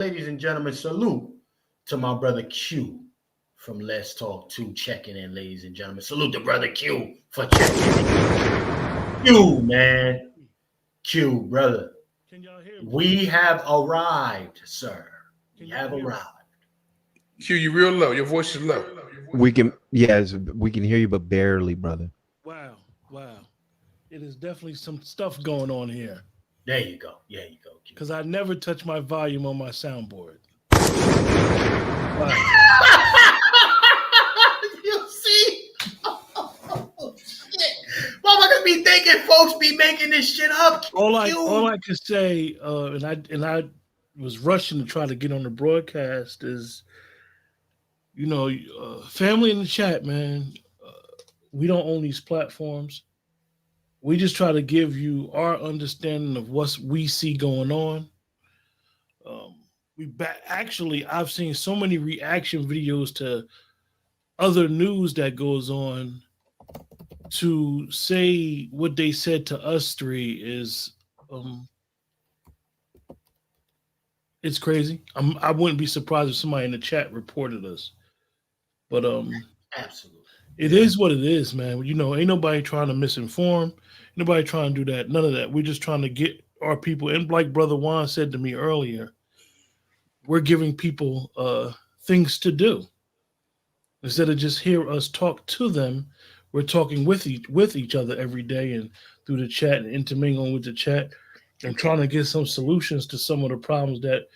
Ladies and gentlemen, salute to my brother Q from Let's Talk 2 checking in, ladies and gentlemen. Salute to brother Q for checking in. Q, man. Q, brother. Can y'all hear me? We have arrived, sir. We have arrived. Q, you real low. Your voice is low. We can hear you, but barely, brother. Wow. It is definitely some stuff going on here. There you go. Because I never touch my volume on my soundboard. Wow. You see? Oh, shit. Motherfuckers be thinking folks be making this shit up. All I can say, and I was rushing to try to get on the broadcast is, family in the chat, man. We don't own these platforms. We just try to give you our understanding of what we see going on. Actually, I've seen so many reaction videos to other news that goes on to say what they said to us three is it's crazy. I wouldn't be surprised if somebody in the chat reported us. But absolutely. It is what it is, man. Ain't nobody trying to misinform. Nobody trying to do that. None of that. We're just trying to get our people. And like Brother Juan said to me earlier, we're giving people things to do. Instead of just hear us talk to them, we're talking with each other every day and through the chat and intermingling with the chat and trying to get some solutions to some of the problems that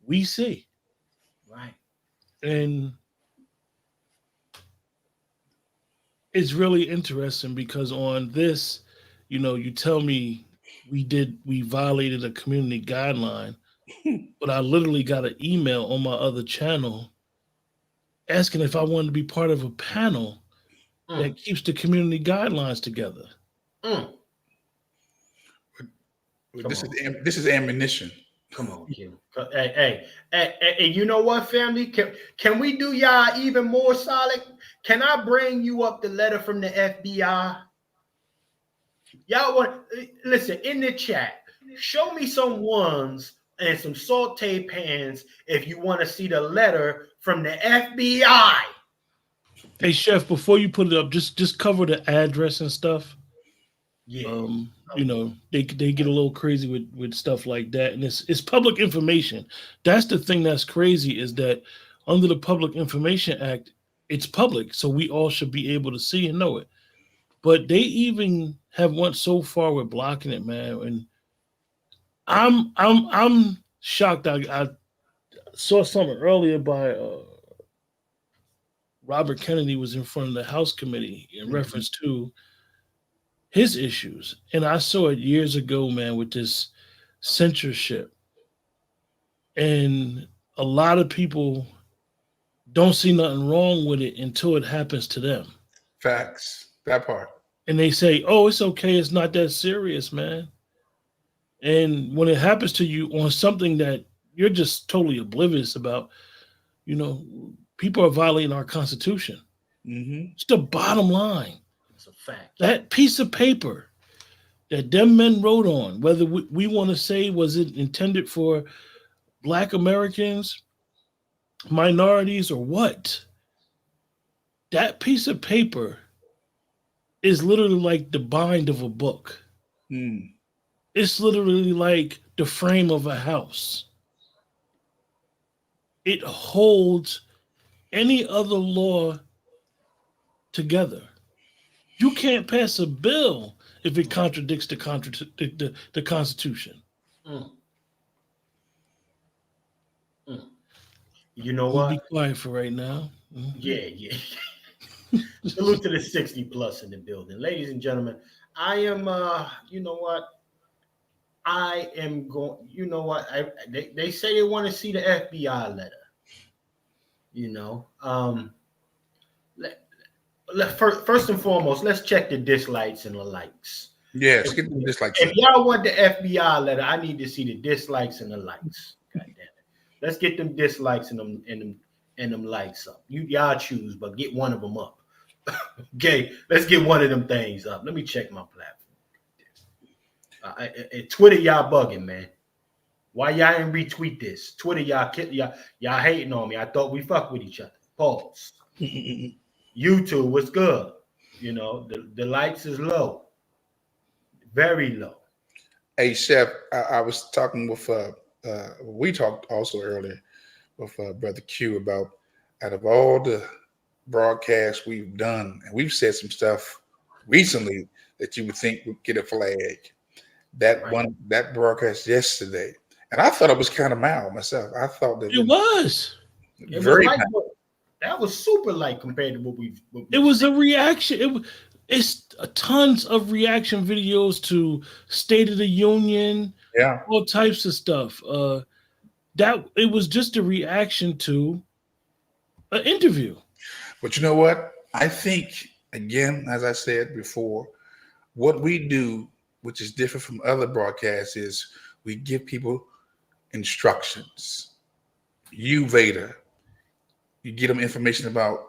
we see. Right. And it's really interesting because on this, you tell me we violated a community guideline, but I literally got an email on my other channel asking if I wanted to be part of a panel that keeps the community guidelines together. This is ammunition. Come on, Q. Hey, you know what, family? Can we do y'all even more solid? Can I bring you up the letter from the FBI? Y'all want listen in the chat. Show me some ones and some saute pans if you want to see the letter from the FBI. Hey, Chef, before you put it up, just cover the address and stuff. Yeah. They get a little crazy with stuff like that, and it's public information. That's the thing that's crazy is that under the Public Information Act, it's public, so we all should be able to see and know it. But they even have went so far with blocking it, man. And I'm shocked. I saw something earlier by Robert Kennedy was in front of the House committee in reference to his issues. And I saw it years ago, man, with this censorship. And a lot of people don't see nothing wrong with it until it happens to them. Facts. That part. And they say, oh, it's okay. It's not that serious, man. And when it happens to you on something that you're just totally oblivious about, people are violating our Constitution. It's the bottom line. It's a fact. That piece of paper that them men wrote on, whether we want to say, was it intended for Black Americans, minorities, or what? That piece of paper is literally like the bind of a book. It's literally like the frame of a house. It holds any other law together. You can't pass a bill if it contradicts the Constitution. You know what? Be quiet for right now. Yeah. Salute to the 60 plus in the building. Ladies and gentlemen, I am, you know what? I am going, you know what? They say they want to see the FBI letter. First and foremost, let's check the dislikes and the likes. Yes, get the dislikes. If y'all want the FBI letter, I need to see the dislikes and the likes. God damn it. Let's get them dislikes and them likes up. Y'all choose, but get one of them up. Okay, let's get one of them things up. Let me check my platform. Twitter, y'all bugging, man. Why y'all ain't retweet this? Twitter, y'all hating on me. I thought we fuck with each other. Pause. YouTube, what's good? You know, the likes is low. Very low. Hey, Chef, I was talking with, we talked also earlier with Brother Q about out of all the broadcasts we've done, and we've said some stuff recently that you would think would get a flag. That broadcast yesterday, and I thought it was kind of mild myself. I thought that It was. very mild. That was super light compared to what we've. It was a reaction. It's tons of reaction videos to State of the Union, all types of stuff. That it was just a reaction to an interview. But you know what? I think, again, as I said before, what we do, which is different from other broadcasts, is we give people instructions. You, Vader, you get them information about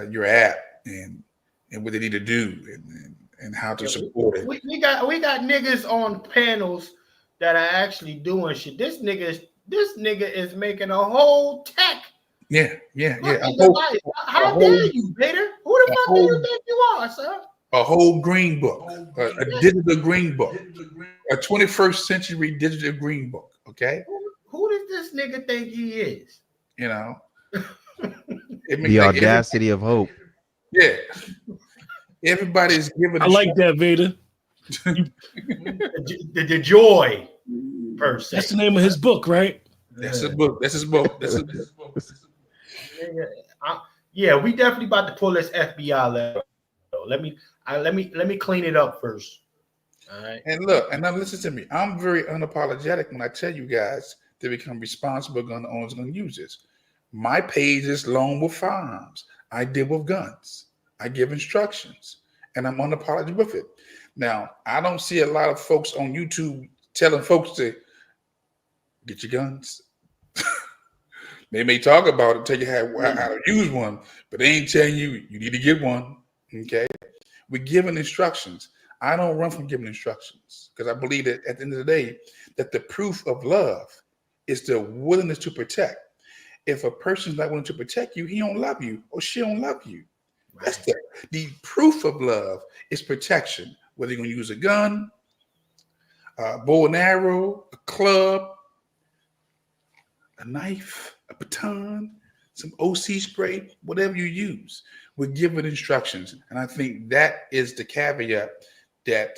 your app and what they need to do and how to support it. We got niggas on panels that are actually doing shit. This nigga is making a whole tech. Yeah. How dare you, Vader? Who the fuck do you think you are, sir? A whole green book, a digital green book, a 21st century digital green book. Okay. Who does this nigga think he is? You know, the audacity of hope. Yeah. Everybody's giving. I like that, Vader. the joy person. That's the name of his book, right? That's his book. That's his book. That's his book. Yeah, we definitely about to pull this FBI letter. Let me clean it up first. All right. And look, and now listen to me. I'm very unapologetic when I tell you guys to become responsible gun owners and users. My page is Lone Wolf Firearms. I deal with guns. I give instructions, and I'm unapologetic with it. Now, I don't see a lot of folks on YouTube telling folks to get your guns. They may talk about it, tell you how to use one, but they ain't telling you you need to get one. Okay, we're giving instructions. I don't run from giving instructions because I believe that at the end of the day, that the proof of love is the willingness to protect. If a person's not willing to protect you, he don't love you or she don't love you. That's the proof of love is protection. Whether you're going to use a gun, a bow and arrow, a club, a knife, a baton, some OC spray, whatever you use, we're giving instructions. And I think that is the caveat that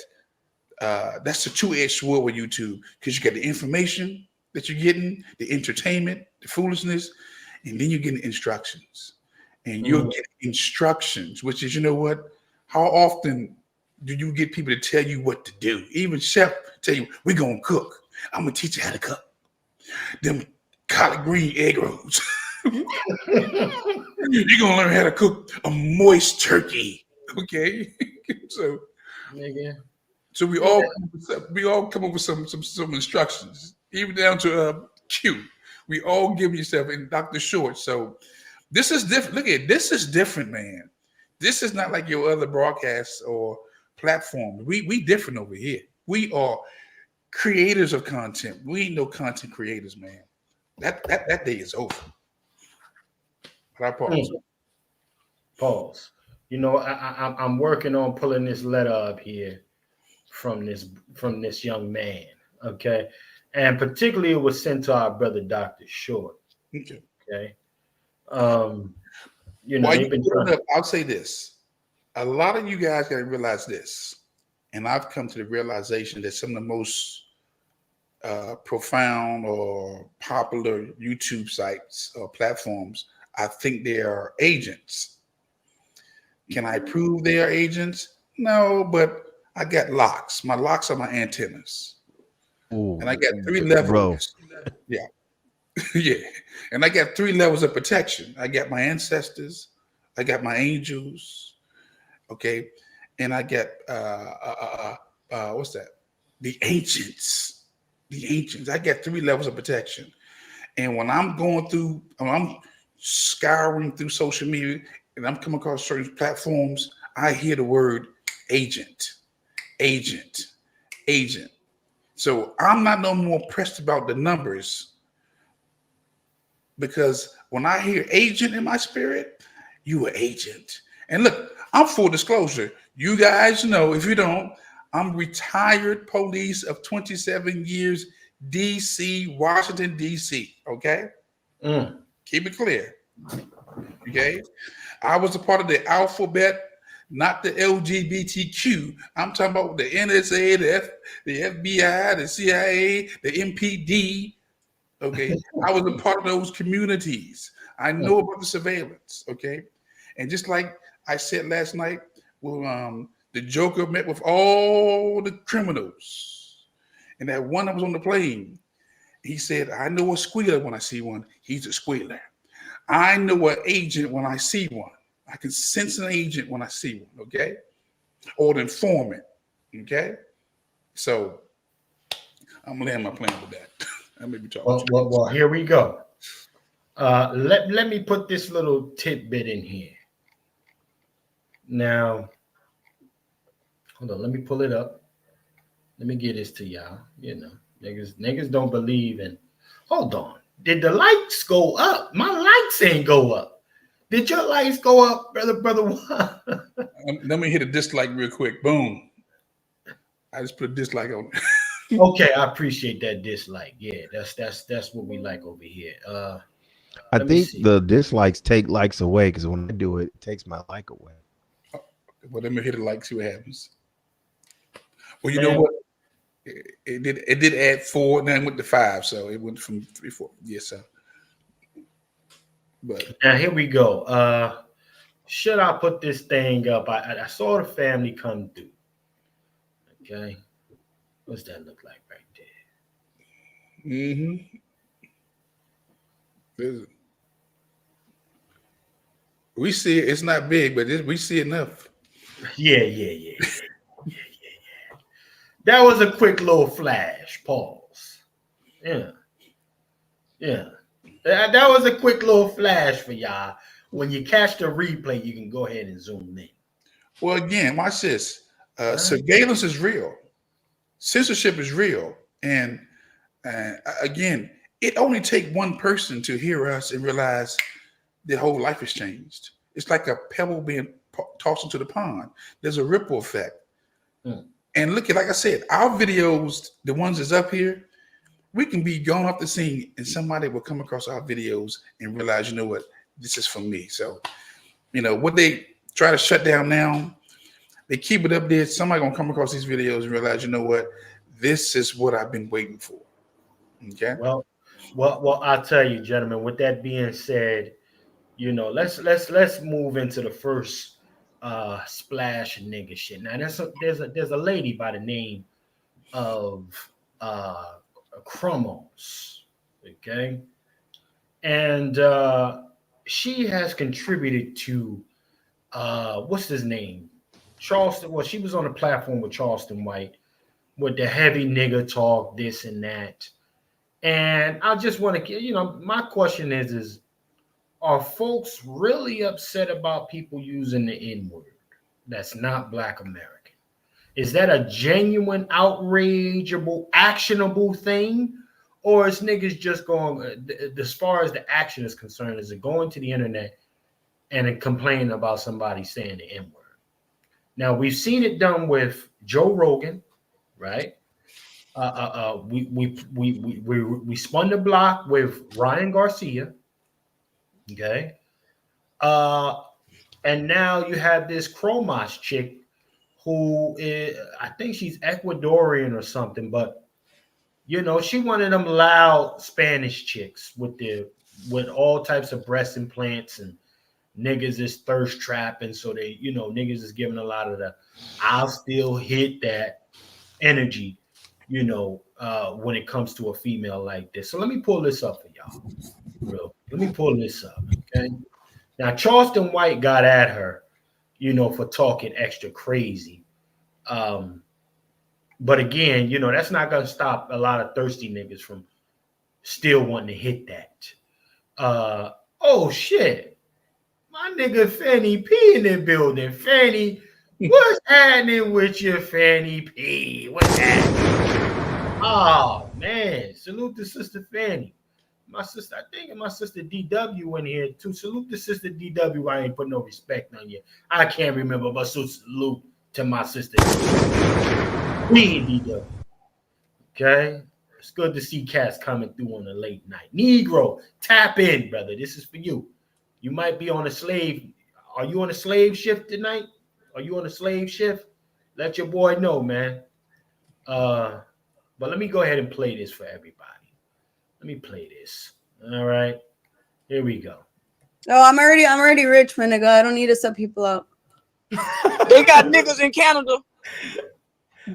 that's the two-edged sword with YouTube, because you get the information that you're getting, the entertainment, the foolishness, and then you're getting instructions. And you'll get instructions, which is, you know what? How often do you get people to tell you what to do? Even chef tell you, we're going to cook. I'm going to teach you how to cook them collard green egg rolls. You're going to learn how to cook a moist turkey. Okay? So we all come up with some instructions, even down to Q. We all give yourself in Dr. Short. So this is different. Look at it. This is different, man. This is not like your other broadcasts or platforms. We different over here. We are creators of content. We ain't no content creators, man. That day is over. But I pause. Pause. You know, I'm working on pulling this letter up here from this young man. Okay. And particularly it was sent to our brother Dr. Short. Okay. You know, I'll say this. A lot of you guys got to realize this. And I've come to the realization that some of the most profound or popular YouTube sites or platforms, I think they are agents. Can I prove they are agents? No, but I got locks. My locks are my antennas. Ooh, and I got 3 levels. Bro. Yeah. Yeah. And I got 3 levels of protection. I got my ancestors. I got my angels. Okay. And I got, what's that? The ancients. The ancients. I got 3 levels of protection. And when I'm I'm scouring through social media and I'm coming across certain platforms, I hear the word agent, agent, agent. So I'm not no more pressed about the numbers, because when I hear agent in my spirit, you an agent. And look, I'm full disclosure. You guys know, if you don't, I'm retired police of 27 years, DC, Washington, DC. Okay? Keep it clear. Okay? I was a part of the alphabet, not the LGBTQ. I'm talking about the NSA, the FBI, the CIA, the MPD. Okay? I was a part of those communities. I know about the surveillance. Okay? And just like I said last night, well, the Joker met with all the criminals, and that one that was on the plane, he said, I know a squealer when I see one. He's a squealer. I know an agent when I see one. I can sense an agent when I see one, okay? Or an informant, okay? So I'm gonna land my plane with that. I may be talking. Well, here we go. Let me put this little tidbit in here. Now, hold on, let me pull it up. Let me get this to y'all. You know, niggas don't believe in. Hold on. Did the lights go up? My lights ain't go up. Did your lights go up, brother? Let me hit a dislike real quick. Boom. I just put a dislike on it. Okay, I appreciate that dislike. Yeah, that's what we like over here. I think the dislikes take likes away, because when I do it, it takes my like away. Well, let me hit a like, see what happens. Well, you know what? It did add 4, and then went to 5, so it went from 3, 4. Yes, sir. But now here we go. Should I put this thing up? I saw the family come through. Okay, what's that look like right there? Mm-hmm. We see it. It's not big, but we see enough. Yeah. That was a quick little flash. Pause. Yeah. That was a quick little flash for y'all. When you catch the replay, you can go ahead and zoom in. Well, again, watch this. Surveillance is real. Censorship is real. And again, it only takes one person to hear us and realize their whole life has changed. It's like a pebble being tossed into the pond. There's a ripple effect. And look at, like I said, our videos, the ones that's up here, we can be going off the scene and somebody will come across our videos and realize, you know what, this is for me. So, you know, what they try to shut down now, they keep it up there. Somebody gonna come across these videos and realize, you know what, this is what I've been waiting for. Okay. Well, I'll tell you, gentlemen, with that being said, you know, let's move into the first splash nigga shit. Now there's a lady by the name of Chromos, okay, and she has contributed to what's his name, Charleston. Well, she was on the platform with Charleston White with the heavy nigga talk, this and that, and I just want to, you know, my question is are folks really upset about people using the N-word that's not Black American? Is that a genuine, outrageable, actionable thing? Or is niggas just going, as far as the action is concerned, is it going to the internet and complaining about somebody saying the N-word? Now, we've seen it done with Joe Rogan, right? We spun the block with Ryan Garcia. Okay. And now you have this Chromos chick who is, I think she's Ecuadorian or something, but you know, she one of them loud Spanish chicks with all types of breast implants, and niggas is thirst trapping. So they, you know, niggas is giving a lot of the I'll still hit that energy, you know, when it comes to a female like this. So let me pull this up for y'all. Let me pull this up, okay? Now, Charleston White got at her, you know, for talking extra crazy. But again, you know, that's not going to stop a lot of thirsty niggas from still wanting to hit that. Oh, shit. My nigga Fanny P in the building. Fanny, what's happening with your Fanny P? What's happening? Oh man, salute to Sister Fanny. My sister, I think my sister DW in here too. Salute to Sister DW. I ain't put no respect on you. I can't remember, but so salute to my sister. Me and DW. Okay. It's good to see cats coming through on a late night. Negro, tap in, brother. This is for you. You might be on a slave. Are you on a slave shift tonight? Are you on a slave shift? Let your boy know, man. But let me go ahead and play this for everybody. Let me play this. All right. Here we go. Oh, I'm already rich, my nigga. I don't need to sub people out. They got niggas in Canada.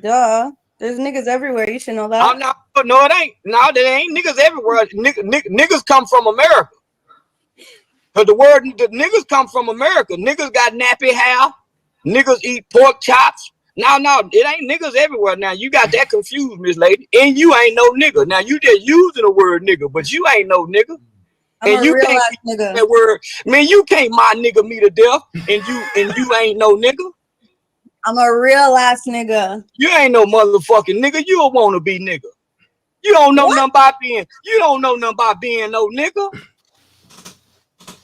Duh. There's niggas everywhere. You should know that. I'm not. No, it ain't. No, there ain't niggas everywhere. Niggas come from America. Cause the niggas come from America. Niggas got nappy hair. Niggas eat pork chops. No, it ain't niggas everywhere. Now you got that confused, Miss Lady. And you ain't no nigga. Now you just using the word nigga, but you ain't no nigga. I'm and a you real can't ass nigga. That word. Man, you can't my nigga me to death, and you ain't no nigga. I'm a real ass nigga. You ain't no motherfucking nigga. You don't want to be nigga. You don't know nothing about being. You don't know nothing about being no nigga.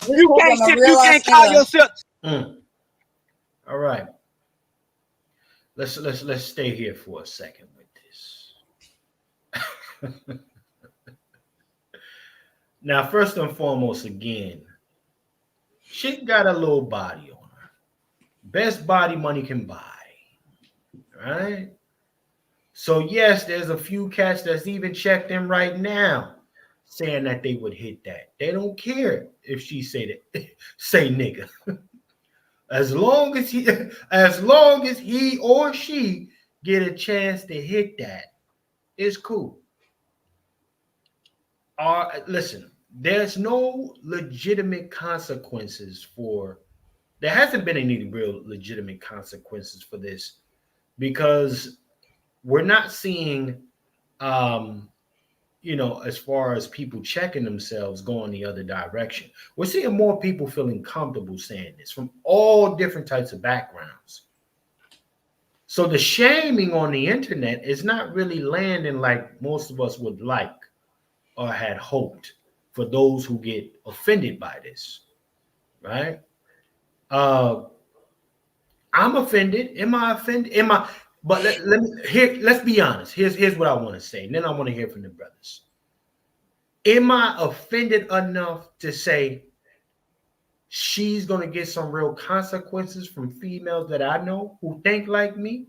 You can't call yourself. All right. Let's stay here for a second with this. Now, first and foremost, again, she got a little body on her. Best body money can buy. Right? So, yes, there's a few cats that's even checked in right now saying that they would hit that. They don't care if she say that, say nigga. As long as he or she get a chance to hit that, it's cool. Listen, there's no legitimate consequences there hasn't been any real legitimate consequences for this because we're not seeing, as far as people checking themselves going the other direction. We're seeing more people feeling comfortable saying this from all different types of backgrounds. So the shaming on the internet is not really landing like most of us would like or had hoped for those who get offended by this, right? I'm offended. Am I offended? But let's be honest. Here's what I want to say, and then I want to hear from the brothers. Am I offended enough to say she's going to get some real consequences from females that I know who think like me?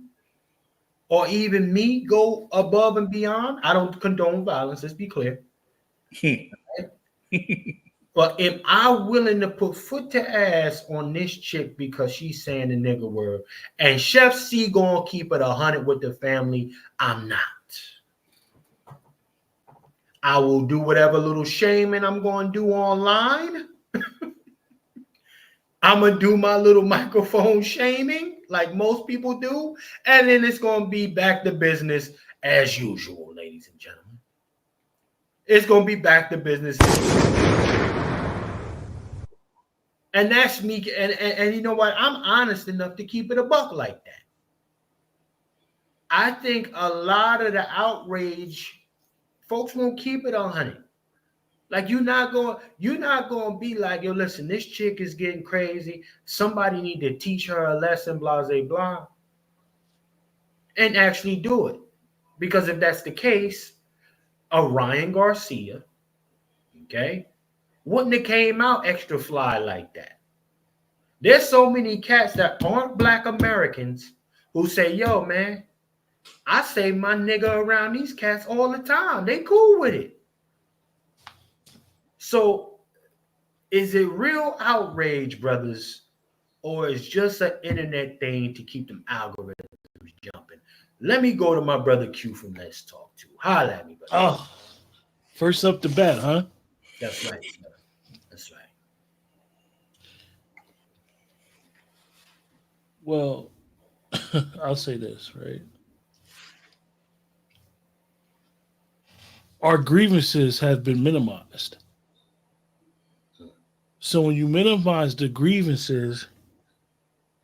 Or even me go above and beyond? I don't condone violence, let's be clear. But am I willing to put foot to ass on this chick because she's saying the nigga word? And Chef C gonna keep it 100 with the family? I'm not. I will do whatever little shaming I'm going to do online. I'm going to do my little microphone shaming like most people do. And then it's going to be back to business as usual, ladies and gentlemen. It's going to be back to business. And that's me. And you know what? I'm honest enough to keep it a buck like that. I think a lot of the outrage, folks won't keep it 100. Like you're not going to be like, yo, listen, this chick is getting crazy. Somebody need to teach her a lesson, blah, blah, blah, and actually do it. Because if that's the case, a Ryan Garcia, okay, wouldn't have came out extra fly like that. There's so many cats that aren't Black Americans who say, yo, man, I say my nigga around these cats all the time. They cool with it. So is it real outrage, brothers, or is just an internet thing to keep them algorithms jumping? Let me go to my brother Q from Let's Talk to. Holla at me, brother. Oh, first up the bat, huh? That's right. That's right. Well, I'll say this, right? Our grievances have been minimized. So when you minimize the grievances,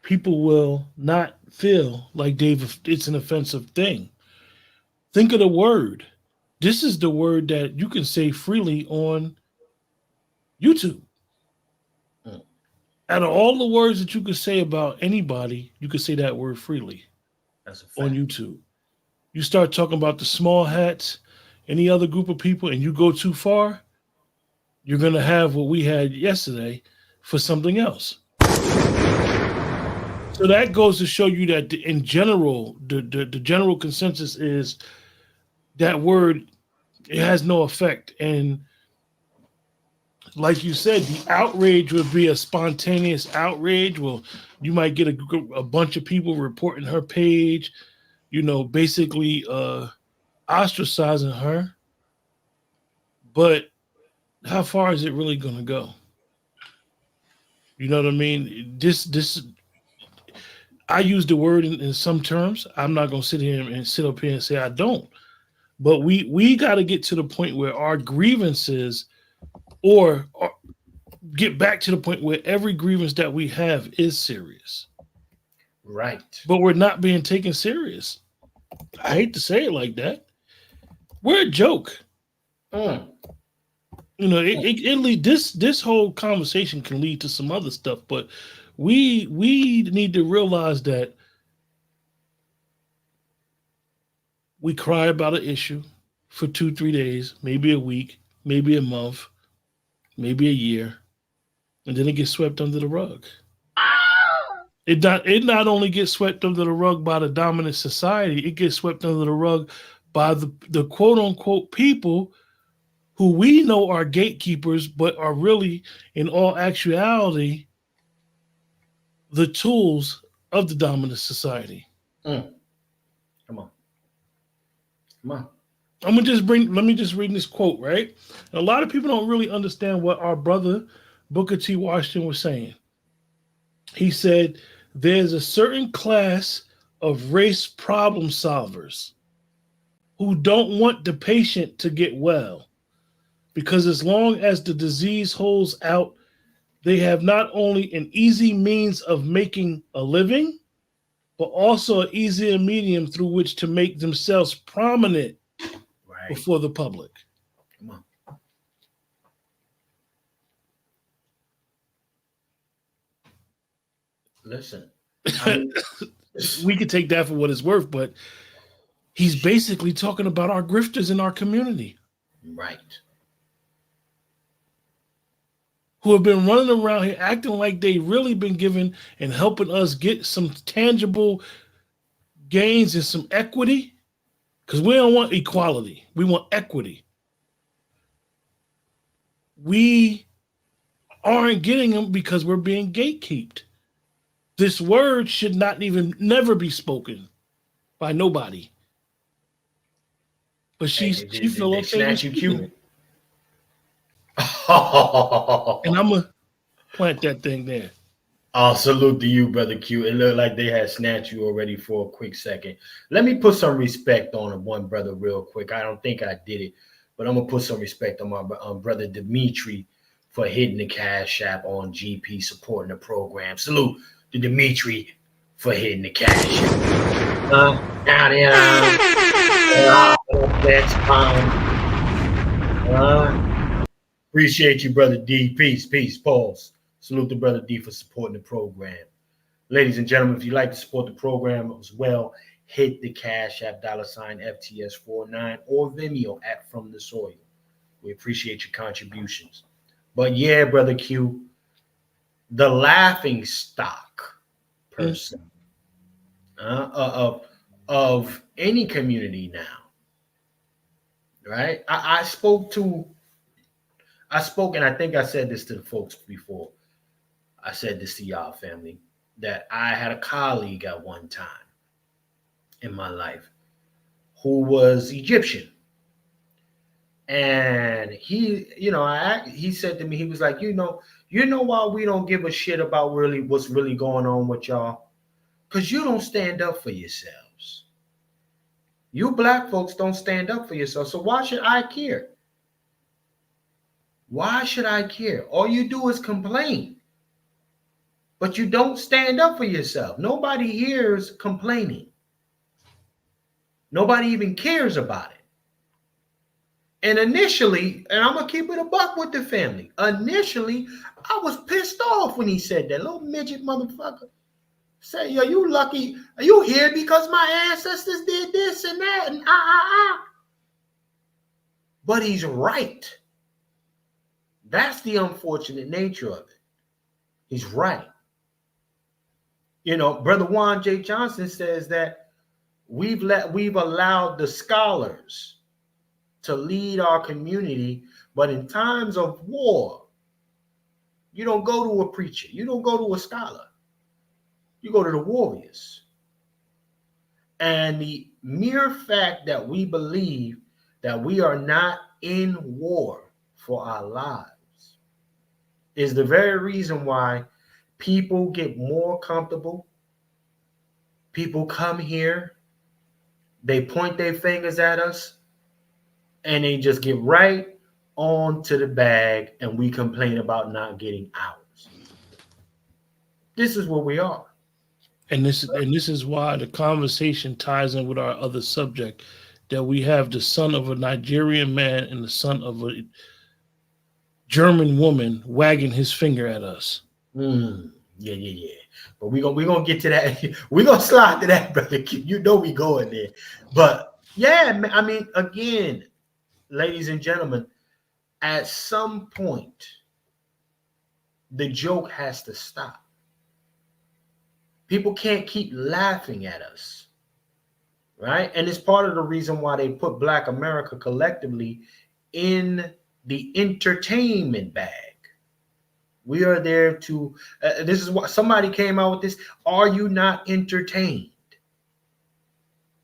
people will not feel like it's an offensive thing. think of the word. This is the word that you can say freely on YouTube. Out of all the words that you could say about anybody, you could say that word freely. That's a fact. On YouTube. You start talking about the small hats, any other group of people, and you go too far, you're going to have what we had yesterday for something else. So that goes to show you that in general, the general consensus is that word, it has no effect. And like you said, the outrage would be a spontaneous outrage. Well, you might get a bunch of people reporting her page, you know, basically ostracizing her. But how far is it really going to go? You know what I mean? This I use the word in some terms. I'm not going to sit here and sit up here and say I don't. But we got to get to the point where our grievances or get back to the point where every grievance that we have is serious. Right. But we're not being taken serious. I hate to say it like that. We're a joke. You know, it this whole conversation can lead to some other stuff, but we need to realize that we cry about an issue for 2-3 days, maybe a week, maybe a month, maybe a year, and then it gets swept under the rug. It not only gets swept under the rug by the dominant society, it gets swept under the rug by the quote unquote people who we know are gatekeepers, but are really, in all actuality, the tools of the dominant society. Come on. Let me just read this quote, right? A lot of people don't really understand what our brother Booker T. Washington was saying. He said, there's a certain class of race problem solvers who don't want the patient to get well, because as long as the disease holds out, they have not only an easy means of making a living, but also an easier medium through which to make themselves prominent before the public. Come on. Listen, we could take that for what it's worth, but he's basically talking about our grifters in our community. Right. Who have been running around here acting like they really been giving and helping us get some tangible gains and some equity. Because we don't want equality. We want equity. We aren't getting them because we're being gatekeeped. This word should never be spoken by nobody. But she feel okay with speaking it. And I'm going to plant that thing there. I'll salute to you, Brother Q. It looked like they had snatched you already for a quick second. Let me put some respect on one brother real quick. I don't think I did it, but I'm going to put some respect on my brother Dimitri for hitting the Cash App on GP, supporting the program. Salute to Dimitri for hitting the Cash App. Down here. That's appreciate you, Brother D. Peace, pause. Salute to Brother D for supporting the program. Ladies and gentlemen, if you'd like to support the program as well, hit the Cash App $FTS49 or Vimeo at From the Soil. We appreciate your contributions. But yeah, Brother Q, the laughing stock person of any community now, right? I spoke, and I think I said this to the folks before. I said this to y'all, family, that I had a colleague at one time in my life who was Egyptian. And he said to me, he was like, you know why we don't give a shit about really what's really going on with y'all? Because you don't stand up for yourselves. You black folks don't stand up for yourselves. So why should I care? Why should I care? All you do is complain. But you don't stand up for yourself. Nobody here is complaining. Nobody even cares about it. And initially, and I'm gonna keep it a buck with the family. Initially, I was pissed off when he said that. Little midget motherfucker. Say, yo, you lucky. Are you here because my ancestors did this and that and But he's right. That's the unfortunate nature of it. He's right. You know, Brother Juan J. Johnson says that we've allowed the scholars to lead our community, but in times of war, you don't go to a preacher, you don't go to a scholar, you go to the warriors. And the mere fact that we believe that we are not in war for our lives is the very reason why people get more comfortable. People come here, they point their fingers at us, and they just get right on to the bag, and we complain about not getting ours. This is where we are. And this is why the conversation ties in with our other subject, that we have the son of a Nigerian man and the son of a German woman wagging his finger at us. Yeah. But we're gonna get to that. We're gonna slide to that, brother. You know we going there. But yeah, I mean, again, ladies and gentlemen, at some point, the joke has to stop. People can't keep laughing at us, right? And it's part of the reason why they put Black America collectively in the entertainment bag. We are there to, this is what somebody came out with this. Are you not entertained?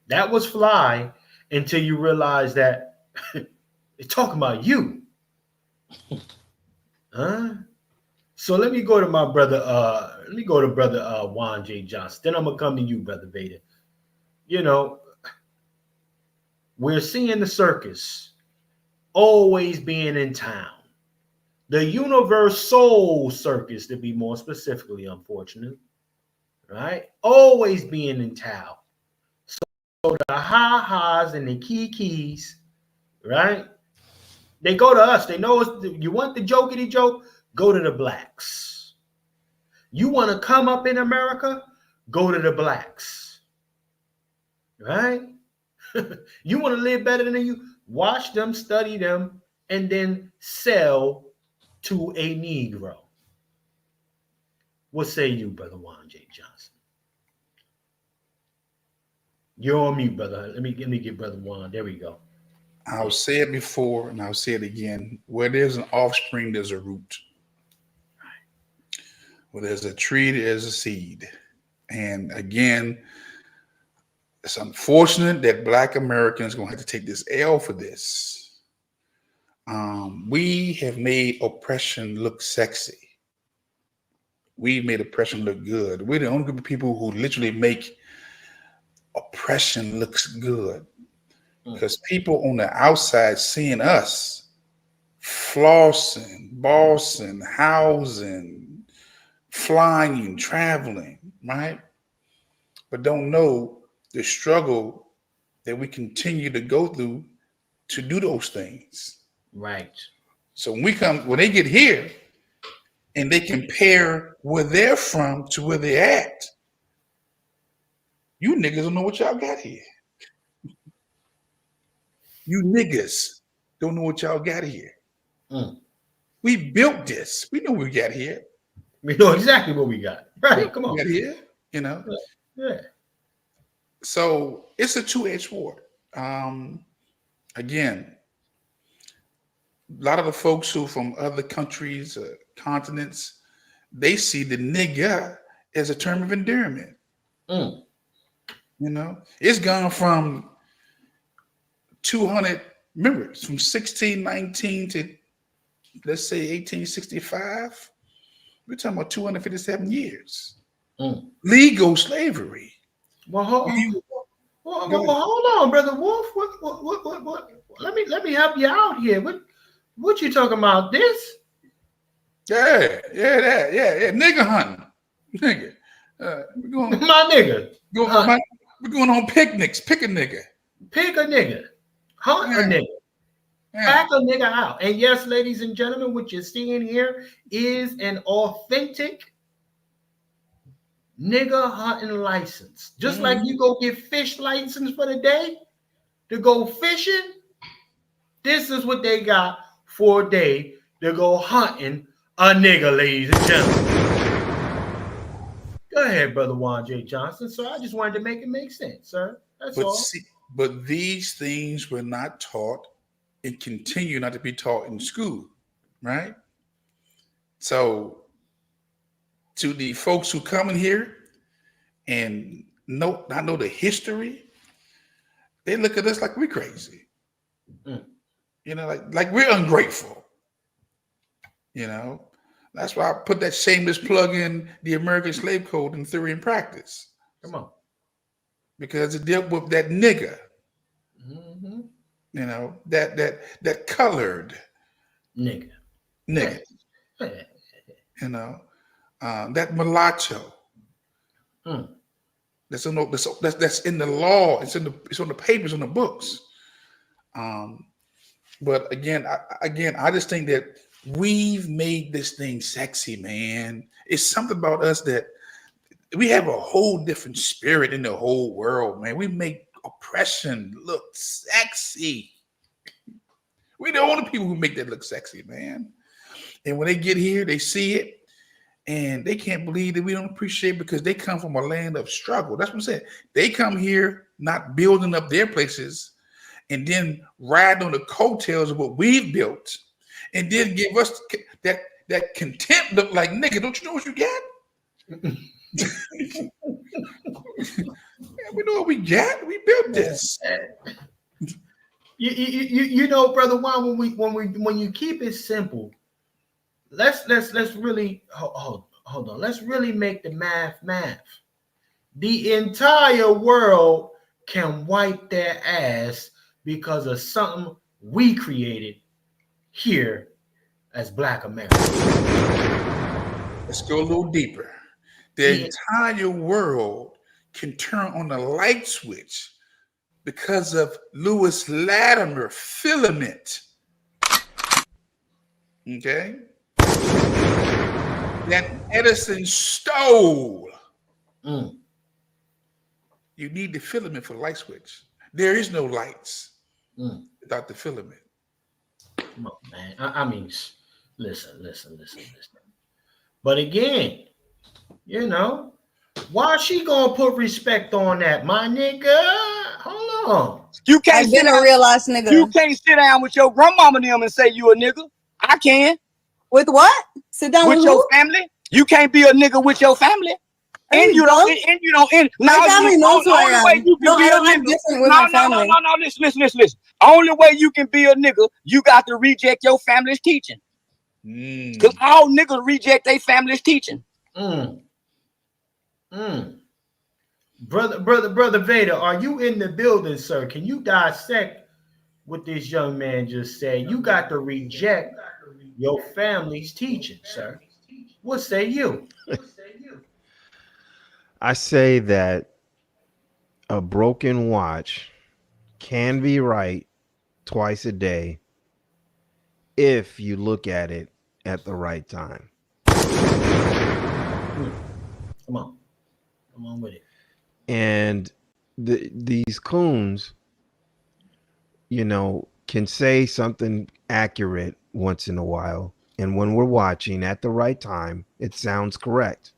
That was fly until you realize that it's talking about you. Huh? So let me go to my brother, brother Juan J. Johnson. Then I'm gonna come to you, Brother Vader. You know, we're seeing the circus always being in town. The Universal Circus, to be more specifically, unfortunately, right? Always being in town. So the ha-has and the kikis, right? They go to us. They know us. You want the jokety joke? Go to the blacks. You want to come up in America? Go to the blacks. Right? You want to live better than you? Watch them, study them, and then sell to a Negro. What say you, Brother Juan J. Johnson? You're on mute, brother. Let me get Brother Juan. There we go. I'll say it before and I'll say it again. Where there's an offspring, there's a root. Where there's a tree, there's a seed. And again, it's unfortunate that Black Americans are going to have to take this L for this. We have made oppression look sexy. We've made oppression look good. We're the only group of people who literally make oppression looks good. Because people on the outside seeing us flossing, bossing, housing, flying, traveling, right? But don't know the struggle that we continue to go through to do those things. Right. So when they get here and they compare where they're from to where they're at, you niggas don't know what y'all got here. You niggas don't know what y'all got here. We built this. We know what we got here. We know exactly what we got. Right. Come on. We got here, you know. Yeah. So it's a two-edged sword. Again, a lot of the folks who from other countries, continents, they see the nigga as a term of endearment. You know, it's gone from 200, remember, from 1619 to, let's say, 1865. We're talking about 257 years. Legal slavery. Well, hold on, Brother Wolf. What? Let me help you out here. What you talking about? This? Yeah. Nigga hunting, nigga. We're going, my nigga. we're going on picnics. Pick a nigga. Pick a nigga. Hunt a nigga. Pack a nigga out. And yes, ladies and gentlemen, what you're seeing here is an authentic nigga hunting license. Just like you go get fish license for the day to go fishing, this is what they got for a day to go hunting a nigga, ladies and gentlemen. Go ahead, Brother Juan J. Johnson. So I just wanted to make it make sense, sir. That's all. But these things were not taught and continue not to be taught in school, right? So to the folks who come in here and not know the history, they look at us like we're crazy. You know, like we're ungrateful. You know, that's why I put that shameless plug in the American Slave Code in Theory and Practice. Come on. Because it dealt with that nigga. You know, that colored nigga. You know, that mulatto. That's in the law. It's on the papers, on the books. But again, I just think that we've made this thing sexy, man. It's something about us that we have a whole different spirit in the whole world, man. We make oppression look sexy. We're the only people who make that look sexy, man. And when they get here, they see it, and they can't believe that we don't appreciate it because they come from a land of struggle. That's what I'm saying. They come here not building up their places and then ride on the coattails of what we've built and then give us that contempt look like, nigga, don't you know what you got? We know what we got. We built this. You know, Brother Juan, when you keep it simple, let's really hold on. Let's really make the math. The entire world can wipe their ass because of something we created here as Black America. Let's go a little deeper. The entire world can turn on the light switch because of Lewis Latimer filament. Okay? That Edison stole. You need the filament for the light switch. There is no lights without the filament. Come on, man. I mean, listen. But again, you know, why she gonna put respect on that, my nigga? Hold on. You can't I've been a real ass nigga. You can't sit down with your grandmama and them and say you a nigga. I can. With what? Sit down with your family. You can't be a nigga with your family. And you don't. My family knows who I am. No, I don't act different with my family. No. Listen. Only way you can be a nigga, you got to reject your family's teaching. Because all niggas reject their family's teaching. Brother Vader, are you in the building, sir? Can you dissect what this young man just said? You got to reject your family's teaching, sir. What say you? I say that a broken watch can be right twice a day if you look at it at the right time. Come on with it. And these coons, you know, can say something accurate once in a while, and when we're watching at the right time, it sounds correct.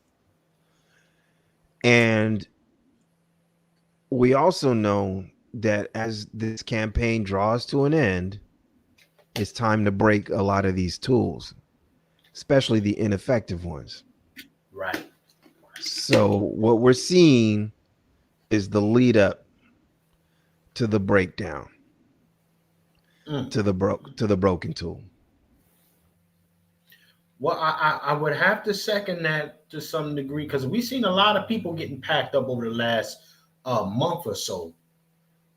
And we also know that as this campaign draws to an end, it's time to break a lot of these tools, especially the ineffective ones. Right. So what we're seeing is the lead up to the breakdown, to the broken tool. Well, I would have to second that to some degree, because we've seen a lot of people getting packed up over the last month or so,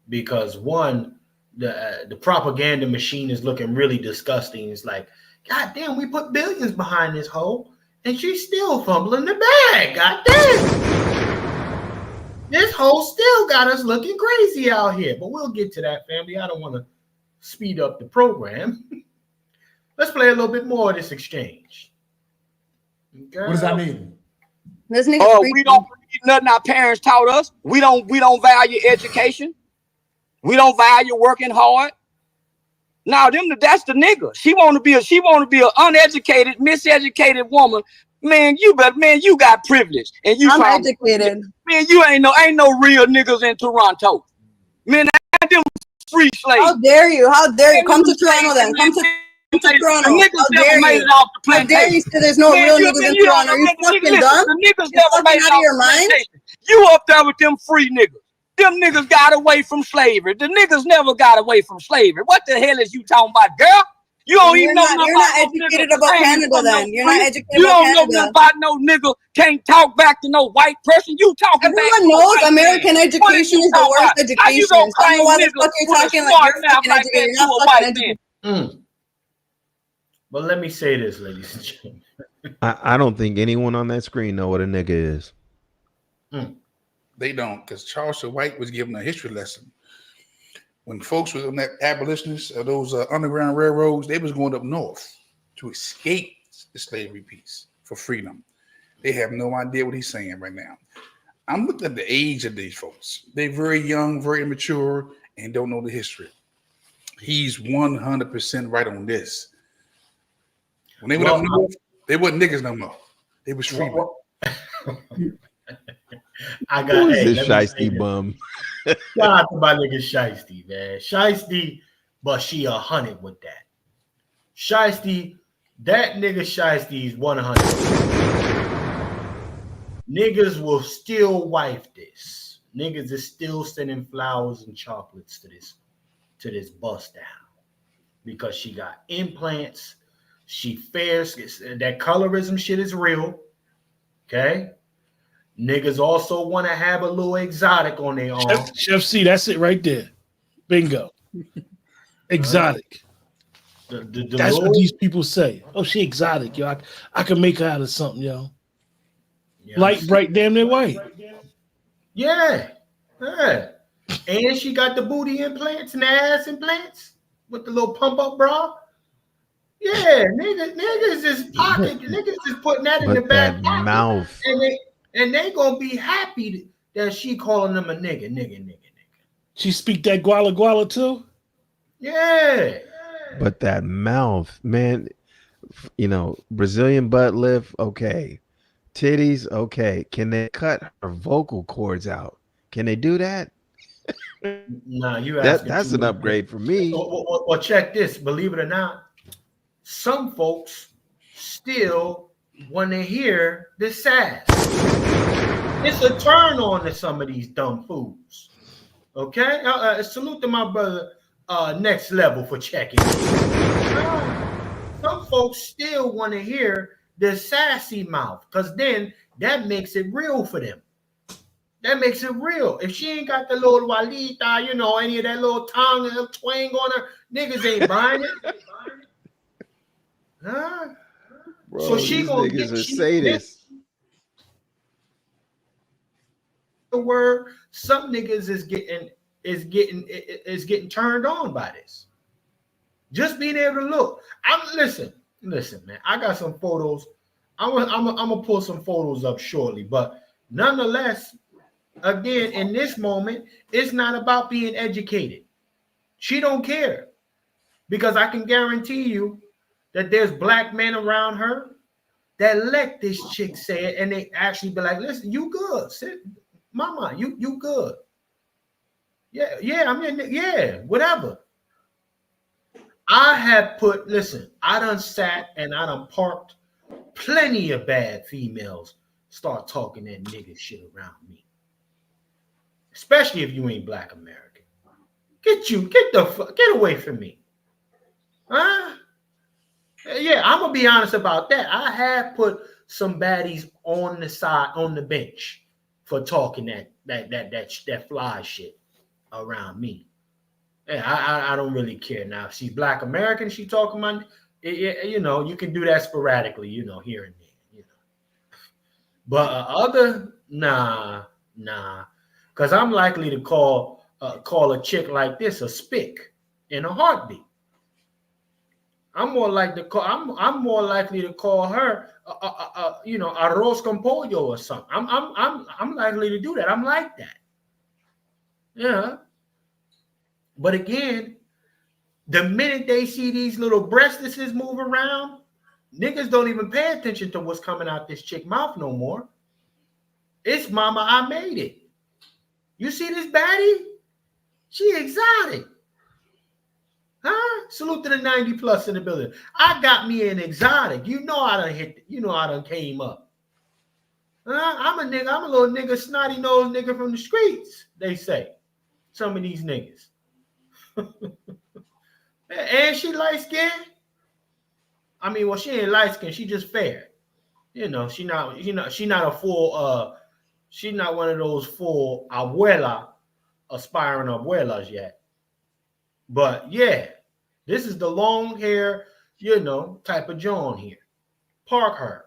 because one, the propaganda machine is looking really disgusting. It's like, God damn, we put billions behind this hoe, and she's still fumbling the bag. God damn. This whole still got us looking crazy out here, but we'll get to that, family. I don't want to speed up the program. Let's play a little bit more of this exchange. Okay. What does that mean? This nigga We don't believe nothing our parents taught us. We don't value education. We don't value working hard. Now, that's the nigga. She want to be an uneducated, miseducated woman. Man, you got privilege, and I'm educated. Man, you ain't no real niggas in Toronto. Man, them free slaves. How dare you? How dare you? Come to Toronto then. Come to Toronto. Niggas never made it off the How dare plantation. you say there's no real niggas in Toronto? Are you fucking dumb? The niggas You're never made fucking it out of off your the mind? plantation. You up there with them free niggas. Them niggas got away from slavery. The niggas never got away from slavery. What the hell is you talking about, girl? You don't even know nothing about You're not educated about Canada then. You're not educated You about don't know Canada. nothing about no nigga can't talk back to no white person. You talking back Everyone to a knows white American man. What education you is the talking worst about? How you education. gonna So I don't know why the claim fuck you're niggas talking with a like you're smart mouth fucking like educated. that You're to a not white fucking man? educated. But let me say this, ladies and gentlemen. I don't think anyone on that screen know what a nigga is. They don't, because Charleston White was given a history lesson. When folks was on that abolitionists or those underground railroads, they was going up north to escape the slavery piece for freedom. They have no idea what he's saying right now. I'm looking at the age of these folks. They're very young, very immature, and don't know the history. He's 100% right on this. When they went up north, they weren't niggas no more. They was freemen. I got Who is hey, this let me say shiesty this. bum? Shout out to my nigga Shiesty, man. Shiesty, but she 100 with that. Shiesty, that nigga Shiesty is 100. Niggas will still wife this. Niggas is still sending flowers and chocolates to this bust down because she got implants. She fair. That colorism shit is real. Okay. Niggas also want to have a little exotic on their arm. Chef C, that's it right there. Bingo. Exotic. That's what these people say. Oh, she exotic, yo. I can make her out of something, yo. Yeah, light, bright, damn near white. Yeah. Yeah. And she got the booty implants and the ass implants with the little pump up bra. Yeah, niggas is pocket. Niggas is putting that in the back pocket. Mouth. And they gonna be happy that she calling them a nigga. She speak that guala guala too? Yeah. But that mouth, man, you know, Brazilian butt lift, okay. Titties, okay. Can they cut her vocal cords out? Can they do that? Nah, that's an upgrade for me. Well, check this. Believe it or not, some folks still want to hear the sass. It's a turn on to some of these dumb fools. Okay? Salute to my brother, Next Level, for checking. Some folks still want to hear the sassy mouth because then that makes it real for them. That makes it real. If she ain't got the little walita, you know, any of that little tongue and little twang on her, niggas ain't buying it. Huh? Bro, so she gonna niggas get are sadists. The word, some niggas is getting turned on by this. Just being able to look. Listen, man. I got some photos. I'm gonna pull some photos up shortly, but nonetheless, again, in this moment, it's not about being educated. She don't care because I can guarantee you that there's black men around her that let this chick say it, and they actually be like, "Listen, you good, sit, mama, you good." Yeah, I mean, yeah, whatever. I have I done sat and I done parked plenty of bad females start talking that nigga shit around me. Especially if you ain't black American. Get away from me. Huh? Yeah, I'm gonna be honest about that. I have put some baddies on the side, on the bench for talking that fly shit around me. Yeah, I don't really care now. If she's black American, she talking about, you know, you can do that sporadically, you know, here and there, you know. But nah. Because I'm likely to call a chick like this a spick in a heartbeat. I'm more likely to call her arroz con pollo or something. I'm likely to do that. I'm like that. Yeah. But again, the minute they see these little breastises move around, niggas don't even pay attention to what's coming out this chick mouth no more. It's mama, I made it. You see this baddie? She exotic. Huh? Salute to the 90 plus in the building. I got me an exotic. You know I done came up. I'm a nigga. I'm a little nigga, snotty nose nigga from the streets, they say. Some of these niggas. And she light skinned. I mean, well, she ain't light skinned, she just fair. You know, she not a full she's not one of those full aspiring abuelas yet. But yeah, this is the long hair, type of John here. Park her.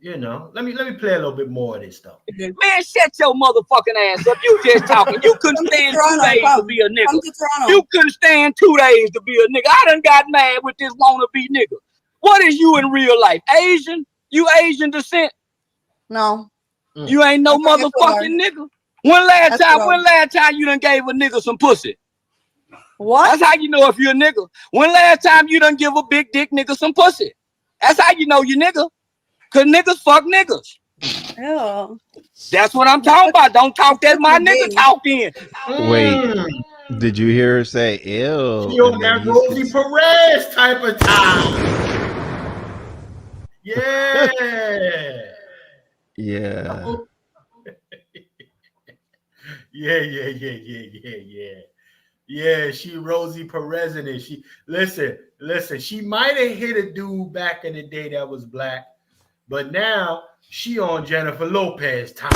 Let me play a little bit more of this stuff. Man, shut your motherfucking ass up. You just talking. You couldn't stand 2 days to be a nigga. You couldn't stand 2 days to be a nigga. I done got mad with this wannabe nigga. What is you in real life? Asian? You Asian descent? No. You ain't no motherfucking nigga. When last time you done gave a nigga some pussy? What? That's how you know if you're a nigga. When last time you done give a big dick nigga some pussy? That's how you know you nigga. Cause niggas fuck niggas. Ew. That's what I'm talking about. Don't talk that my nigga talk in. Wait, did you hear her say ew? She on that Rosie Perez type of time. Yeah. Yeah. Yeah, she Rosie Perez in it. She listen, she might have hit a dude back in the day that was black, but now she on Jennifer Lopez time.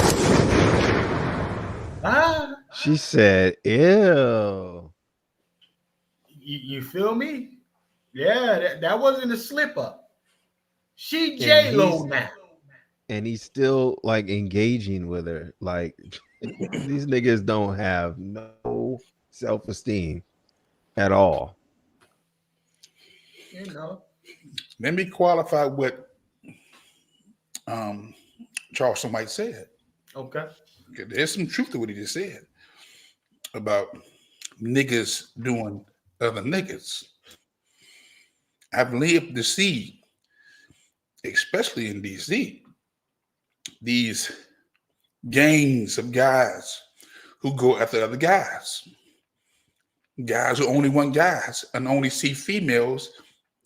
She said, ew. You feel me? Yeah, that wasn't a slip up. She J-Lo now. And he's still like engaging with her. Like these niggas don't have no self-esteem at all. Let me qualify what Charleston White said. Okay. There's some truth to what he just said about niggas doing other niggas. I've lived to see, especially in DC, these gangs of guys who go after other guys. Guys who only want guys and only see females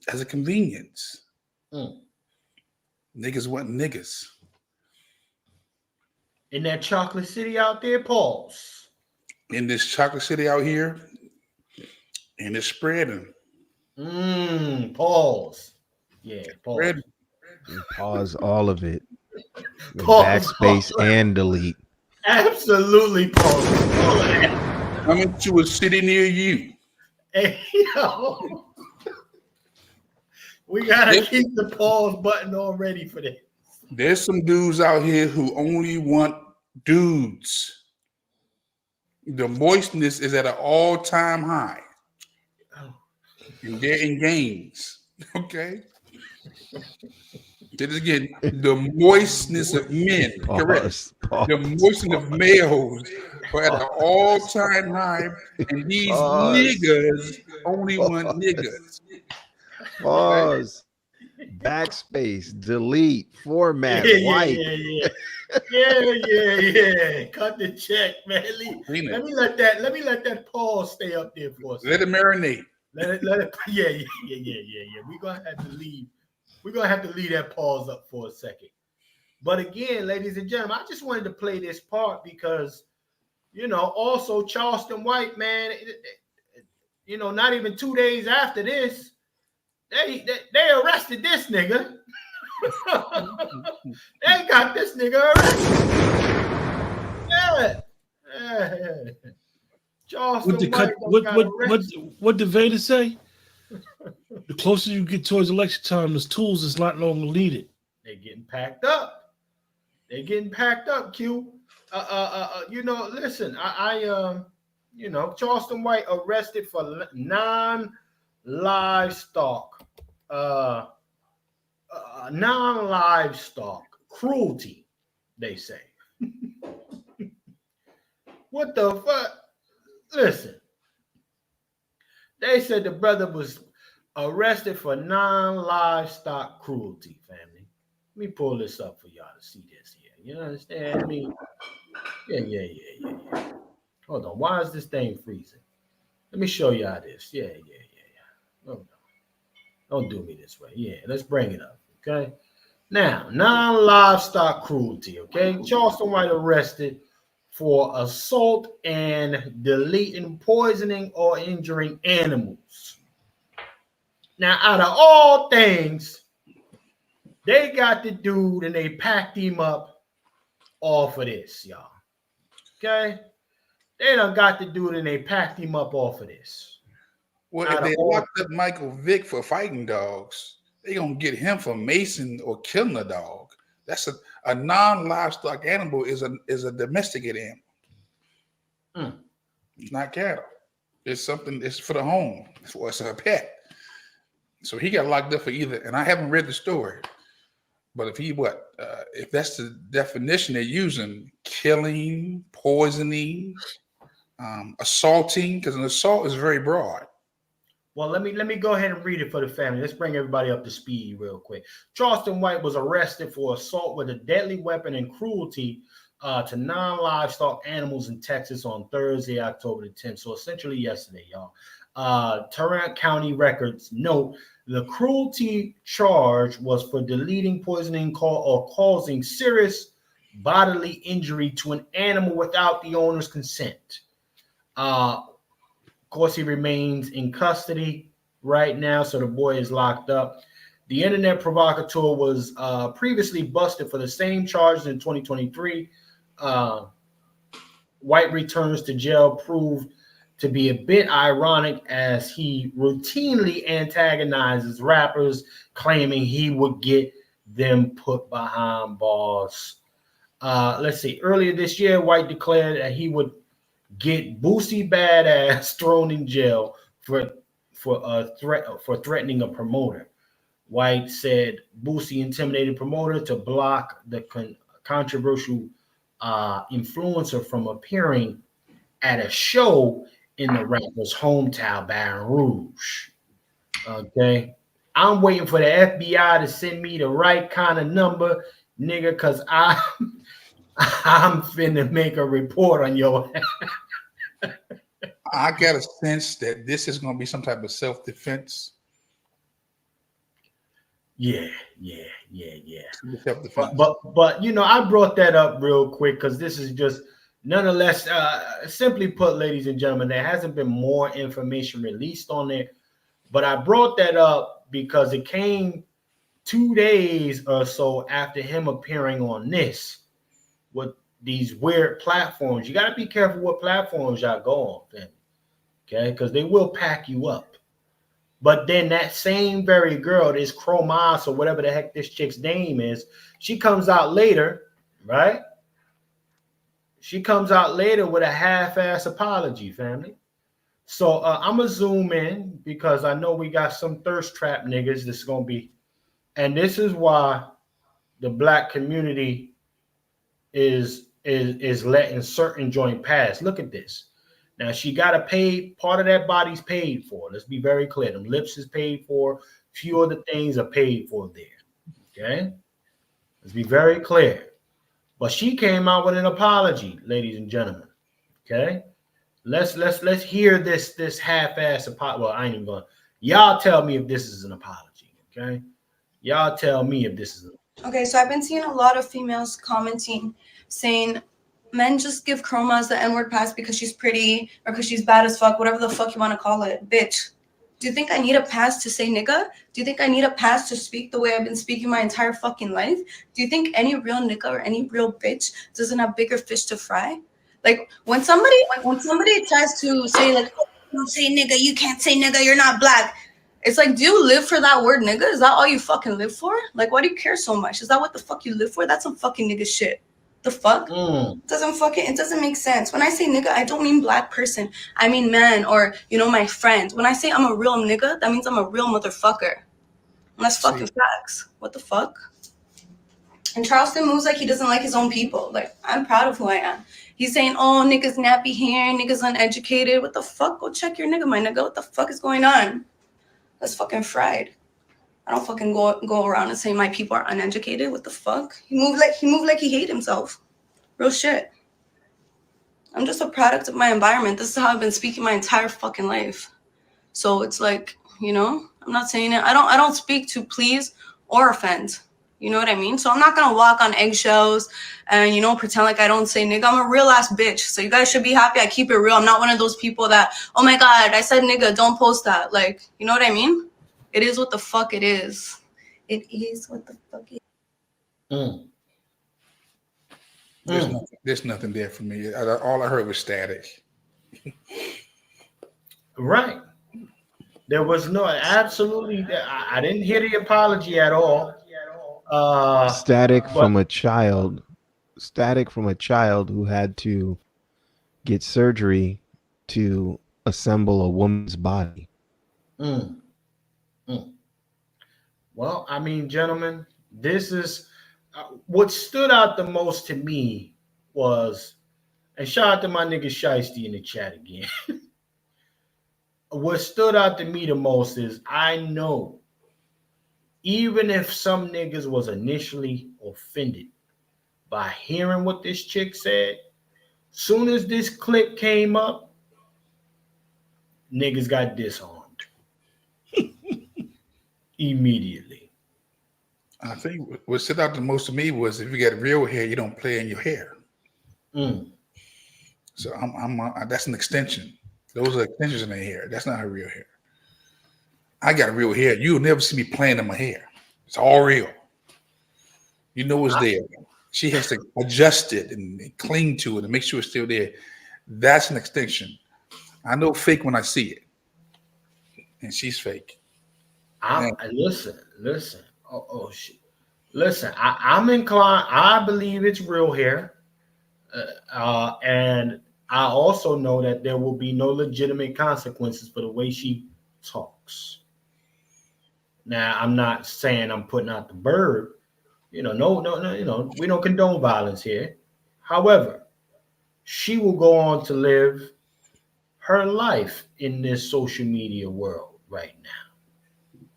as a convenience. Niggas want niggas. In that chocolate city out there, pause. In this chocolate city out here, and it's spreading. Pause. Yeah, pause. Spreading. Pause all of it. Backspace and delete. Absolutely pause. Coming to a city near you. Hey, yo. We gotta keep the pause button on ready for this. There's some dudes out here who only want dudes. The moistness is at an all-time high. And they're in gangs. Okay? This again, the moistness of men, correct? The moistness of males are at an all-time high, and these niggas only want niggas. Pause. Backspace, delete, format, white. Yeah. Cut the check, man. Let me let that pause stay up there for us. Let it marinate. Let it. Yeah. We're gonna have to leave. We're gonna have to leave that pause up for a second. But again, ladies and gentlemen, I just wanted to play this part because, also Charleston White, man, not even 2 days after this, they arrested this nigga. They got this nigga arrested. Yeah. Charleston what did Vader say? The closer you get towards election time, the tools is not longer needed. They're getting packed up. They getting packed up, Q. You know, listen, you know, Charleston White arrested for non-livestock, non-livestock cruelty, they say. What the fuck? Listen, they said the brother was arrested for non-livestock cruelty, family. Let me pull this up for y'all to see this here. You understand me? Yeah. Hold on. Why is this thing freezing? Let me show y'all this. Yeah. Oh, no. Don't do me this way. Yeah, let's bring it up. Okay. Now, non-livestock cruelty. Okay. Charleston White arrested for assault and deleting, poisoning, or injuring animals. Now, out of all things, they got the dude and they packed him up off of this, y'all. Okay? They done got the dude and they packed him up off of this. Well, if they locked up Michael Vick for fighting dogs, they're going to get him for macing or killing a dog. That's a non-livestock animal is a domesticated animal. It's not cattle. It's something, it's for the home. It's a pet. So he got locked up for either, and I haven't read the story, but if that's the definition they're using, killing, poisoning, assaulting, because an assault is very broad. Well, let me go ahead and read it for the family. Let's bring everybody up to speed real quick. Charleston White was arrested for assault with a deadly weapon and cruelty to non-livestock animals in Texas on Thursday, October the 10th. So essentially yesterday, y'all. Tarrant County records note the cruelty charge was for deleting, poisoning, or causing serious bodily injury to an animal without the owner's consent. Of course, he remains in custody right now, so the boy is locked up. The internet provocateur was previously busted for the same charges in 2023. White returns to jail proved to be a bit ironic as he routinely antagonizes rappers, claiming he would get them put behind bars. Let's see. Earlier this year, White declared that he would get Boosie Badass thrown in jail for threatening a promoter. White said Boosie intimidated promoter to block the controversial influencer from appearing at a show in the rapper's hometown, Baton Rouge. Okay. I'm waiting for the FBI to send me the right kind of number, nigga, because I'm finna make a report on your ass. I got a sense that this is going to be some type of self-defense. Yeah. Self-defense. But you know, I brought that up real quick because this is just nonetheless, simply put, ladies and gentlemen, there hasn't been more information released on it. But I brought that up because it came 2 days or so after him appearing on this with these weird platforms. You got to be careful what platforms y'all go on, then, okay? Because they will pack you up. But then that same very girl, this Chromas or whatever the heck this chick's name is, she comes out later, right? She comes out later with a half-ass apology, family. So I'm going to zoom in because I know we got some thirst trap niggas that's going to be, and this is why the black community is letting certain joint pass. Look at this. Now, she got to pay, part of that body's paid for. Let's be very clear. Them lips is paid for. Few of the things are paid for there. Okay? Let's be very clear. But she came out with an apology, ladies and gentlemen. Okay? Let's hear this half-ass apology. Well, I ain't even going to. Y'all tell me if this is an apology. Okay? Y'all tell me if this is an apology. Okay, so I've been seeing a lot of females commenting saying men just give Chromas the N-word pass because she's pretty or because she's bad as fuck, whatever the fuck you want to call it. Bitch, do you think I need a pass to say nigga? Do you think I need a pass to speak the way I've been speaking my entire fucking life? Do you think any real nigga or any real bitch doesn't have bigger fish to fry? Like when somebody tries to say like, don't say nigga, you can't say nigga, you're not black. It's like, do you live for that word nigga? Is that all you fucking live for? Like, why do you care so much? Is that what the fuck you live for? That's some fucking nigga shit. The fuck? It doesn't make sense. When I say nigga, I don't mean black person. I mean man, or, you know, my friend. When I say I'm a real nigga, that means I'm a real motherfucker. And that's fucking facts. What the fuck? And Charleston moves like he doesn't like his own people. Like, I'm proud of who I am. He's saying, oh, niggas nappy hair, niggas uneducated. What the fuck? Go check your nigga, my nigga. What the fuck is going on? That's fucking fried. I don't fucking go around and say my people are uneducated. What the fuck? He moved like he hate himself. Real shit. I'm just a product of my environment. This is how I've been speaking my entire fucking life. So it's like, you know, I'm not saying it. I don't speak to please or offend. You know what I mean? So I'm not gonna walk on eggshells and, you know, pretend like I don't say nigga. I'm a real ass bitch. So you guys should be happy I keep it real. I'm not one of those people that, oh my God, I said nigga, don't post that. Like, you know what I mean? It is what the fuck it is. It is what the fuck it is. There's nothing there for me. All I heard was static. Right. There was no, absolutely, I didn't hear the apology at all. Static from a child who had to get surgery to assemble a woman's body. Well, I mean, gentlemen, this is what stood out the most to me was, and shout out to my nigga Shiesty in the chat again. What stood out to me the most is I know even if some niggas was initially offended by hearing what this chick said, soon as this clip came up, niggas got disarmed immediately. I think what stood out the most to me was if you got real hair, you don't play in your hair. So that's an extension. Those are extensions in their hair. That's not her real hair. I got real hair. You'll never see me playing in my hair. It's all real. You know it's there. She has to adjust it and cling to it and make sure it's still there. That's an extension. I know fake when I see it. And she's fake. Listen. Oh shit. Listen, I'm inclined. I believe it's real hair. And I also know that there will be no legitimate consequences for the way she talks. Now, I'm not saying I'm putting out the bird. You know, no, you know, we don't condone violence here. However, she will go on to live her life in this social media world right now.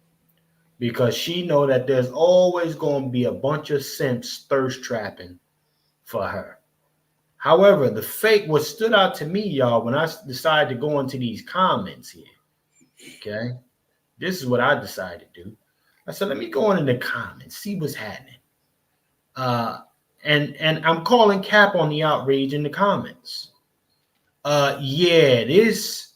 Because she know that there's always going to be a bunch of simps thirst trapping for her. However, what stood out to me, y'all, when I decided to go into these comments here, okay, this is what I decided to do. I said, let me go into the comments, see what's happening. And I'm calling cap on the outrage in the comments. Yeah, this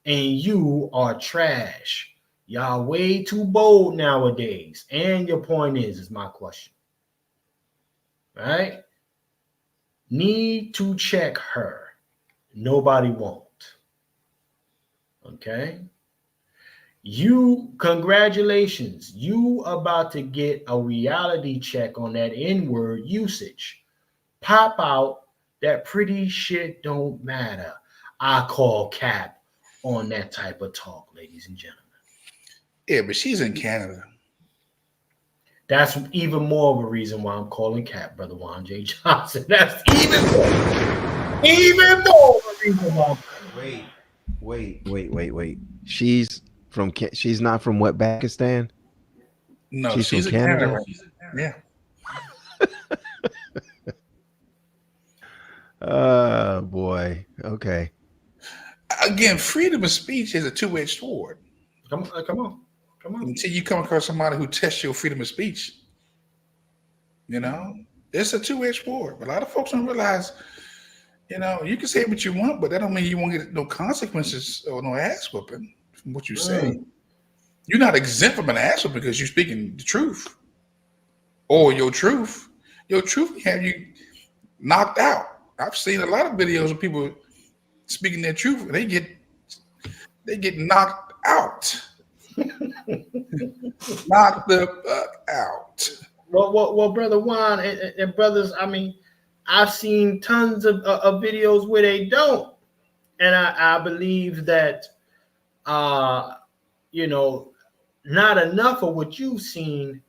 and you are trash. Y'all way too bold nowadays. And your point is my question. Right? Need to check her. Nobody won't. Okay? Congratulations. You about to get a reality check on that N-word usage. Pop out that pretty shit don't matter. I call cap on that type of talk, ladies and gentlemen. Yeah, but she's in Canada. That's even more of a reason why I'm calling cap, Brother Juan J. Johnson. That's even more of a reason why. Wait. She's not from what, Pakistan? No, she's in from Canada. Yeah. Oh boy. Okay. Again, freedom of speech is a two-edged sword. Come on. Until you come across somebody who tests your freedom of speech, you know, it's a two-edged sword. But a lot of folks don't realize, you know, you can say what you want, but that don't mean you won't get no consequences or no ass whooping from what you say. You're not exempt from an ass whooping because you're speaking the truth or your truth. Your truth can have you knocked out. I've seen a lot of videos of people speaking their truth and they get knocked out. Knock the fuck out. Well, Brother Juan and brothers, I mean, I've seen tons of videos where they don't. And I believe that, you know, not enough of what you've seen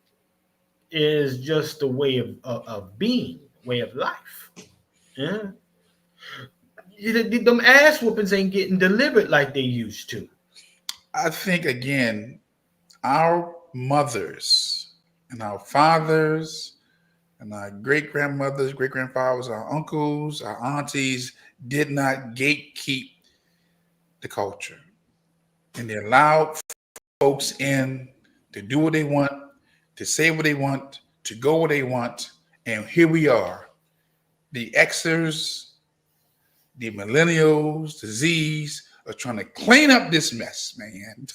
is just a way of being, way of life. Yeah. Them ass whoopings ain't getting delivered like they used to. I think, again, our mothers and our fathers and our great-grandmothers, great-grandfathers, our uncles, our aunties did not gatekeep the culture. And they allowed folks in to do what they want, to say what they want, to go where they want. And here we are. The Xers, the millennials, the Zs are trying to clean up this mess, man.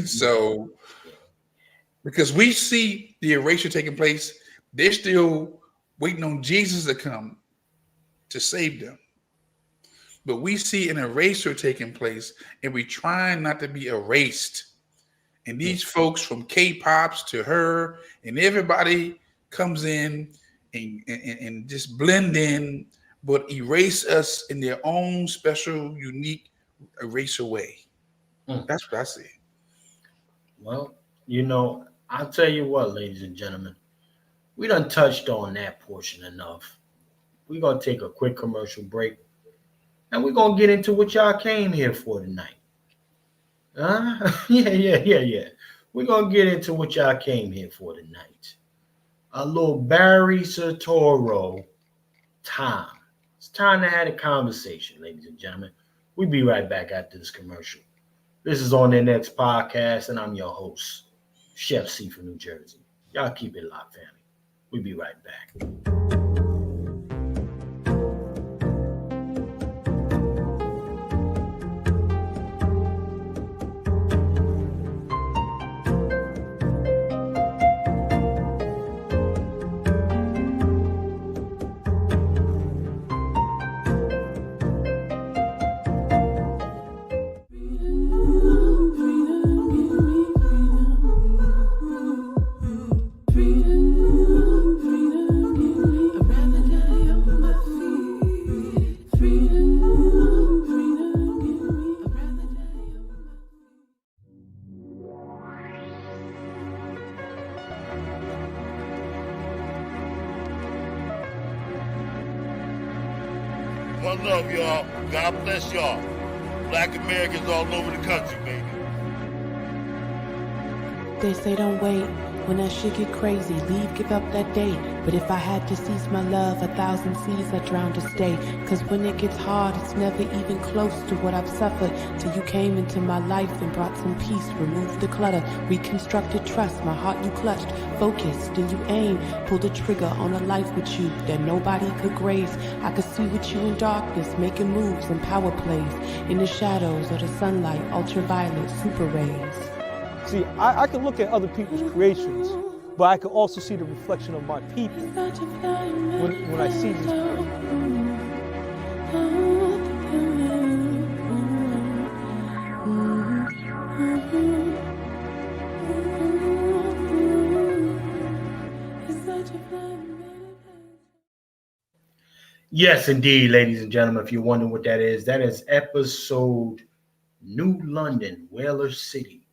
So, because we see the erasure taking place, they're still waiting on Jesus to come to save them. But we see an erasure taking place, and we trying not to be erased. And these folks from K-pops to her, and everybody comes in and just blend in, but erase us in their own special, unique eraser way. That's what I see. Well, you know, I'll tell you what, ladies and gentlemen, we done touched on that portion enough. We're going to take a quick commercial break, and we're going to get into what y'all came here for tonight. Yeah. We're going to get into what y'all came here for tonight. A little Barry Soetoro time. It's time to have a conversation, ladies and gentlemen. We'll be right back after this commercial. This is On Their Next Podcast, and I'm your host, Chef C from New Jersey. Y'all keep it locked, family. We'll be right back. One love, y'all. God bless y'all. Black Americans all over the country, baby. They say don't wait. When that shit get crazy, leave, give up that date. But if I had to cease my love, 1,000 seas I drown to stay. Cause when it gets hard, it's never even close to what I've suffered. Till you came into my life and brought some peace, removed the clutter, reconstructed trust, my heart you clutched, focused, and you aim, pulled the trigger on a life with you that nobody could graze. I could see with you in darkness, making moves and power plays, in the shadows of the sunlight, ultraviolet, super rays. See, I can look at other people's creations, but I can also see the reflection of my people when I see these people. Yes, indeed, ladies and gentlemen. If you're wondering what that is episode New London, Whaler City.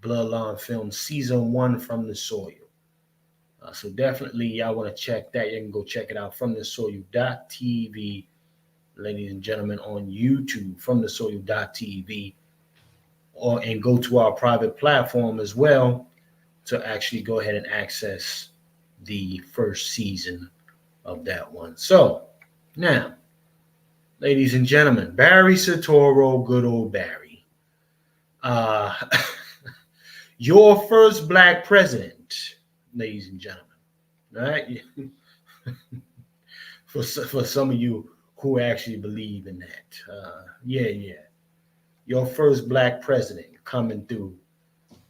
Bloodline Film Season 1 From the Soil. So definitely y'all want to check that. You can go check it out, FromTheSoil.tv, ladies and gentlemen, on YouTube, FromTheSoil.tv, and go to our private platform as well to actually go ahead and access the first season of that one. So now, ladies and gentlemen, Barry Soetoro, good old Barry. Your first black president, ladies and gentlemen, right? for some of you who actually believe in that. Yeah. Your first black president coming through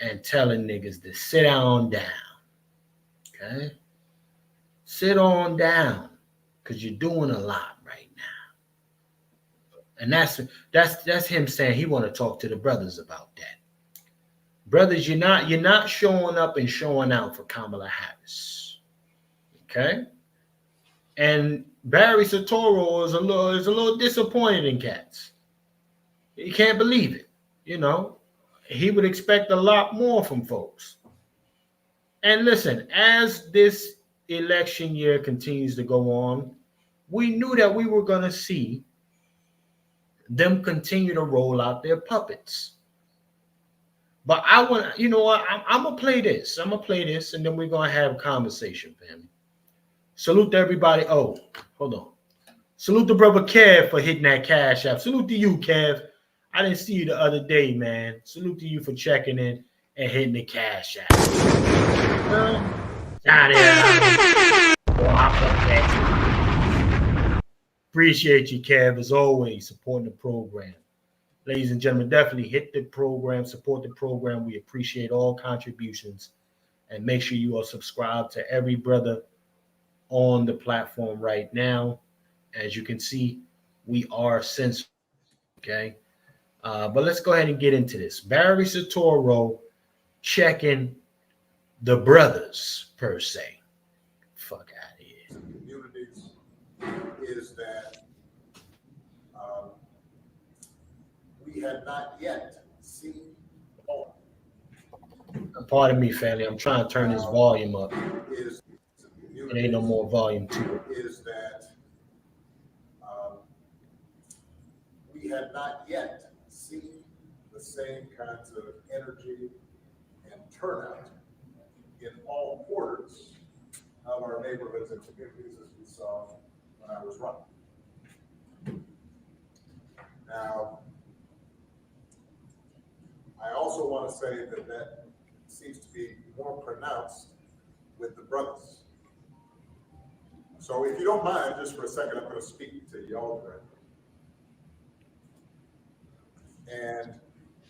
and telling niggas to sit on down, okay? Sit on down, because you're doing a lot right And that's him saying he want to talk to the brothers about that. Brothers, you're not showing up and showing out for Kamala Harris. Okay? And Barry Soetoro is a little disappointed in cats. He can't believe it. You know, he would expect a lot more from folks. And listen, as this election year continues to go on, we knew that we were going to see them continue to roll out their puppets. But I want, you know what? I'm going to play this. I'm going to play this, and then we're going to have a conversation, family. Salute to everybody. Oh, hold on. Salute to brother Kev for hitting that cash app. Salute to you, Kev. I didn't see you the other day, man. Salute to you for checking in and hitting the cash app. Appreciate you, Kev, as always, supporting the program. Ladies and gentlemen, definitely hit the program, support the program. We appreciate all contributions. And make sure you are subscribed to every brother on the platform right now. As you can see, we are censored, okay? But let's go ahead and get into this. Barry Soetoro checking the brothers, per se. Fuck out of here. Communities is that we have not yet seen. Pardon me, family. I'm trying to turn this volume up. It ain't no more volume to it. Is that we have not yet seen the same kinds of energy and turnout in all quarters of our neighborhoods and communities as we saw when I was running. Now, I also want to say that seems to be more pronounced with the brothers. So if you don't mind, just for a second, I'm going to speak to y'all directly and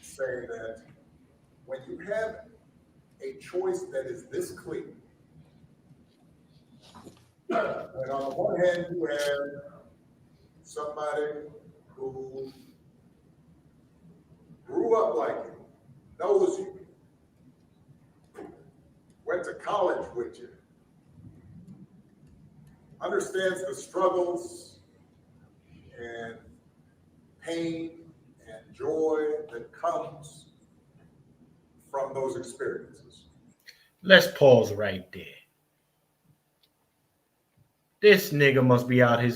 say that when you have a choice that is this clear, and on the one hand, you have somebody who grew up like you, knows you, went to college with you, understands the struggles and pain and joy that comes from those experiences. Let's pause right there. This nigga must be out his.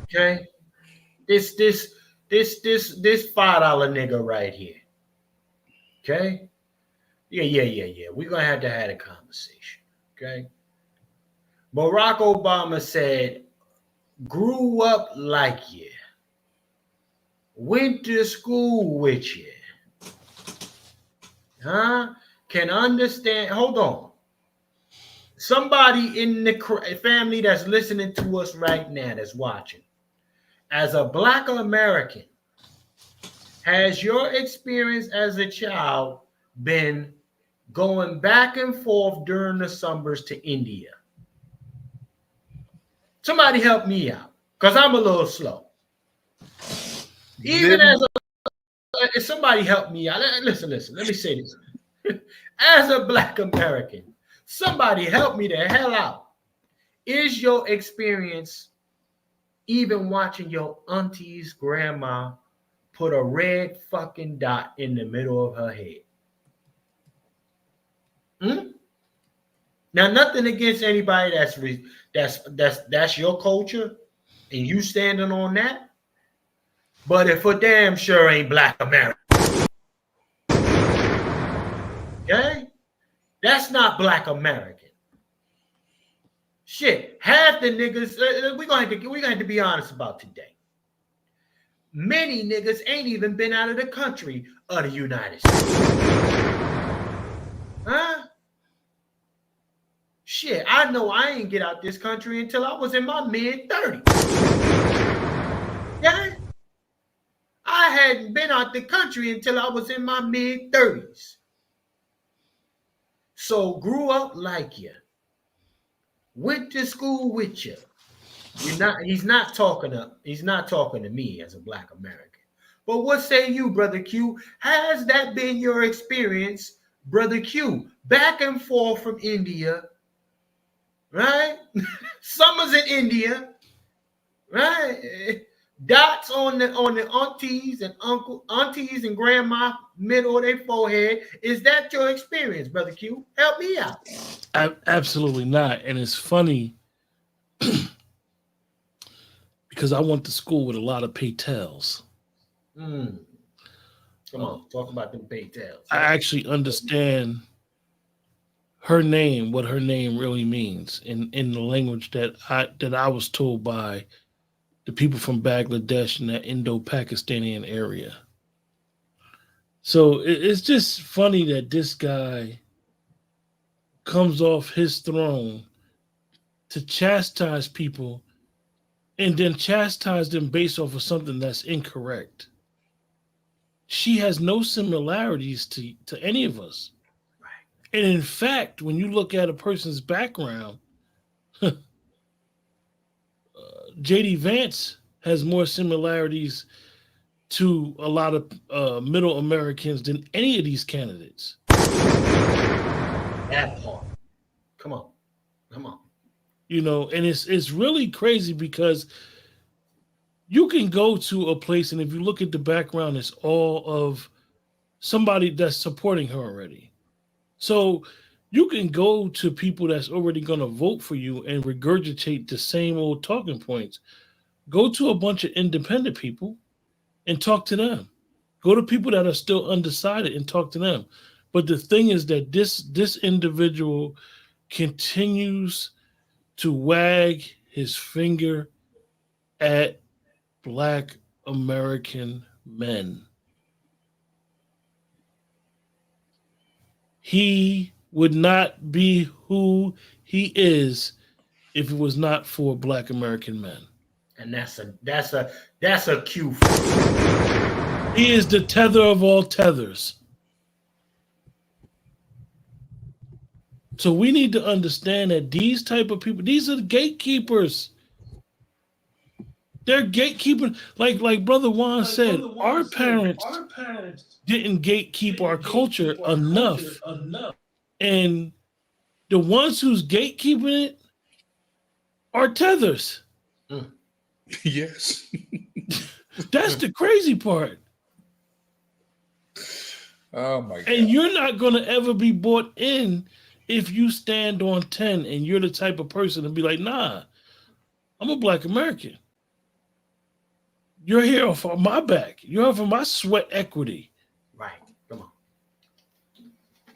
Okay, this $5 nigga right here. Okay, yeah. We're gonna have to have a conversation. Okay, Barack Obama said, "Grew up like you, went to school with you, huh? Can understand." Hold on. Somebody in the family that's listening to us right now, that's watching, as a Black American, has your experience as a child been going back and forth during the summers to India? Somebody help me out, because I'm a little slow. Even as somebody help me out. Listen, let me say this. As a Black American, somebody help me the hell out. Is your experience even watching your auntie's grandma put a red fucking dot in the middle of her head? Now, nothing against anybody that's your culture and you standing on that, but it for damn sure ain't Black America. Okay? That's not Black American. Shit, half the niggas, we're gonna have to be honest about today. Many niggas ain't even been out of the country of the United States. Huh? Shit, I know I ain't get out this country until I was in my mid-30s. Yeah? I hadn't been out the country until I was in my mid-30s. So grew up like you, went to school with you, He's not talking to me as a Black American. But what say you, Brother Q? Has that been your experience, Brother Q? Back and forth from India, right? Summers in India, right? Dots on the aunties and grandma middle of their forehead. Is that your experience, Brother Q? Help me out. Absolutely not. And it's funny because I went to school with a lot of paytels. Come on, talk about them paytels. I actually understand her name, what her name really means in the language that I was told by the people from Bangladesh and that Indo-Pakistani area. So it's just funny that this guy comes off his throne to chastise people and then chastise them based off of something that's incorrect. She has no similarities to any of us. Right. And in fact, when you look at a person's background, J.D. Vance has more similarities to a lot of middle Americans than any of these candidates. That part. Come on. You know, and it's really crazy because you can go to a place and if you look at the background, it's all of somebody that's supporting her already. So you can go to people that's already going to vote for you and regurgitate the same old talking points. Go to a bunch of independent people and talk to them. Go to people that are still undecided and talk to them. But the thing is that this individual continues to wag his finger at Black American men. He would not be who he is if it was not for Black American men. And that's a cue. He is the tether of all tethers. So we need to understand that these type of people, these are the gatekeepers. They're gatekeeping, like Brother Juan said, our parents didn't gatekeep our culture enough. And the ones who's gatekeeping it are tethers. Yes. That's the crazy part. Oh my God. And you're not going to ever be bought in if you stand on 10 and you're the type of person to be like, nah, I'm a Black American. You're here for my back. You're here for my sweat equity. Right. Come on.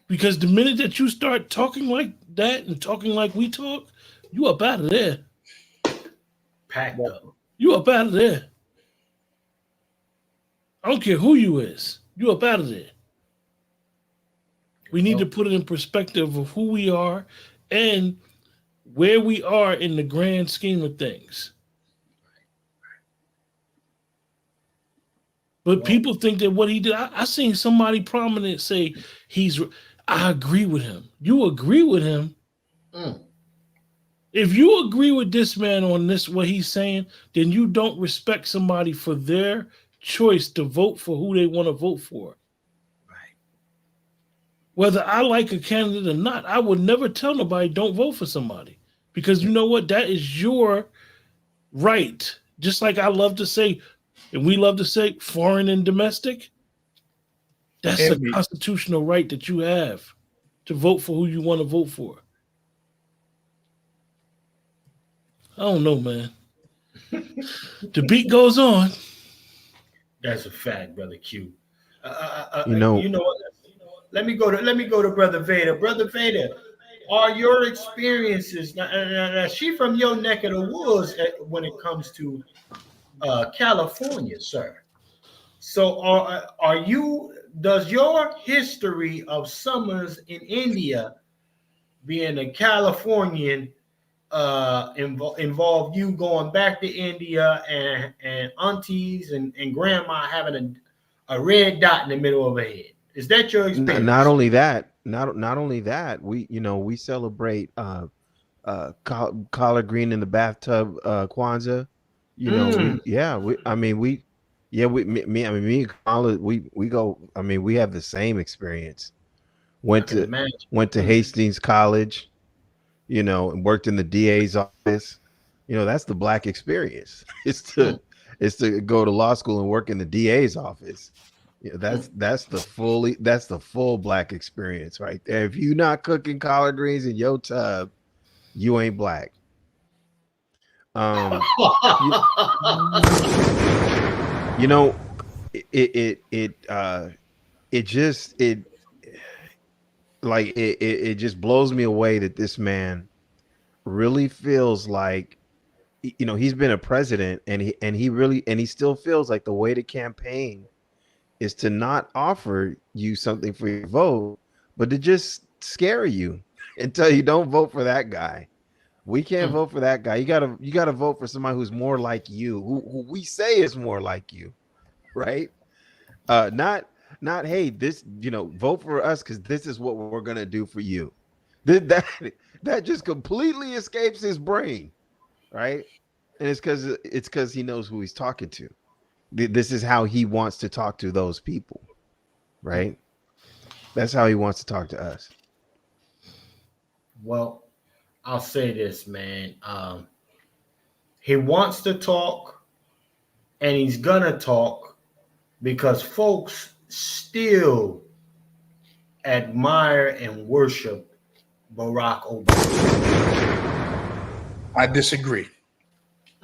Because the minute that you start talking like that and talking like we talk, you up out of there. Packed up. You up out of there. I don't care who you is. You up out of there. We need to put it in perspective of who we are and where we are in the grand scheme of things. But people think that what he did, I seen somebody prominent say I agree with him. You agree with him? If you agree with this man on this, what he's saying, then you don't respect somebody for their choice to vote for who they want to vote for. Right. Whether I like a candidate or not, I would never tell nobody don't vote for somebody. Because you know what? That is your right. Just like I love to say, and we love to say foreign and domestic, that's a constitutional right that you have to vote for who you want to vote for. I don't know, man. The beat goes on. That's a fact, Brother Q. You know what? Let me go to Brother Vader. Brother Vader, are your experiences now she from your neck of the woods when it comes to California, sir? So does your history of summers in India being a Californian involve you going back to India and aunties and grandma having a red dot in the middle of her head? Is that your experience? Not only that, we celebrate collard green in the bathtub Kwanzaa. You know, me and Kamala, we go. I mean, we have the same experience. Went to Hastings College, you know, and worked in the DA's office. You know, that's the Black experience. It's to go to law school and work in the DA's office. Yeah, that's the full Black experience right there. If you're not cooking collard greens in your tub, you ain't Black. You know, it just blows me away that this man really feels like, you know, he's been a president, and he still feels like the way to campaign is to not offer you something for your vote, but to just scare you and tell you don't vote for that guy. We can't vote for that guy. You gotta vote for somebody who's more like you, who we say is more like you, right? Not hey, this, you know, vote for us because this is what we're gonna do for you. That just completely escapes his brain, right? And it's because he knows who he's talking to. This is how he wants to talk to those people, right? That's how he wants to talk to us. Well, I'll say this, man. He wants to talk, and he's gonna talk because folks still admire and worship Barack Obama. I disagree.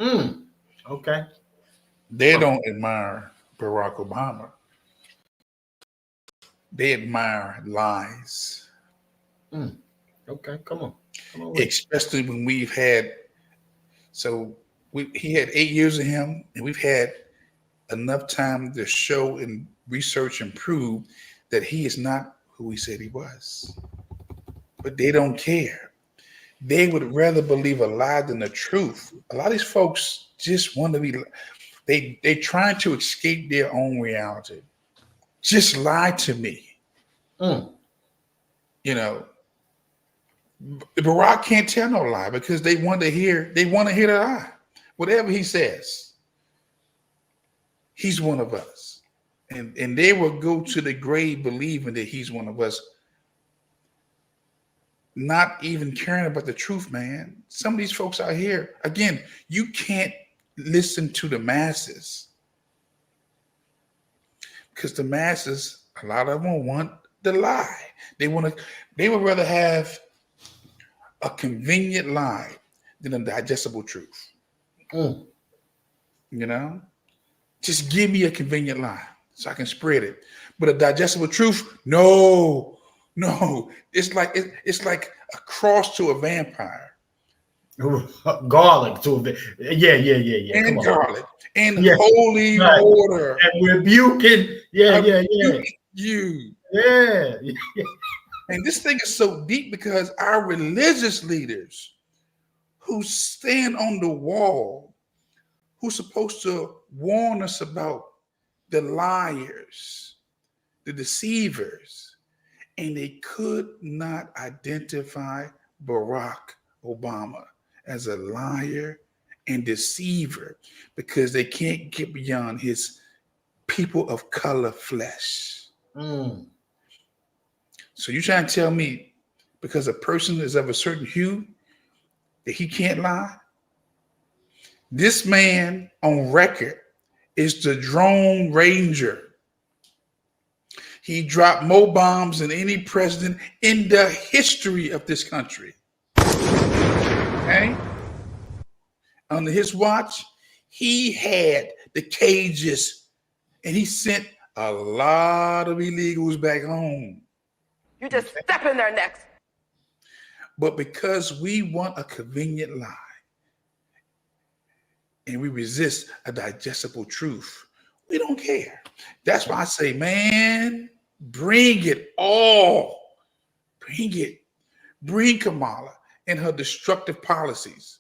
Okay. They don't admire Barack Obama. They admire lies. Okay, come on. Especially when we've had, he had 8 years of him, and we've had enough time to show and research and prove that he is not who he said he was. But they don't care. They would rather believe a lie than the truth. A lot of these folks just want to be, they trying to escape their own reality. Just lie to me. You know, Barack can't tell no lie because they want to hear the lie. Whatever he says, he's one of us. And they will go to the grave believing that he's one of us, not even caring about the truth, man. Some of these folks out here, again, you can't listen to the masses because the masses, a lot of them want the lie. They would rather have a convenient lie than a digestible truth. You know, just give me a convenient lie so I can spread it. But a digestible truth, no. It's like a cross to a vampire. Garlic to a yeah. And come garlic on. and holy water and rebuking. You. Yeah. And this thing is so deep because our religious leaders who stand on the wall, who's supposed to warn us about the liars, the deceivers, and they could not identify Barack Obama as a liar and deceiver because they can't get beyond his people of color flesh. So you trying to tell me because a person is of a certain hue that he can't lie? This man on record is the drone ranger. He dropped more bombs than any president in the history of this country. Okay? Under his watch, he had the cages and he sent a lot of illegals back home. You just step in their necks. But because we want a convenient lie and we resist a digestible truth, we don't care. That's why I say, man, bring it all. Bring it. Bring Kamala and her destructive policies.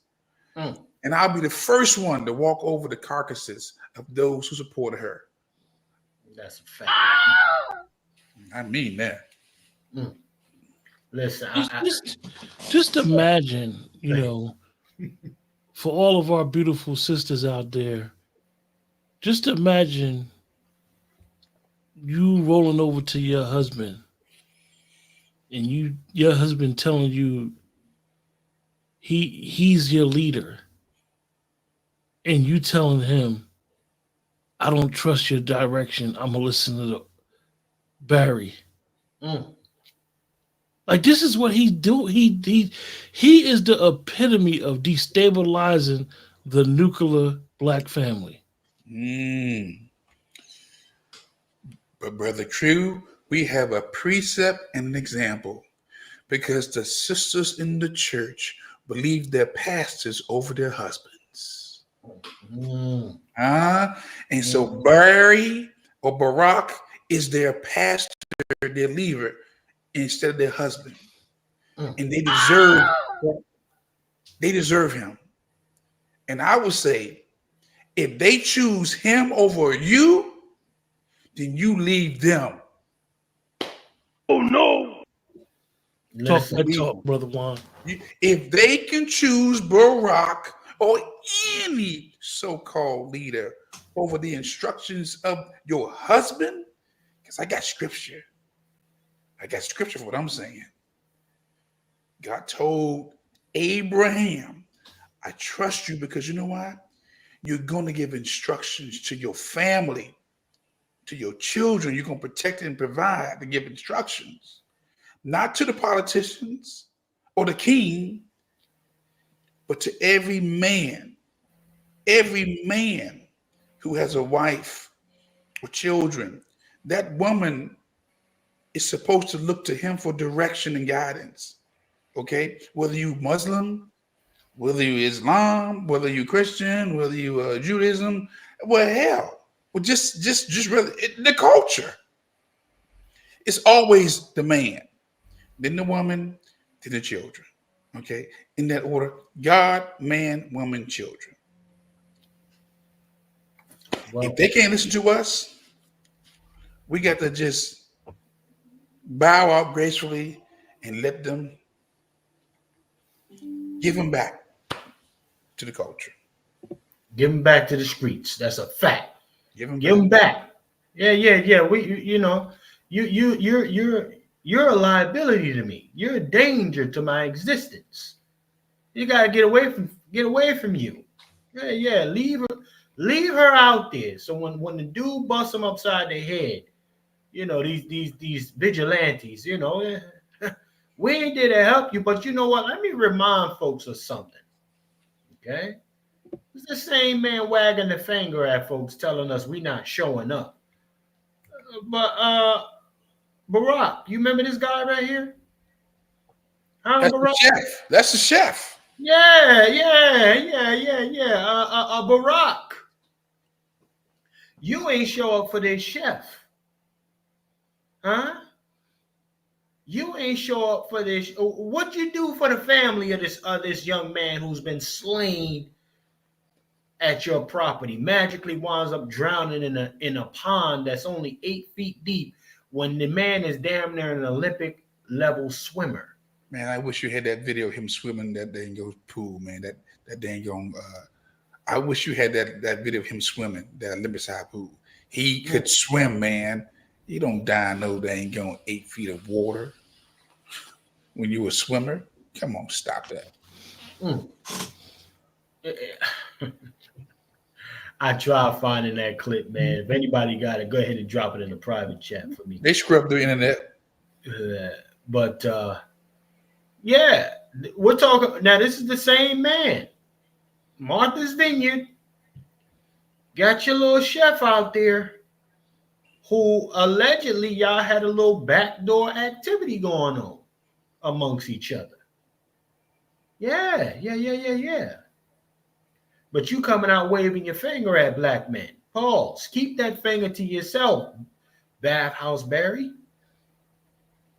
And I'll be the first one to walk over the carcasses of those who supported her. That's a fact. I mean that. Listen, Just imagine, you know, for all of our beautiful sisters out there, just imagine you rolling over to your husband and your husband telling you he's your leader, and you telling him, I don't trust your direction, I'm gonna listen to Barry. Like, this is what he do. He is the epitome of destabilizing the nuclear black family. But Brother True, we have a precept and an example, because the sisters in the church believe their pastors over their husbands. And so Barry or Barack is their pastor, their leader, instead of their husband. And they deserve him. And I would say, if they choose him over you, then you leave them. Oh no. Talk, Brother Juan. If they can choose Barack or any so-called leader over the instructions of your husband, because I got scripture. I got scripture for what I'm saying. God told Abraham, I trust you because you know why? You're going to give instructions to your family, to your children. You're going to protect and provide and give instructions, not to the politicians or the king, but to every man who has a wife or children. That woman is supposed to look to him for direction and guidance. Okay, whether you Muslim, whether you Islam, whether you Christian, whether you Judaism, well, hell, well, just really the culture. It's always the man, then the woman, then the children. Okay, in that order: God, man, woman, children. Well, if they can't listen to us, we got to just bow out gracefully and let them. Give them back to the culture. Give them back to the streets. That's a fact. Give them back. Yeah. You're a liability to me. You're a danger to my existence. You gotta get away from you. Yeah. Leave her out there. So when the dude busts them upside their head, you know, these vigilantes, you know. We ain't there to help you, but you know what? Let me remind folks of something. Okay? It's the same man wagging the finger at folks telling us we not showing up. But Barack, you remember this guy right here? That's Barack? The chef. That's the chef. Yeah. Barack. You ain't show up for this chef. Huh? You ain't show up for this. What you do for the family of this young man who's been slain at your property, magically winds up drowning in a pond that's only 8 feet deep when the man is damn near an Olympic level swimmer? Man, I wish you had that video of him swimming that dang pool, man. That dang I wish you had that video of him swimming that Olympic side pool. He could swim, man. You don't die in no dang 8 feet of water when you a swimmer. Come on, stop that. I tried finding that clip, man. If anybody got it, go ahead and drop it in the private chat for me. They scrubbed the internet. But yeah, we're talking now. This is the same man. Martha's Vineyard got your little chef out there who allegedly y'all had a little backdoor activity going on amongst each other. Yeah. But you coming out waving your finger at black men. Pause. Keep that finger to yourself, Bathhouse Barry.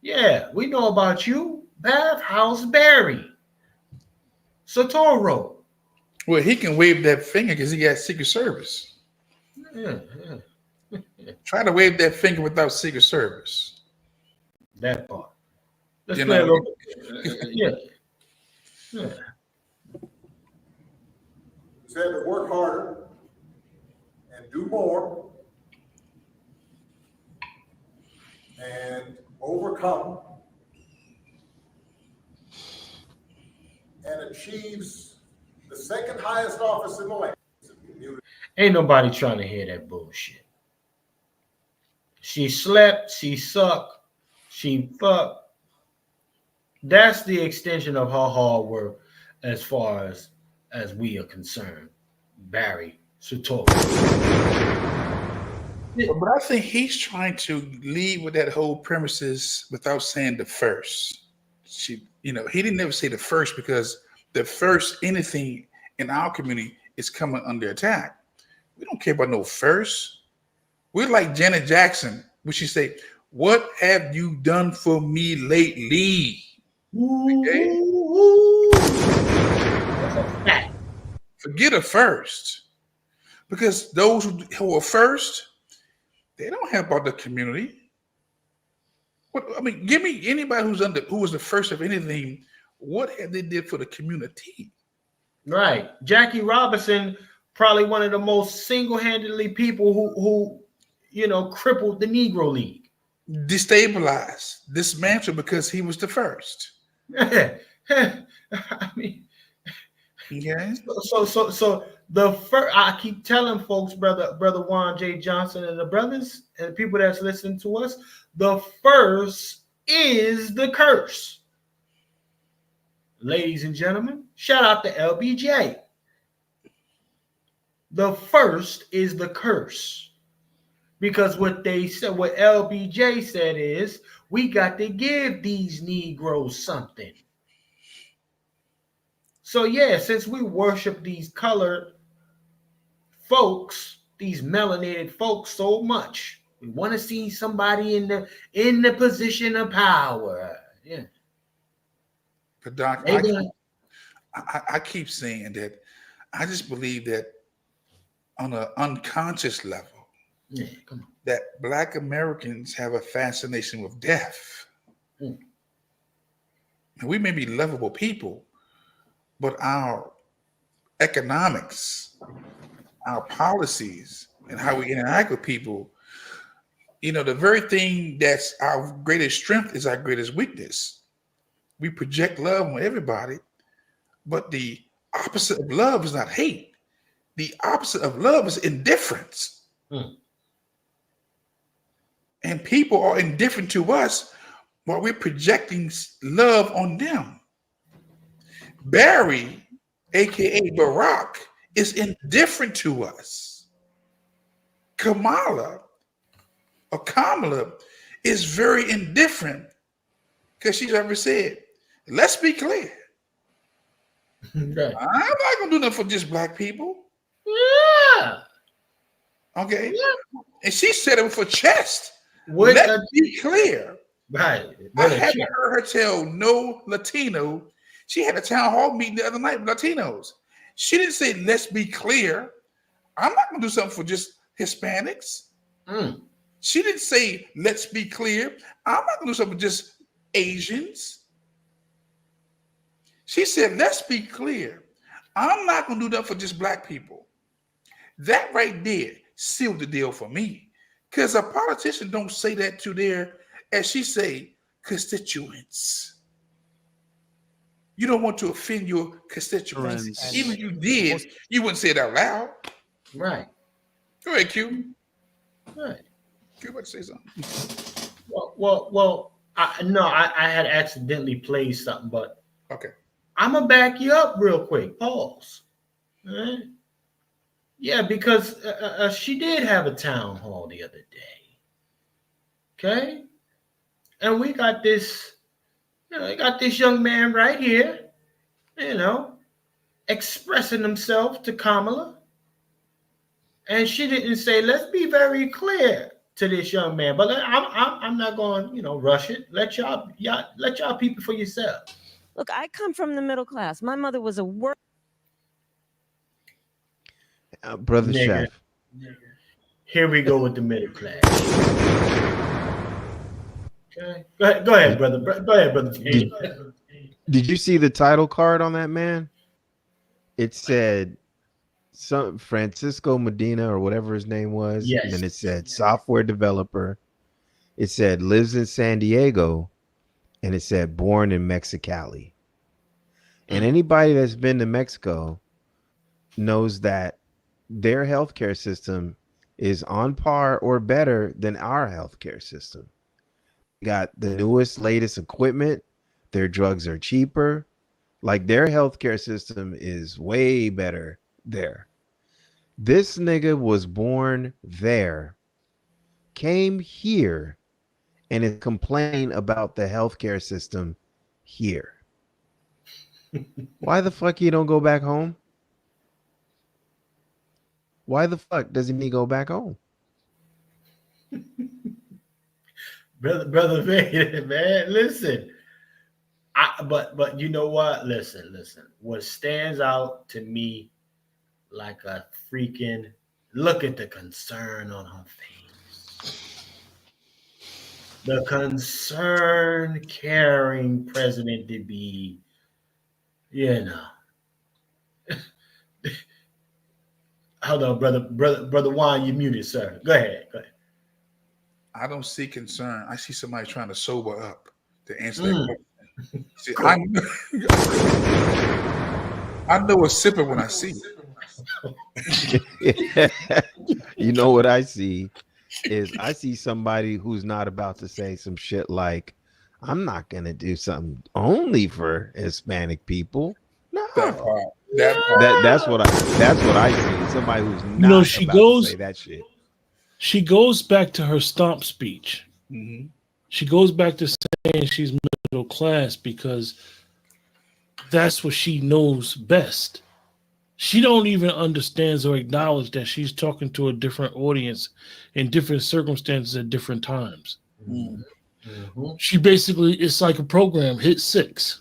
Yeah, we know about you, Bathhouse Barry. Sotoro. Well, he can wave that finger because he got Secret Service. Yeah. Try to wave that finger without Secret Service. That part. Let's You play a know, little. Yeah. Yeah. We said to work harder and do more and overcome and achieves the second highest office in the land. Ain't nobody trying to hear that bullshit. She slept, she sucked, she fucked. That's the extension of her hard work as far as we are concerned. Barry Satori. But I think he's trying to lead with that whole premises without saying the first. He didn't ever say the first because the first anything in our community is coming under attack. We don't care about no first. We're like Janet Jackson, when she say, "What have you done for me lately?" Okay? Forget a first. Because those who are first, they don't help out the community. Give me anybody who was the first of anything. What have they did for the community? Right. Jackie Robinson, probably one of the most single-handedly people who crippled the Negro League. Destabilized, dismantled because he was the first. I mean, yeah. So the first, I keep telling folks, brother Juan J. Johnson and the brothers and the people that's listening to us, the first is the curse. Ladies and gentlemen, shout out to LBJ. The first is the curse. Because what they said, what LBJ said is, we got to give these Negroes something. So yeah, since we worship these colored folks, these melanated folks so much, we want to see somebody in the position of power. Yeah. But Doc, I keep saying that I just believe that on an unconscious level, that Black Americans have a fascination with death. And we may be lovable people, but our economics, our policies, and how we interact with people, the very thing that's our greatest strength is our greatest weakness. We project love on everybody, but the opposite of love is not hate. The opposite of love is indifference. And people are indifferent to us while we're projecting love on them. Barry, aka Barack, is indifferent to us. Kamala is very indifferent because she's ever said, let's be clear. Right. I'm not gonna do nothing for just Black people. Yeah. Okay. Yeah. And she said it with her chest. Let's be clear. Right. I haven't heard her tell no Latino. She had a town hall meeting the other night with Latinos. She didn't say, let's be clear. I'm not going to do something for just Hispanics. She didn't say, let's be clear. I'm not going to do something for just Asians. She said, let's be clear. I'm not going to do that for just Black people. That right there sealed the deal for me. Because a politician don't say that to their, as she say, constituents. You don't want to offend your constituents. Even if you did, you wouldn't say it out loud. Right. Go ahead, Q. Right. Q, about to say something. Well, I had accidentally played something, but okay. I'm going to back you up real quick. Pause. All right. Yeah, because she did have a town hall the other day. Okay? And we got this, young man right here, expressing himself to Kamala. And she didn't say, let's be very clear to this young man. But I'm not going, rush it. Let y'all people for yourself. Look, I come from the middle class. My mother was a Brother Chef. Here we go with the middle class. Okay. Go ahead, brother. Go ahead, brother. Did you see the title card on that man? It said some Francisco Medina or whatever his name was. Yes. And it said software developer. It said lives in San Diego. And it said born in Mexicali. And anybody that's been to Mexico knows that their healthcare system is on par or better than our healthcare system. Got the newest, latest equipment. Their drugs are cheaper. Like their healthcare system is way better there. This nigga was born there, came here, and is complaining about the healthcare system here. Why the fuck you don't go back home? Why the fuck doesn't he go back home? Brother Vader, man, listen. But you know what? Listen. What stands out to me like a freaking look at the concern on her face. The concern, caring president to be, you know. Hold on, brother Juan, you muted, sir. Go ahead. I don't see concern. I see somebody trying to sober up to answer that question. See, I know a sipper when I see it. You know what I see is I see somebody who's not about to say some shit like, I'm not gonna do something only for Hispanic people. No, that's what I see. Somebody who's not she about goes to say that shit. She goes back to her stomp speech. Mm-hmm. She goes back to saying she's middle class because that's what she knows best. She don't even understands or acknowledge that she's talking to a different audience in different circumstances at different times. Mm-hmm. She basically, it's like a program, hit 6.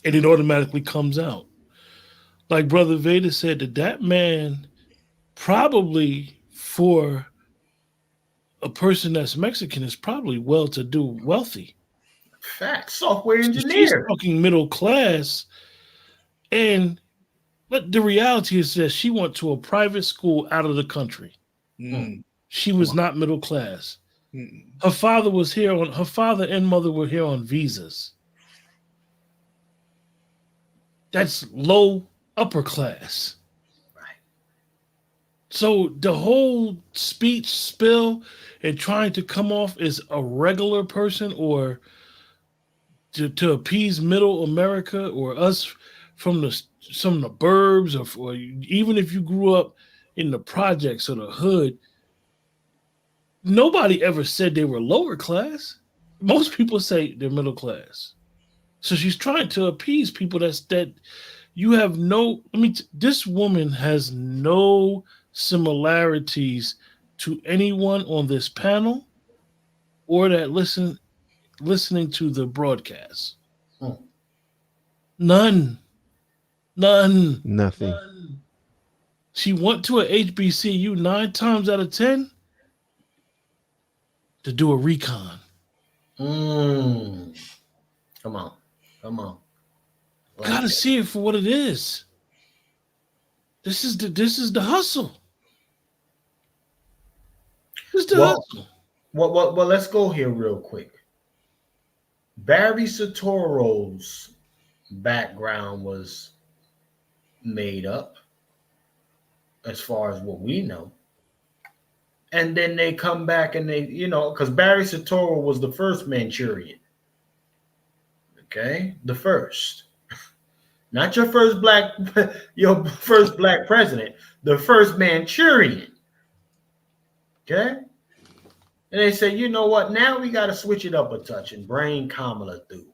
And it automatically comes out. Like Brother Vader said, that man probably for a person that's Mexican is probably well-to-do, wealthy. Fact, software engineer. She's talking middle class, but the reality is that she went to a private school out of the country. She was not middle class. Her father was here her father and mother were here on visas. That's low upper class. So the whole speech spill and trying to come off as a regular person or to appease middle America or us from some of the burbs or even if you grew up in the projects or the hood, nobody ever said they were lower class. Most people say they're middle class. So she's trying to appease people that you have no, this woman has no similarities to anyone on this panel or that listening to the broadcast. None. Nothing. She went to a HBCU 9 times out of 10 to do a recon. Come on. Gotta see it for what it is. This is the hustle. Hustle. Well, let's go here real quick. Barry Soetoro's background was made up, as far as what we know. And then they come back and they, because Barry Soetoro was the first Manchurian. Okay, the first. Not your first black president, the first Manchurian. Okay? And they say, you know what? Now we got to switch it up a touch and bring Kamala through.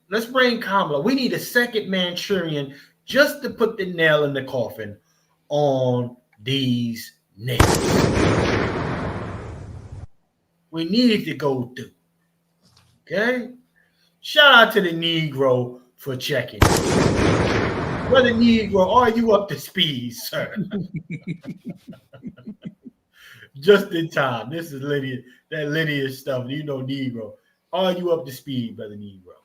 Let's bring Kamala. We need a second Manchurian just to put the nail in the coffin on these niggas. We need it to go through. Okay? Shout out to the Negro for checking. Brother Negro, are you up to speed, sir? Just in time. This is Lydia, that Lydia stuff. You know, Negro. Are you up to speed, brother Negro?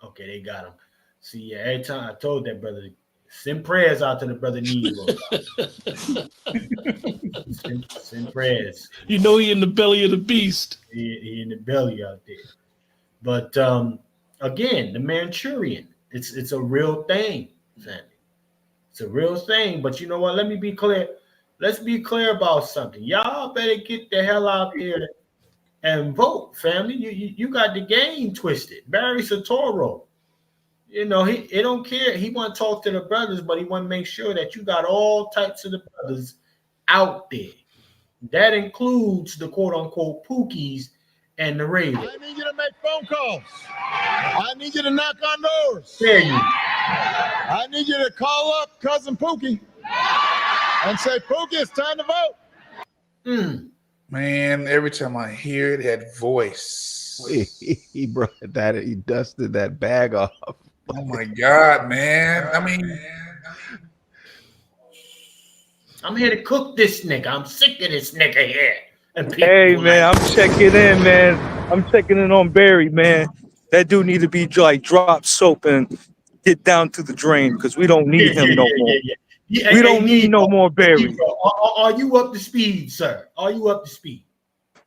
Okay, they got him. See, yeah, every time I told that brother, send prayers out to the brother Negro. send prayers. You know, he in the belly of the beast. He in the belly out there. But again, the Manchurian, it's a real thing, family. It's a real thing. But you know what? Let me be clear. Let's be clear about something. Y'all better get the hell out there and vote, family. You got the game twisted. Barry Soetoro, you know, he don't care. He want to talk to the brothers, but he want to make sure that you got all types of the brothers out there. That includes the quote unquote Pookies and the Raiders. I need you to make phone calls. I need you to knock on doors. There you. I need you to call up Cousin Pookie and say, Pookie, it's time to vote. Man, every time I hear it, that voice. He brought that. He dusted that bag off. Oh my God, man! I mean, I'm here to cook this nigga. I'm sick of this nigga here. And hey, man, I'm checking in, man. I'm checking in on Barry, man. That dude need to be like drop soap and get down to the drain because we don't need him no more. We don't need no more Barry. Are you up to speed, sir? Are you up to speed?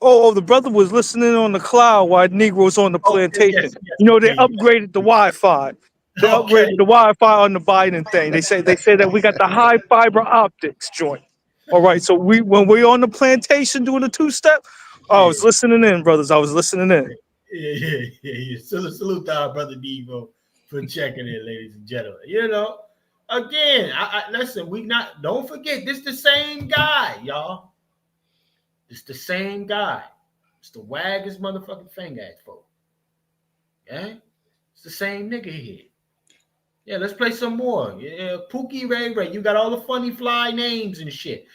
Oh, the brother was listening on the cloud while Negroes on the plantation. Yes, you know, they upgraded the Wi-Fi. They upgraded the Wi-Fi on the Biden thing. They say that we got the high fiber optics joint. All right, so when we're on the plantation doing the two-step, I was listening in, brothers. I was listening in. Yeah. Salute to our brother Devo for checking in, ladies and gentlemen. You know, again, I listen. Don't forget, this the same guy, y'all. It's the same guy. It's the wag his motherfucking finger at folk. Okay, it's the same nigga here. Yeah, let's play some more. Yeah, Pookie Ray. You got all the funny fly names and shit.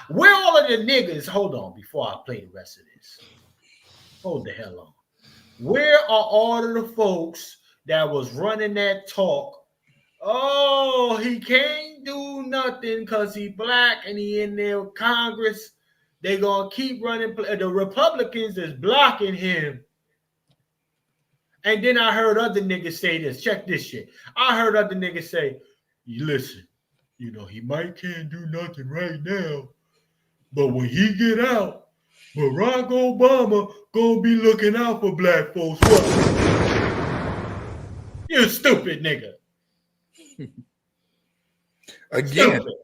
Where all of the niggas? Hold on, before I play the rest of this. Hold the hell on. Where are all of the folks that was running that talk? Oh, he can't do nothing because he black and he in there with Congress. They gonna keep running. The Republicans is blocking him. And then I heard other niggas say this. Check this shit. I heard other niggas say, listen, you know, he might can't do nothing right now, but when he get out, Barack Obama gonna be looking out for black folks. What? You stupid nigga. Again, stupid.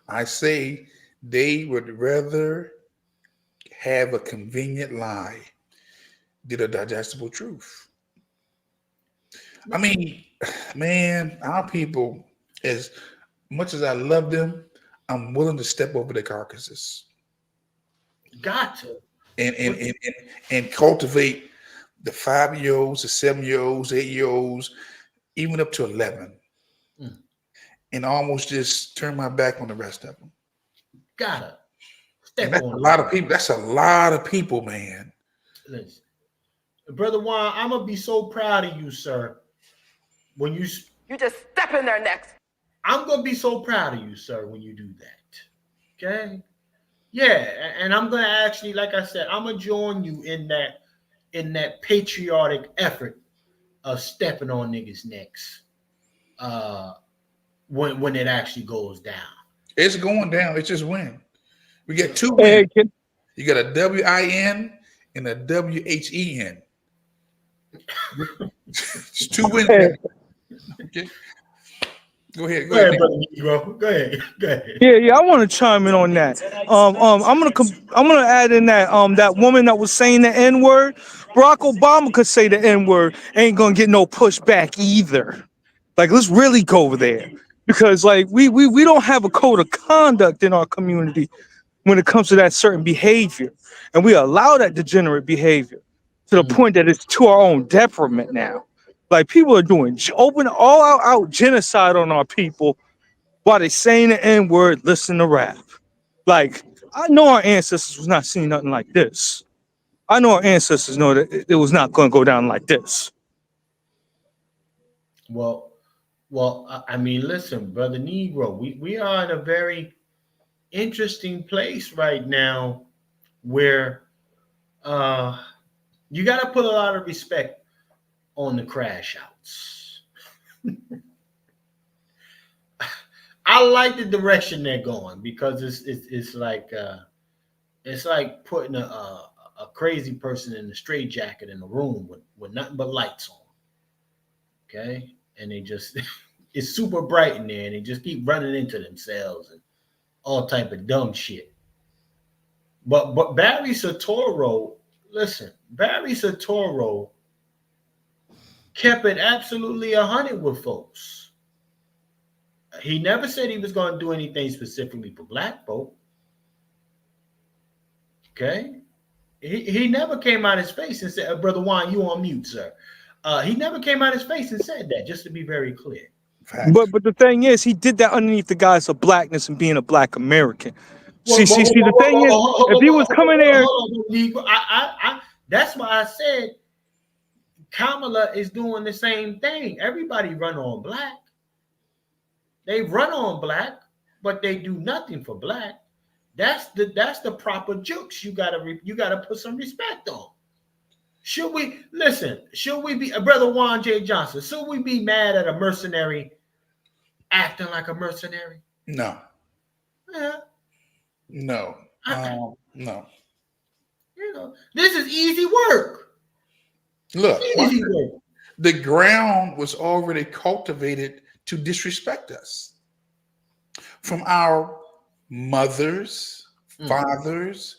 I say they would rather have a convenient lie than a digestible truth. I mean, man, our people, as much as I love them, I'm willing to step over their carcasses. Got to. And cultivate the 5-year-olds, the 7-year-olds, 8-year-olds, even up to 11. And almost just turn my back on the rest of them. Gotta. And that's a lot of people. That's a lot of people, man. Listen, Brother Juan, I'm gonna be so proud of you, sir. When you just step in their necks. I'm gonna be so proud of you, sir, when you do that. Okay? Yeah, and I'm gonna actually, like I said, I'm gonna join you in that patriotic effort of stepping on niggas' necks. When it actually goes down. It's going down. It's just when. We get two wins. You got a WIN and a WHEN. It's two wins. Okay. Go ahead, brother Negro. Go ahead. Yeah. I want to chime in on that. I'm gonna add in that that woman that was saying the N-word. Barack Obama could say the N-word. Ain't gonna get no pushback either. Like, let's really go there. Because like we don't have a code of conduct in our community when it comes to that certain behavior, and we allow that degenerate behavior to the point that it's to our own detriment now. Like, people are doing open all out genocide on our people while they saying the N-word, listen to rap. Like, I know our ancestors was not seeing nothing like this. I know our ancestors know that it was not going to go down like this. Well, I mean, listen, brother Negro, we are in a very interesting place right now where you got to put a lot of respect on the crash outs. I like the direction they're going because it's like putting a crazy person in a straitjacket in a room with nothing but lights on. Okay, and they just it's super bright in there, and they just keep running into themselves and all type of dumb shit. But Barry Soetoro, listen, Barry Soetoro kept it absolutely 100 with folks. He never said he was going to do anything specifically for black folk. Okay, he never came out his face and said, "Brother Juan, you on mute, sir." He never came out his face and said that. Just to be very clear. But the thing is, he did that underneath the guise of blackness and being a black American. See, the thing is, if he was coming there, that's why I said Kamala is doing the same thing. Everybody run on black. They run on black, but they do nothing for black. That's the proper jokes. You gotta put some respect on. Should we be Brother Juan J. Johnson? Should we be mad at a mercenary acting like a mercenary? No. Yeah. No. No. You know, this is easy work. Look, easy work. The ground was already cultivated to disrespect us. From our mothers, fathers,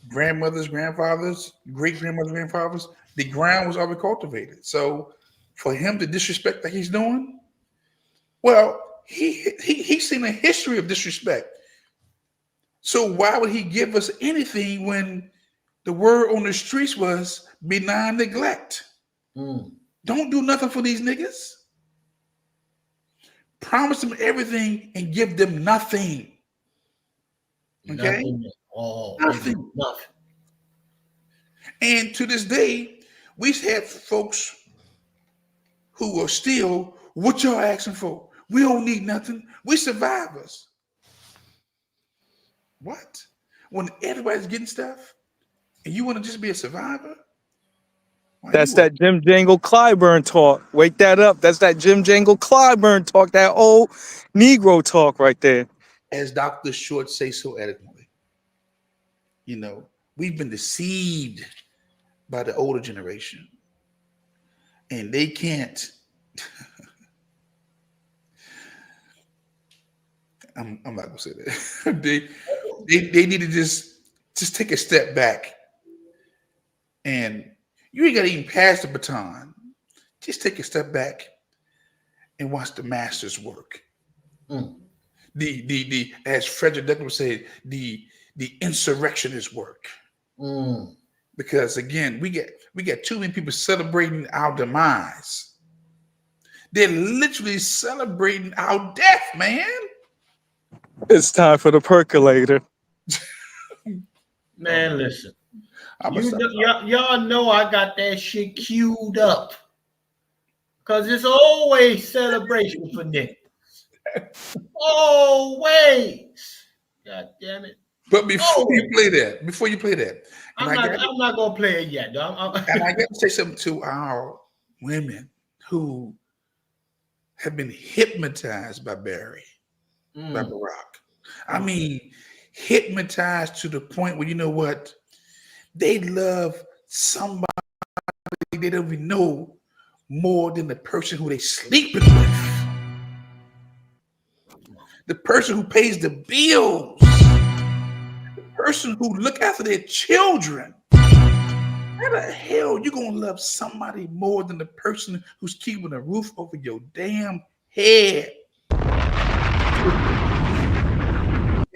grandmothers, grandfathers, great-grandmothers, grandfathers, the ground was already cultivated. So for him to disrespect that he's doing, well, he's seen a history of disrespect. So why would he give us anything when the word on the streets was benign neglect? Don't do nothing for these niggas. Promise them everything and give them nothing. Okay? Nothing. And to this day, we have folks who are still, what y'all asking for? We don't need nothing. We survivors. What? When everybody's getting stuff and you want to just be a survivor? That's that Jim Jangle Clyburn talk. Wake that up. That's that Jim Jangle Clyburn talk. That old Negro talk right there. As Dr. Short say so eloquently, you know, we've been deceived by the older generation. And they can't. I'm not gonna say that. they need to just take a step back. And you ain't gotta even pass the baton. Just take a step back and watch the masters work. The as Frederick Douglass said, the insurrectionist work. Because again, we get too many people celebrating our demise. They're literally celebrating our death, man. It's time for the percolator. Man, listen. Y'all know I got that shit queued up. Because it's always celebration for niggas. Always. God damn it. But before you play that, I'm not gonna play it yet. And I got to say something to our women who have been hypnotized by Barry, by Barack. I mean, hypnotized to the point where, you know what? They love somebody they don't even know more than the person who they sleeping with. The person who pays the bills. The person who look after their children. How the hell you gonna love somebody more than the person who's keeping a roof over your damn head?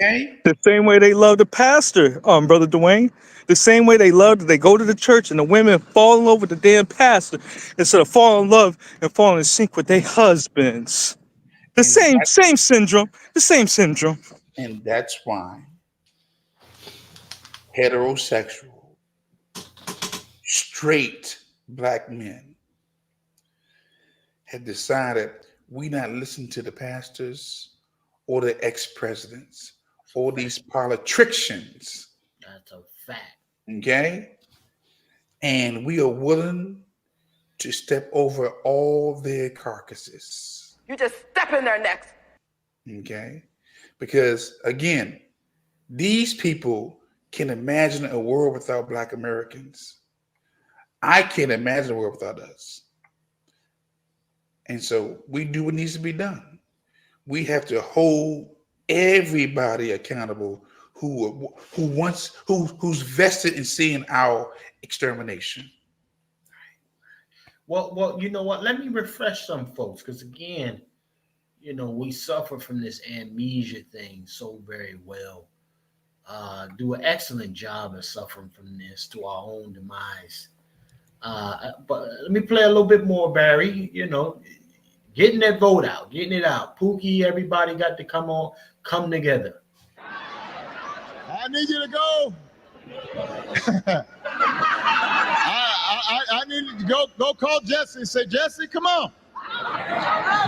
Okay? The same way they love the pastor, Brother Dwayne. The same way they go to the church and the women fall in love with the damn pastor instead of falling in love and falling in sync with their husbands. The same syndrome. The same syndrome. And that's why heterosexual, straight black men have decided we not listen to the pastors or the ex-presidents or these politicians. That's a fact. Okay? And we are willing to step over all their carcasses. You just step in their necks. Okay? Because again, these people can imagine a world without Black Americans. I can't imagine a world without us. And so we do what needs to be done. We have to hold everybody accountable who's vested in seeing our extermination. Well, you know what? Let me refresh some folks, because again, you know, we suffer from this amnesia thing so very well. Do an excellent job of suffering from this to our own demise. But let me play a little bit more, Barry. You know, getting that vote out, getting it out. Pookie, everybody got to come together. I need you to go. I need you to go call Jesse and say, Jesse, come on.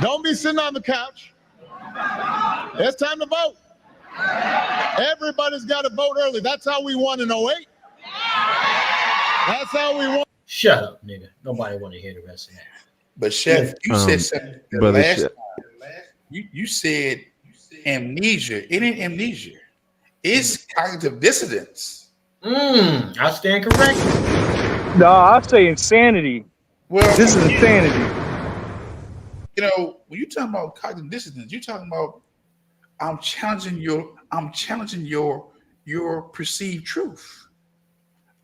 Don't be sitting on the couch. It's time to vote. Everybody's got to vote early. That's how we won in 08. That's how we won. Shut up, nigga. Nobody want to hear the rest of that. But Chef, you said something last time. You said amnesia. It ain't amnesia. It's cognitive dissonance. I stand corrected. No, I say insanity. Well, this is insanity. You know, when you talking about cognitive dissonance, you're talking about I'm challenging your perceived truth.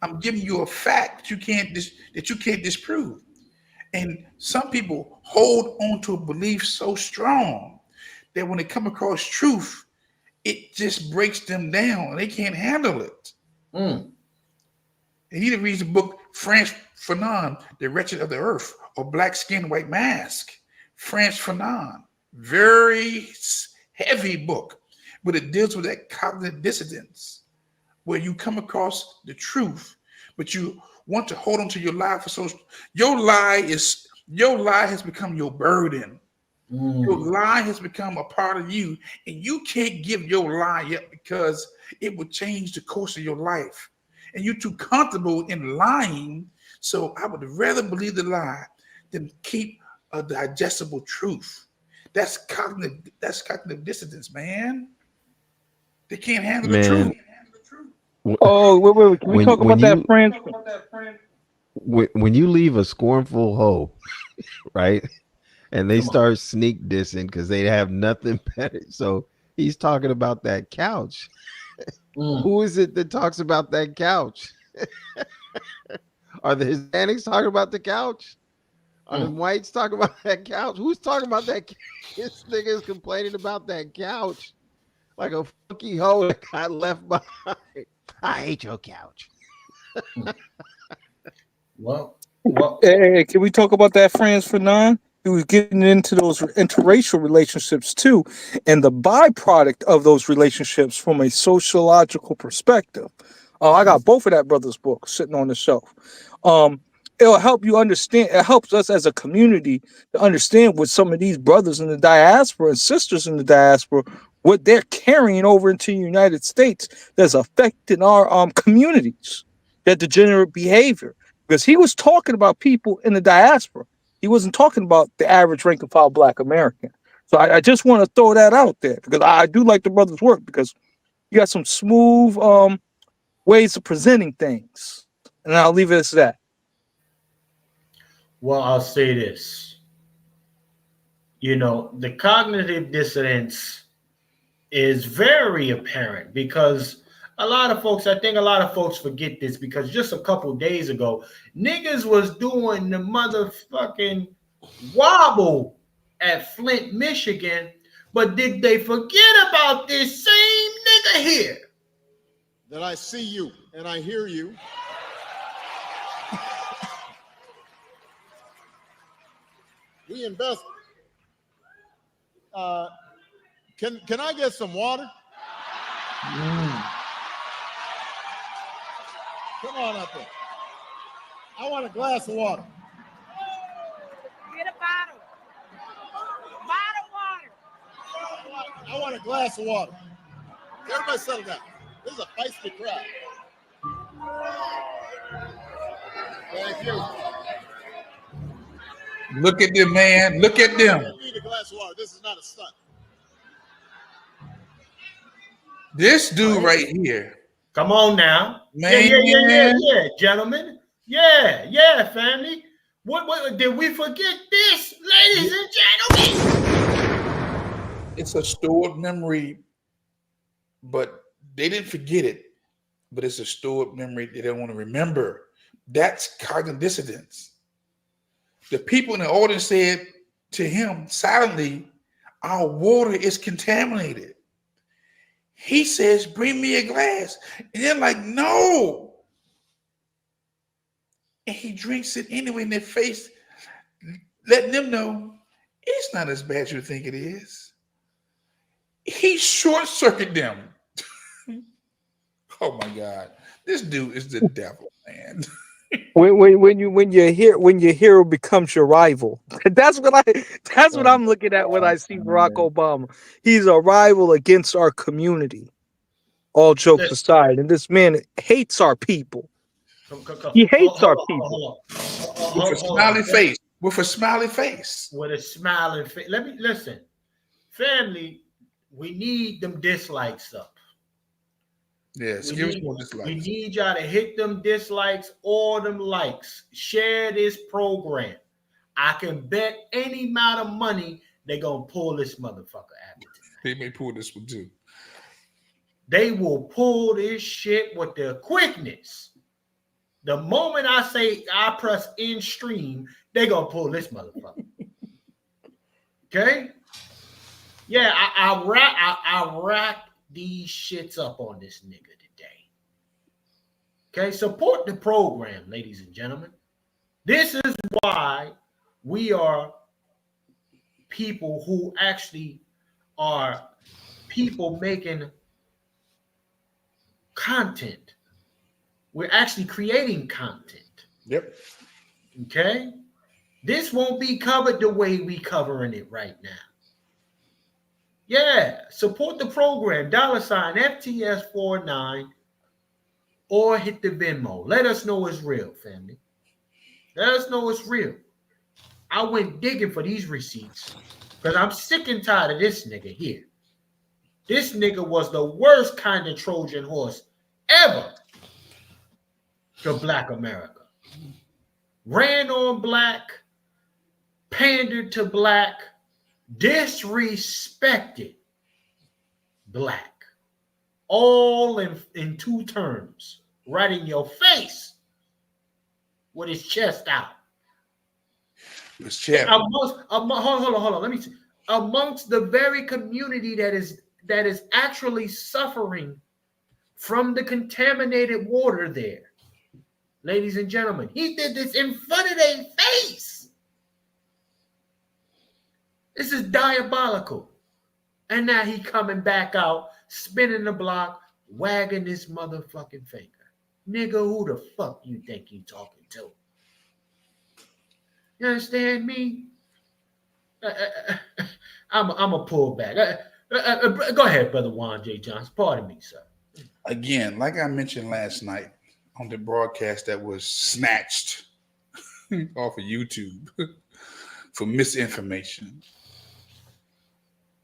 I'm giving you a fact that you can't disprove. And some people hold on to a belief so strong that when they come across truth, it just breaks them down and they can't handle it. And he reads the book Frantz Fanon, The Wretched of the Earth, or Black Skin, White Mask. Frantz Fanon, very heavy book, but it deals with that cognitive dissonance where you come across the truth, but you want to hold on to your lie your lie has become your burden. Your lie has become a part of you, and you can't give your lie up because it will change the course of your life. And you're too comfortable in lying, so I would rather believe the lie than keep a digestible truth. That's cognitive dissonance, man. They can't handle the truth. Oh, wait. Can we talk about that, friend? When you leave a scornful hoe, right? And they start sneak dissing because they have nothing better. So he's talking about that couch. Who is it that talks about that couch? Are the Hispanics talking about the couch? Are the whites talking about that couch? Who's talking about that couch? This nigga is complaining about that couch like a funky hoe that got left behind. I hate your couch. Well, hey, can we talk about that Frantz Fanon? He was getting into those interracial relationships too, and the byproduct of those relationships from a sociological perspective. I got both of that brother's books sitting on the shelf. It'll help you understand. It helps us as a community to understand what some of these brothers in the diaspora and sisters in the diaspora, what they're carrying over into the United States that's affecting our communities, that degenerate behavior. Because he was talking about people in the diaspora. He wasn't talking about the average rank and file Black American. So I just want to throw that out there because I do like the brother's work because you got some smooth ways of presenting things. And I'll leave it as that. Well, I'll say this. You know, the cognitive dissonance is very apparent because I think a lot of folks forget this because just a couple days ago, niggas was doing the motherfucking wobble at Flint, Michigan, but did they forget about this same nigga here? That I see you and I hear you. We invest. Can I get some water? Come on up there. I want a glass of water. Get a bottle. Bottle water. I want a glass of water. Everybody settle down. This is a feisty crowd. Thank you. Look at them, man. Look at them. You need a glass of water. This is not a stunt. This dude right here. Come on now. Man. Yeah, gentlemen. Yeah, family. What did we forget this, ladies and gentlemen? It's a stored memory, but they didn't forget it. But it's a stored memory they don't want to remember. That's cognitive dissonance. The people in the audience said to him silently, our water is contaminated. He says, bring me a glass. And they're like, no. And he drinks it anyway in their face, letting them know it's not as bad as you think it is. He short-circuited them. Oh my God. This dude is the devil, man. When your hero becomes your rival, that's what I'm looking at when I see Barack Obama. He's a rival against our community. All jokes aside, and this man hates our people. He hates our people. With a smiley face. With a smiley face. With a smiling face. Let me listen, family. We need them dislikes up. Yes, give us more dislikes. We need y'all to hit them dislikes or them likes. Share this program. I can bet any amount of money they're gonna pull this motherfucker out. They may pull this one too. They will pull this shit with their quickness. The moment I say I press in stream, they're gonna pull this motherfucker. Okay? Yeah, I rack these shits up on this nigga today. Okay, support the program, ladies and gentlemen. This is why we are people who actually are people making content. We're actually creating content. Yep. Okay? This won't be covered the way we covering it right now. Yeah, support the program, $ FTS49, or hit the Venmo. Let us know it's real, family. Let us know it's real. I went digging for these receipts because I'm sick and tired of this nigga here. This nigga was the worst kind of Trojan horse ever to Black America. Ran on Black, pandered to Black, disrespected Black, all in two terms, right in your face with his chest out. His chest. Hold on. Let me see. Amongst the very community that is actually suffering from the contaminated water there, ladies and gentlemen, he did this in front of their face. This is diabolical. And now he coming back out, spinning the block, wagging this motherfucking finger. Nigga, who the fuck you think you talking to? You understand me? I'm a pull back. Go ahead, Brother Juan J. Johnson. Pardon me, sir. Again, like I mentioned last night on the broadcast that was snatched off of YouTube for misinformation.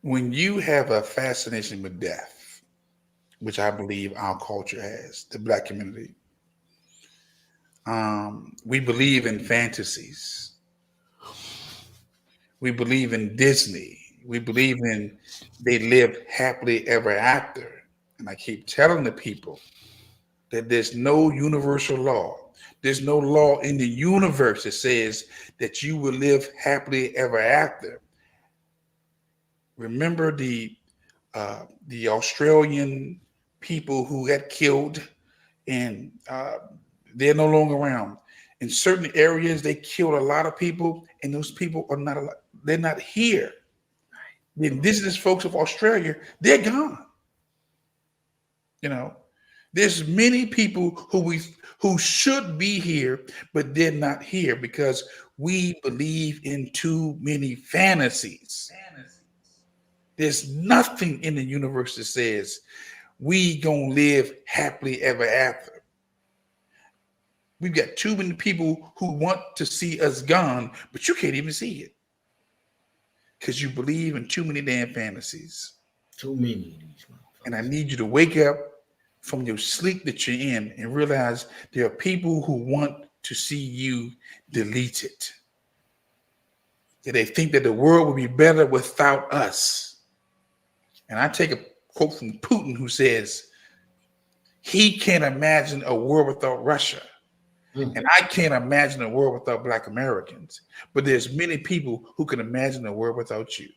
When you have a fascination with death, which I believe our culture has, the Black community, we believe in fantasies. We believe in Disney. We believe in they live happily ever after. And I keep telling the people that there's no universal law. There's no law in the universe that says that you will live happily ever after. Remember the Australian people who got killed, and they're no longer around. In certain areas, they killed a lot of people, and those people are not alive. They're not here. The indigenous folks of Australia, they're gone. You know, there's many people who should be here, but they're not here because we believe in too many fantasies. There's nothing in the universe that says we gonna live happily ever after. We've got too many people who want to see us gone, but you can't even see it because you believe in too many damn fantasies. Too many of these motherfuckers. And I need you to wake up from your sleep that you're in and realize there are people who want to see you deleted. That they think that the world would be better without us. And I take a quote from Putin who says, he can't imagine a world without Russia. And I can't imagine a world without Black Americans. But there's many people who can imagine a world without you.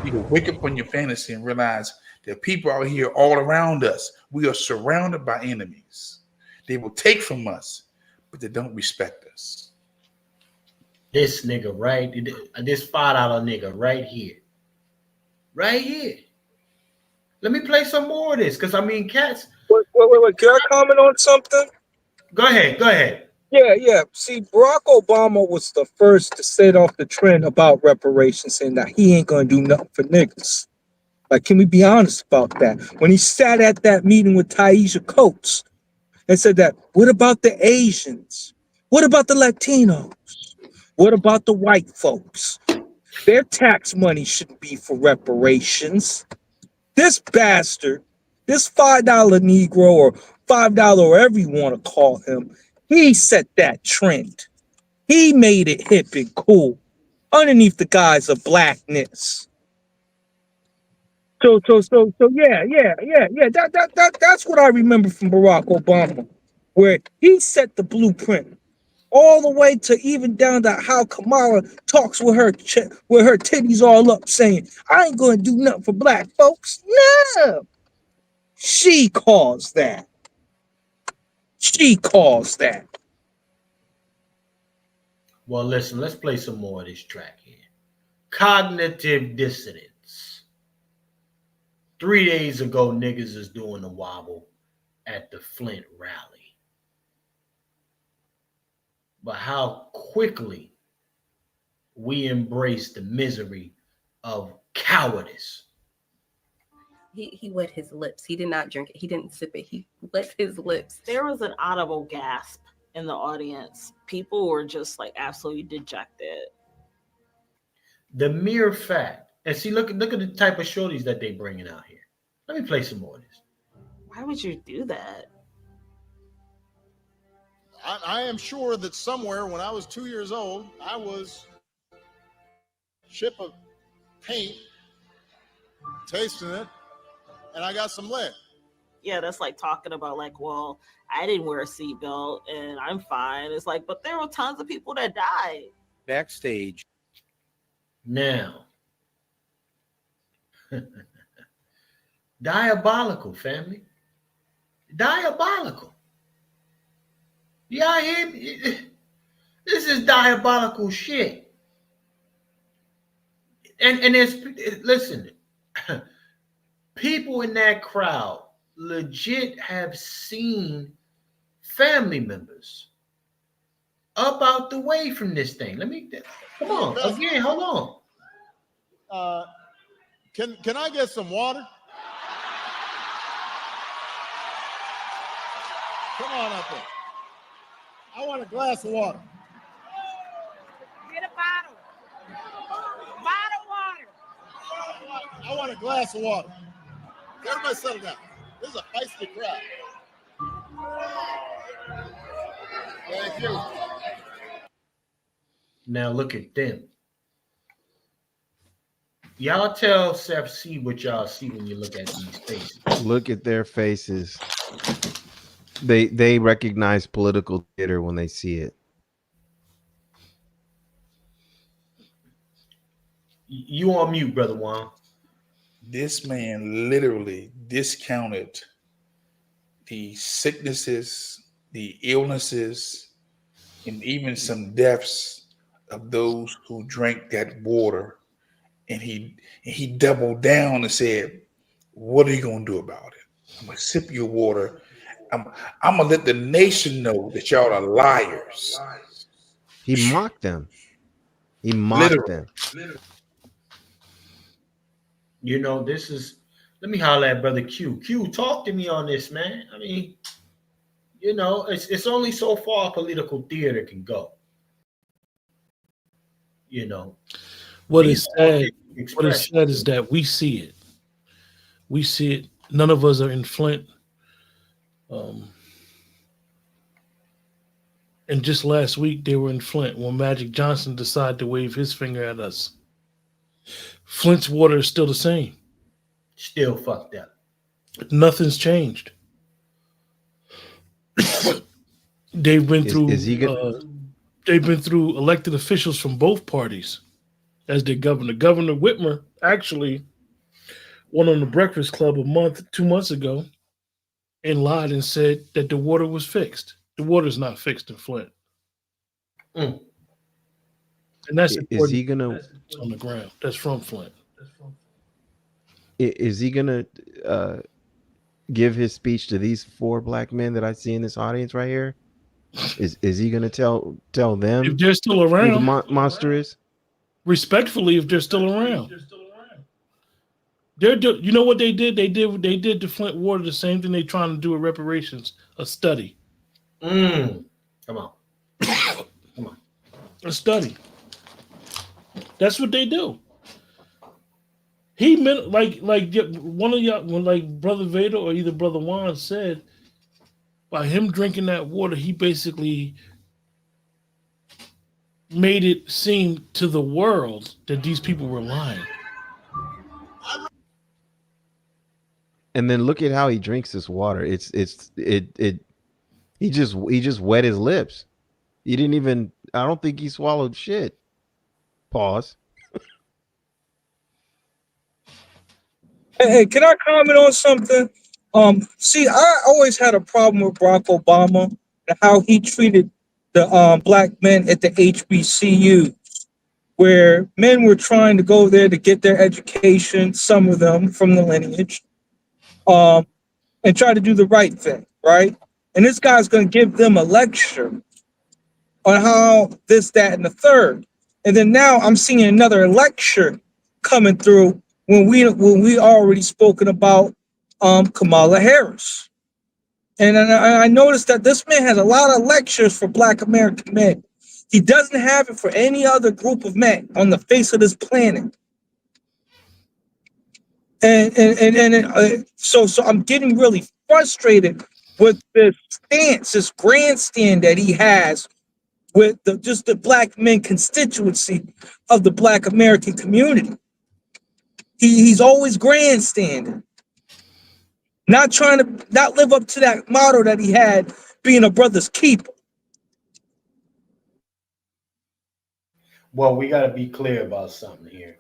You can wake up from your fantasy and realize there are people out here all around us. We are surrounded by enemies. They will take from us, but they don't respect us. This nigga right, this $5 nigga right here. Right here. Let me play some more of this, because I mean, cats. Wait. Can I comment on something? Go ahead. Yeah. See, Barack Obama was the first to set off the trend about reparations, saying that he ain't gonna do nothing for niggas. Like, can we be honest about that? When he sat at that meeting with Taisha Coates and said that, what about the Asians? What about the Latinos? What about the white folks? Their tax money shouldn't be for reparations. This bastard, this $5 Negro or $5, whatever you want to call him, he set that trend. He made it hip and cool underneath the guise of blackness. So yeah. That's what I remember from Barack Obama, where he set the blueprint all the way to even down to how Kamala talks with her titties all up, saying, "I ain't gonna do nothing for Black folks." No, she calls that. Well, listen, let's play some more of this track here. Cognitive dissonance. 3 days ago, niggas is doing the wobble at the Flint rally. But how quickly we embrace the misery of cowardice. He wet his lips. He did not drink it. He didn't sip it. He wet his lips. There was an audible gasp in the audience. People were just like absolutely dejected. The mere fact, and see, look at the type of shorties that they bringing out here. Let me play some more of this. Why would you do that? I am sure that somewhere when I was 2 years old, I was ship of paint, tasting it, and I got some lead. Yeah, that's like talking about like, well, I didn't wear a seatbelt and I'm fine. It's like, but there were tons of people that died. Backstage. Now, diabolical, family. Diabolical. Y'all hear me? This is diabolical shit. And there's, listen, people in that crowd legit have seen family members up out the way from this thing. Come on, again, hold on. Can I get some water? Come on up there. I want a glass of water. Get a bottle. Bottle water. I want a glass of water. Everybody settle down. This is a feisty crowd. Thank you. Now look at them. Y'all tell Seth C what y'all see when you look at these faces. Look at their faces. They recognize political theater when they see it. You on mute, Brother Juan. This man literally discounted the sicknesses, the illnesses, and even some deaths of those who drank that water. And he doubled down and said, what are you going to do about it? I'm going to sip your water. I'm going to let the nation know that y'all are liars. He mocked them. He mocked them. You know, this is Let me holler at brother Q. Q, talk to me on this, man. I mean, you know, it's only so far political theater can go. You know, what is sad is that we see it. We see it. None of us are in Flint. And just last week they were in Flint when Magic Johnson decided to wave his finger at us. Flint's water is still the same. Still fucked up. Nothing's changed. They've been through. They've been through elected officials from both parties as their governor. Governor Whitmer actually went on the Breakfast Club 2 months ago and lied and said that the water was fixed. The water's not fixed in Flint. And that's is he gonna on the ground? That's from Flint. Is he gonna give his speech to these 4 black men that I see in this audience right here? Is he gonna tell them if they're still around who the monster is? Respectfully, if they're still around. You know what they did? They did to Flint water the same thing they trying to do with reparations, a study. Come on. Come on. A study. That's what they do. He meant like one of y'all, when like Brother Vader or either Brother Juan said, by him drinking that water, he basically made it seem to the world that these people were lying. And then look at how he drinks this water. He just wet his lips. He didn't even. I don't think he swallowed shit. Pause. Hey, can I comment on something? See, I always had a problem with Barack Obama and how he treated the black men at the HBCUs, where men were trying to go there to get their education, some of them from the lineage, and try to do the right thing, right? And this guy's going to give them a lecture on how this, that, and the third. And then now I'm seeing another lecture coming through when we already spoken about Kamala Harris. And I noticed that this man has a lot of lectures for Black American men. He doesn't have it for any other group of men on the face of this planet. So I'm getting really frustrated with this stance, this grandstand that he has with just the black men constituency of the Black American community. He's always grandstanding, not live up to that motto that he had, being a brother's keeper. Well, we got to be clear about something here.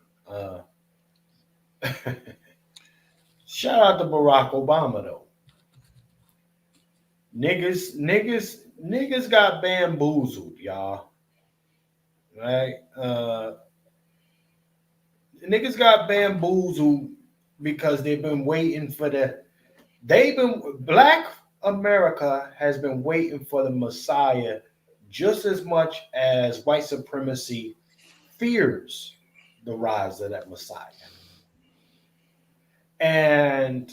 Shout out to Barack Obama, though. Niggas got bamboozled, y'all. Right? Niggas got bamboozled because they've been waiting for Black America has been waiting for the Messiah just as much as white supremacy fears the rise of that Messiah. And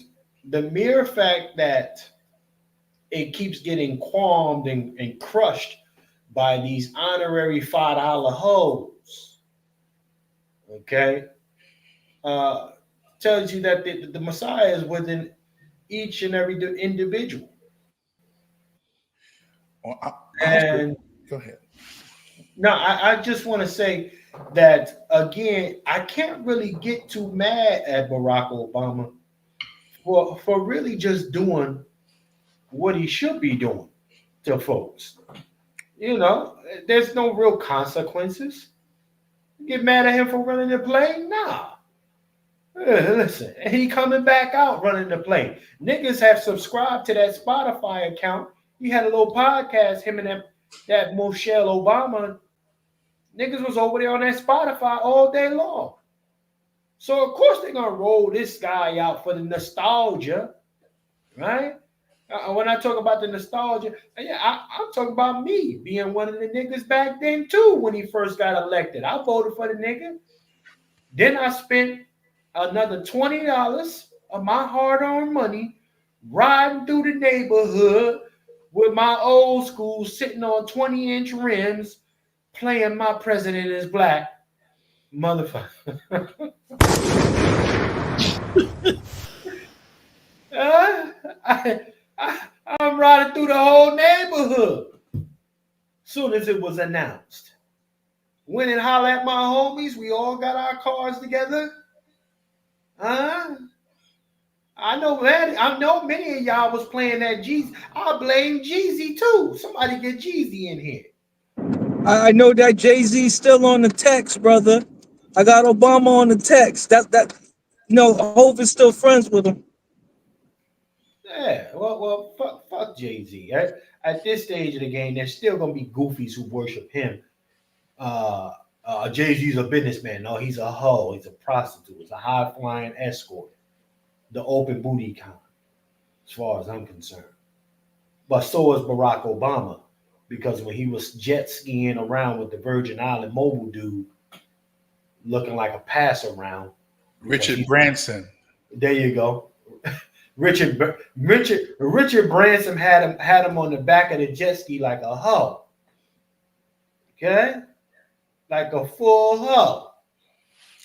the mere fact that it keeps getting qualmed and crushed by these honorary $5 hoes, okay, tells you that the Messiah is within each and every individual. And go ahead. No, I just want to say that again, I can't really get too mad at Barack Obama for really just doing what he should be doing to folks. You know, there's no real consequences. Get mad at him for running the plane? Nah. Listen, he coming back out running the plane. Niggas have subscribed to that Spotify account. He had a little podcast, him and that Michelle Obama. Niggas was over there on that Spotify all day long. So of course they're gonna roll this guy out for the nostalgia, right? When I talk about the nostalgia, yeah, I'm talking about me being one of the niggas back then too when he first got elected. I voted for the nigga. Then I spent another $20 of my hard-earned money, riding through the neighborhood with my old school sitting on 20-inch rims, playing My President is Black. Motherfucker. I'm riding through the whole neighborhood. Soon as it was announced. Went and holler at my homies. We all got our cars together. I know many of y'all was playing that Jeezy. I blame Jeezy too. Somebody get Jeezy in here. I know that Jay-Z's still on the text, brother. I got Obama on the text. Hov is still friends with him. Yeah, well, fuck Jay-Z. At this stage of the game, there's still gonna be goofies who worship him. Jay-Z's a businessman. No, he's a hoe. He's a prostitute. He's a high-flying escort. The open booty kind, as far as I'm concerned. But so is Barack Obama, because when he was jet skiing around with the Virgin Island mobile dude, looking like a pass around. Richard Branson. There you go. Richard Branson had him on the back of the jet ski like a hoe. Okay? Like a full hoe.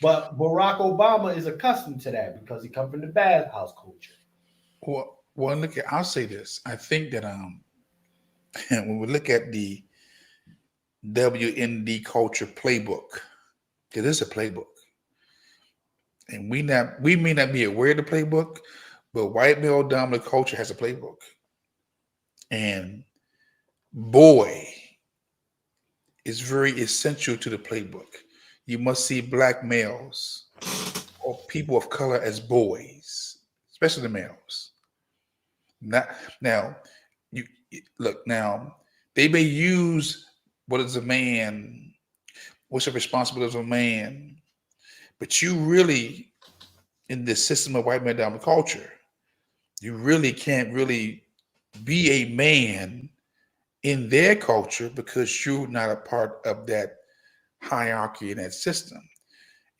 But Barack Obama is accustomed to that because he comes from the bathhouse culture. Well, look at. I'll say this. I think that when we look at the WND culture playbook, it is a playbook, and we may not be aware of the playbook, but white male dominant culture has a playbook, and boy is very essential to the playbook. You must see black males or people of color as boys, especially the males. Now, they may use what is a man, what's the responsibility of a man, but you really, in this system of white man dominant culture, you really can't really be a man in their culture because you're not a part of that hierarchy in that system,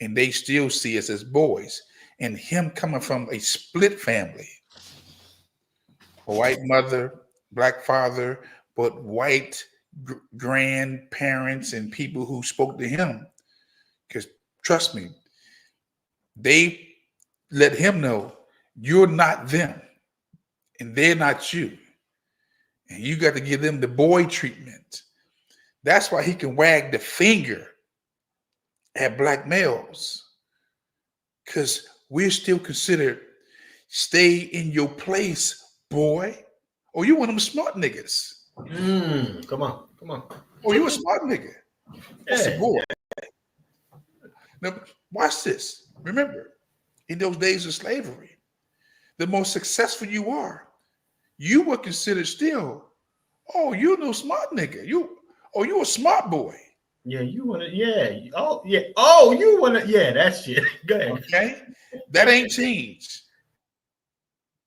and they still see us as boys. And him coming from a split family, a white mother, black father, but white grandparents and people who spoke to him, because trust me, they let him know you're not them and they're not you, and you got to give them the boy treatment. That's why he can wag the finger at black males, because we're still considered stay in your place, boy. Oh, you one of them smart niggas. Come on. Oh, you a smart nigga. That's a boy. Now, watch this. Remember, in those days of slavery, the more successful you are, you were considered still, oh, you no smart nigga. You a smart boy. Yeah, you wanna, yeah. Oh, yeah. Oh, you wanna, yeah, that shit. Go ahead. Okay. That ain't changed.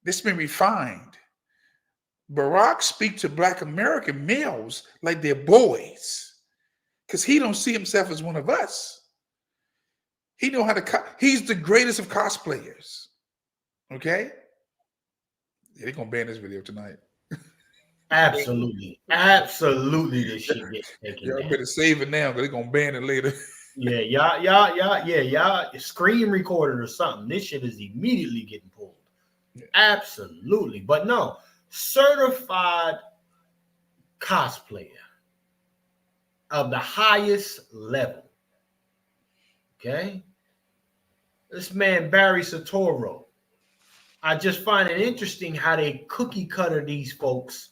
This been refined. Barack speaks to black American males like they're boys, because he don't see himself as one of us. He know how to, he's the greatest of cosplayers. Okay. Yeah, they're gonna ban this video tonight. Absolutely, this shit gets taken Y'all down. better save it now, because they're gonna ban it later. Yeah, y'all screen recorded or something. This shit is immediately getting pulled. Yeah. Absolutely, but no, certified cosplayer of the highest level. Okay, this man Barry Soetoro. I just find it interesting how they cookie cutter these folks.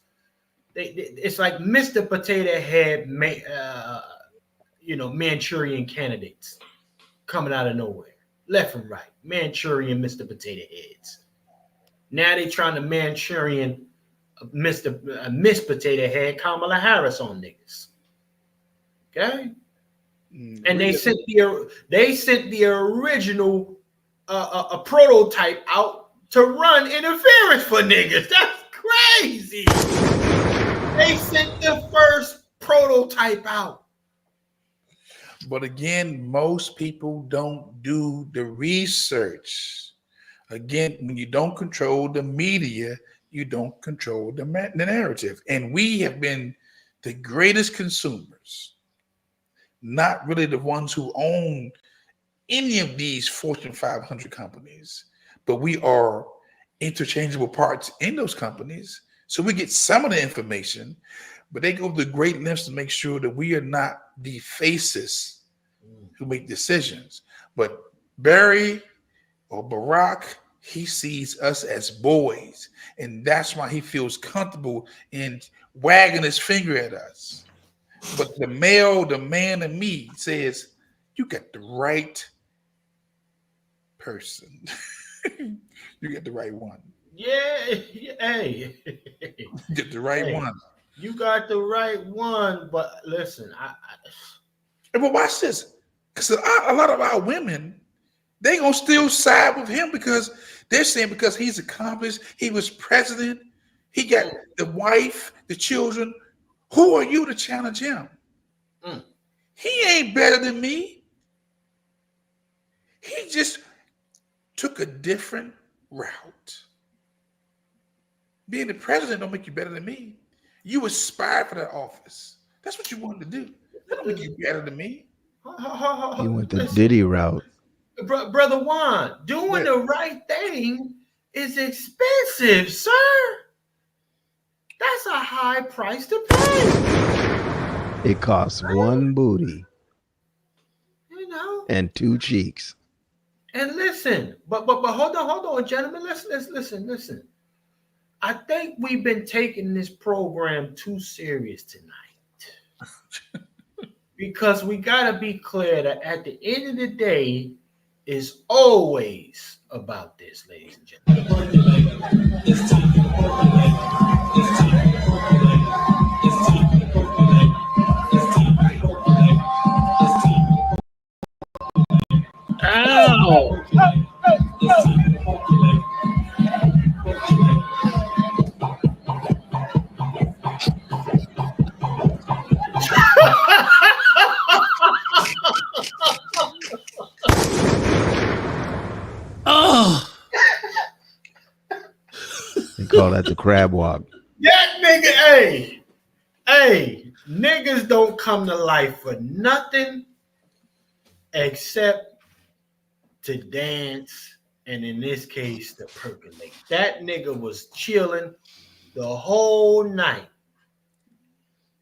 It's like Mr. Potato Head, Manchurian candidates coming out of nowhere, left and right. Manchurian Mr. Potato Heads. Now they trying to Manchurian Miss Potato Head Kamala Harris on niggas. Okay, and they sent the original a prototype out to run interference for niggas. That's crazy. They sent the first prototype out. But again, most people don't do the research Again, when you don't control the media, you don't control the narrative. And we have been the greatest consumers, not really the ones who own any of these Fortune 500 companies, but we are interchangeable parts in those companies. So we get some of the information, but they go to great lengths to make sure that we are not the faces who make decisions. But Barry or Barack, he sees us as boys, and that's why he feels comfortable in wagging his finger at us. But the man in me says, you got the right person. You get the right one. Yeah, hey. You get the right one. You got the right one, but listen, but watch this. Because a lot of our women, they gonna still side with him because they're saying because he's accomplished, he was president, he got the wife, the children. Who are you to challenge him? He ain't better than me. He just took a different route. Being the president don't make you better than me. You aspired for that office. That's what you wanted to do. That don't make you better than me. He went the Diddy route. Brother Juan, doing the right thing is expensive, sir. That's a high price to pay. It costs one booty, you know, and two cheeks. And listen, but hold on, gentlemen. Listen. I think we've been taking this program too serious tonight. Because we gotta be clear that at the end of the day, it's always about this, ladies and gentlemen. It's time to formulate. It's time to formulate. It's time to formulate. It's time to formulate. It's time to formulate. Ow! It's time to formulate. Oh, they call that the crab walk. That nigga, hey, niggas don't come to life for nothing except to dance, and in this case, to percolate. That nigga was chilling the whole night,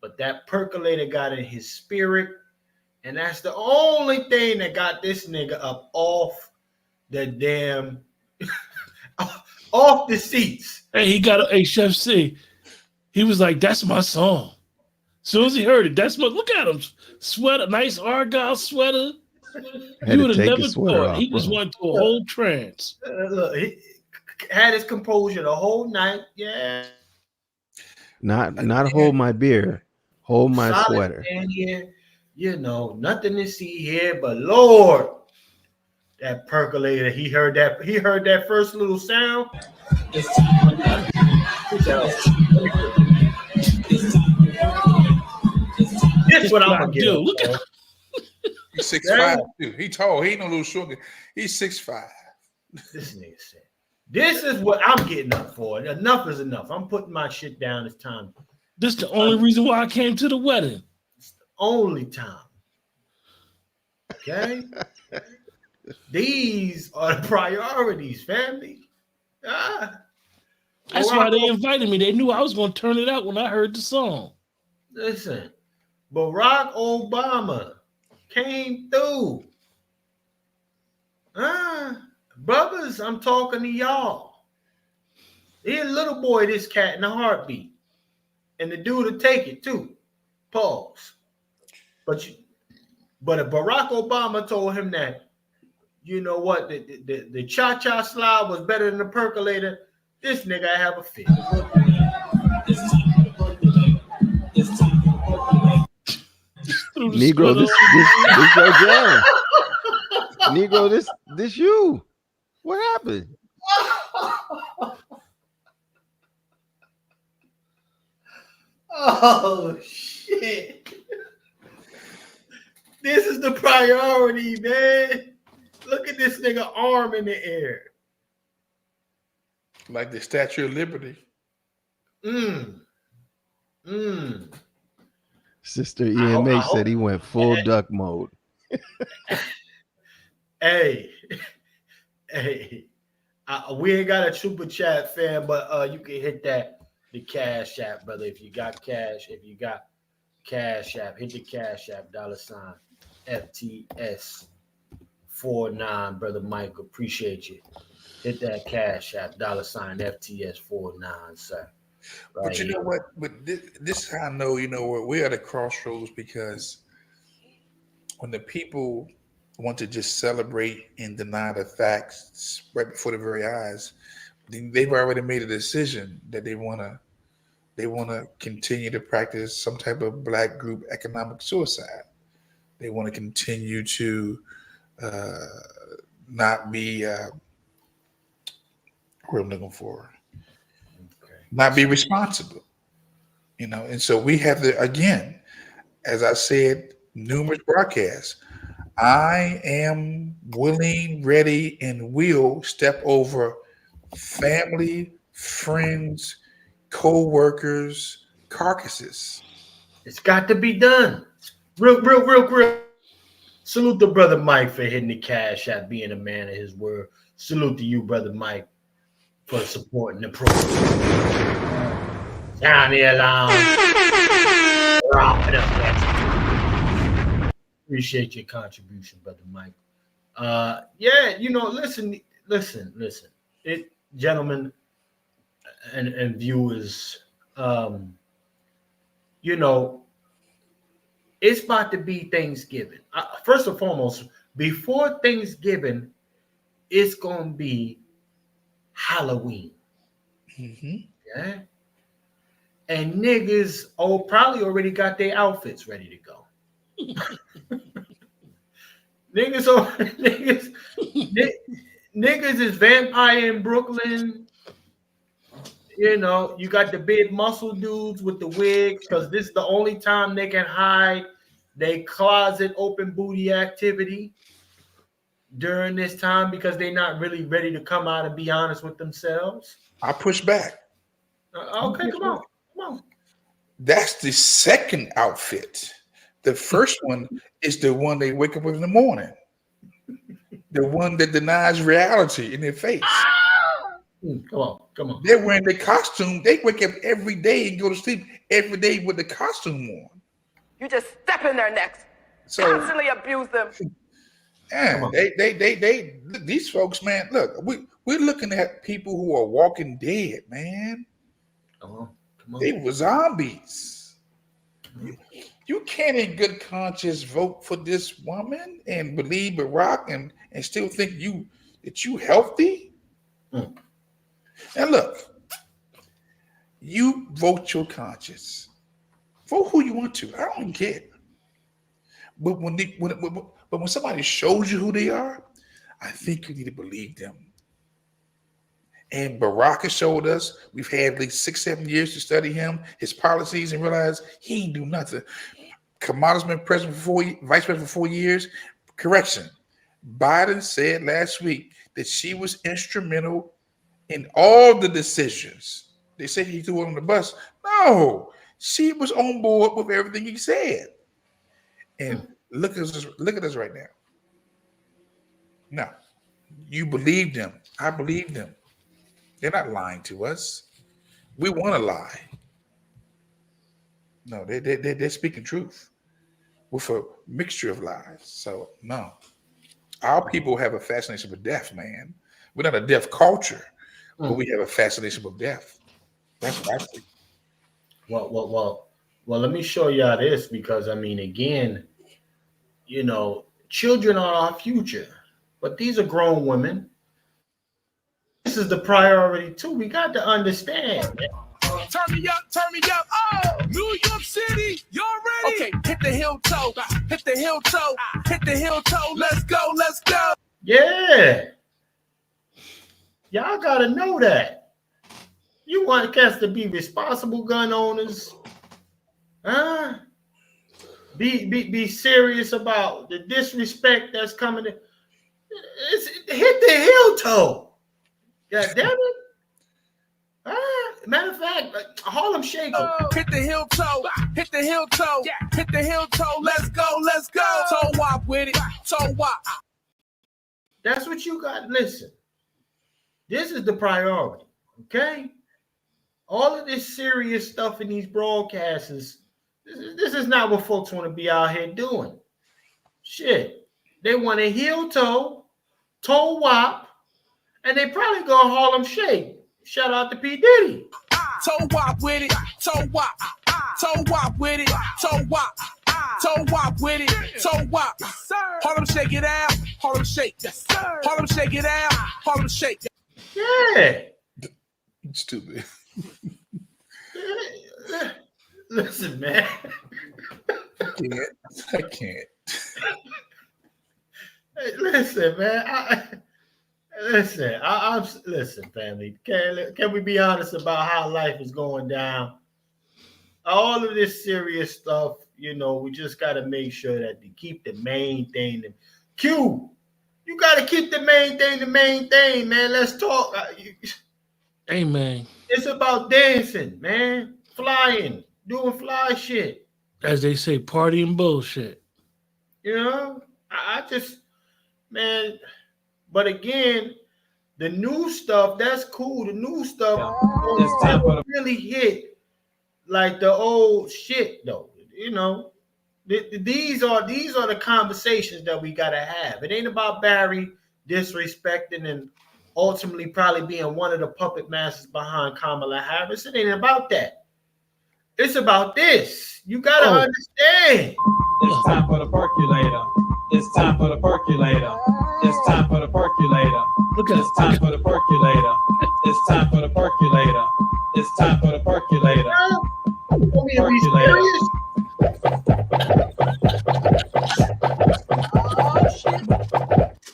but that percolator got in his spirit, and that's the only thing that got this nigga up off the damn off the seats. Hey, he got a Chef C. He was like, "That's my song." As soon as he heard it, that's my look at him. Sweater, nice Argyle sweater. You would have never thought. He just went through a whole trance. Look, he had his composure the whole night. Yeah. Not hold my beer, hold my solid sweater. Here, you know, nothing to see here, but Lord, that percolator. He heard that first little sound. This what I'm gonna do. Look at he's 6'5" too. He tall. He ain't no little short. He's 6'5". This nigga said, "This is what I'm getting up for. Enough is enough. I'm putting my shit down. It's time." This is the only reason why I came to the wedding. It's the only time. Okay. These are the priorities, family. That's why they invited me. They knew I was going to turn it out when I heard the song. Listen, Barack Obama came through. Brothers, I'm talking to y'all. He a little boy, this cat in a heartbeat. And the dude will take it too. Pause. But if Barack Obama told him that, you know what, the cha-cha slide was better than the percolator, this nigga have a fit. Negro, this your jam. Negro, this you. What happened? Oh shit. This is the priority, man. Look at this nigga arm in the air. Like the Statue of Liberty. Sister EMA said he went full duck mode. Hey, hey, we ain't got a super chat, fan, but you can hit the Cash App, brother. If you got cash, Cash App, hit the Cash App, $FTS49, brother Mike. Appreciate you. Hit that Cash App, $FTS49, sir. Right, but you know what? But this is how I know, we're at a crossroads, because when the people want to just celebrate and deny the facts right before their very eyes, they've already made a decision that they want to continue to practice some type of Black group economic suicide. They want to continue to not be what I'm looking for. Not be responsible, and so we have to, again, as I said, numerous broadcasts, I am willing, ready, and will step over family, friends, co-workers, carcasses. It's got to be done. Real. Salute to brother Mike for hitting the Cash App, being a man of his word. Salute to you, brother Mike, for supporting the program. Down here, appreciate your contribution, brother Mike. Listen. Gentlemen and viewers, it's about to be Thanksgiving. First and foremost, before Thanksgiving, it's gonna be Halloween. Yeah. And niggas probably already got their outfits ready to go. Niggas is vampire in Brooklyn. You got the big muscle dudes with the wigs, because this is the only time they can hide their closet open booty activity during this time, because they're not really ready to come out and be honest with themselves. I push back. Okay, come on. That's the second outfit. The first one is the one they wake up with in the morning. The one that denies reality in their face. Come on. They're wearing their costume. They wake up every day and go to sleep every day with the costume on. You just step in their necks. So constantly abuse them. Yeah, they these folks, man. Look, we're looking at people who are walking dead, man. Come on. They were zombies. You can't in good conscience vote for this woman and believe Barack and still think that you healthy. And look, you vote your conscience. Vote who you want to. I don't care. But when somebody shows you who they are, I think you need to believe them. And Barack has showed us, we've had at least 6-7 years to study him, his policies, and realize he ain't do nothing. Kamala's been vice president for 4 years. Correction. Biden said last week that she was instrumental in all the decisions. They said he threw her on the bus. No, she was on board with everything he said. And look at us right now. No, you believe them. I believe them. They're not lying to us. We want to lie. No, they're speaking truth with a mixture of lies. So no, our people have a fascination with death, man. We're not a deaf culture, but we have a fascination with death. That's what I think. Well, let me show y'all this, because again, children are our future, but these are grown women. This is the priority too. We got to understand. Turn me up. Oh, New York City, y'all ready? Okay, hit the heel toe. Let's go. Yeah. Y'all got to know that. You want cats to be responsible gun owners. Huh? Be serious about the disrespect that's coming. Hit the heel toe. God damn it. Matter of fact, Harlem Shake. Hit the heel toe, hit the heel toe, hit the heel toe. Let's go, let's go. Toe wop with it, toe wop. That's what you got. Listen, this is the priority, okay? All of this serious stuff in these broadcasts this is not what folks want to be out here doing. Shit, they want a heel toe, toe wop, and they probably go Harlem Shake. Shout out to P. Diddy. Toe wop with it, toe wop, toe wop with it, toe wop, toe wop with it, toe wop. Harlem Shake it out, Harlem Shake, Harlem Shake it out, Harlem Shake. Yeah. Stupid. Listen, man. I can't. Hey, listen, man. Listen, family. Can we be honest about how life is going down? All of this serious stuff, you know, we just got to make sure that we keep the main thing. Q, you got to keep the main thing, man. Let's talk. Hey, man. It's about dancing, man. Flying, doing fly shit. As they say, partying bullshit. You know, I just, man. But again, the new stuff, that's cool. The new stuff don't really hit like the old shit, though. You know, these are the conversations that we gotta have. It ain't about Barry disrespecting and ultimately probably being one of the puppet masters behind Kamala Harris. It ain't about that. It's about this. You gotta understand. It's time for the percolator. It's time for the percolator. It's time for the percolator. It's time for the percolator. It's time for the percolator. It's time for the percolator.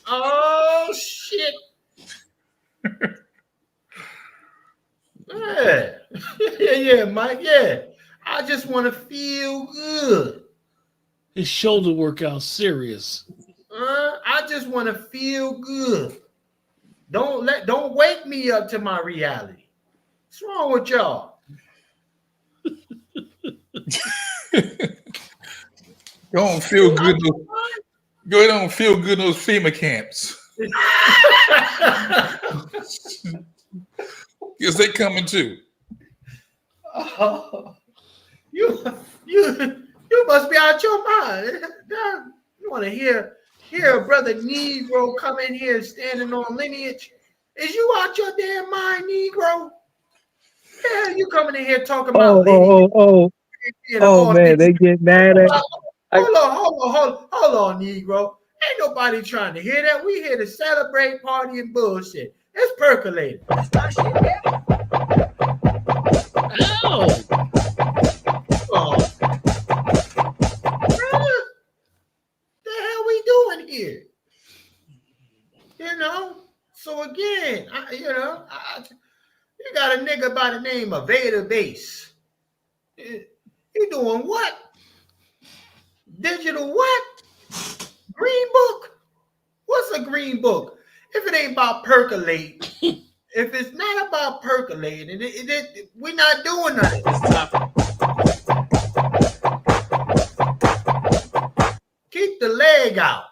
Oh shit. Yeah, Mike. Yeah. I just want to feel good. His shoulder workout serious. I just want to feel good. Don't wake me up to my reality. What's wrong with y'all? Don't feel good. Go don't feel good in those FEMA camps. Yes, they coming too. Oh, you must be out your mind. You want to hear a brother Negro come in here standing on lineage? Is you out your damn mind, Negro? Yeah, you coming in here talking about lineage? Oh man, they get mad at. Hold on, Negro. Ain't nobody trying to hear that. We here to celebrate, party, and bullshit. It's percolating. The hell we doing here? You know. So again, you got a nigga by the name of Vader Base. You doing what? Digital what? Green book? What's a green book? If it ain't about percolate, if it's not about percolating, we're not doing nothing. Keep the leg out.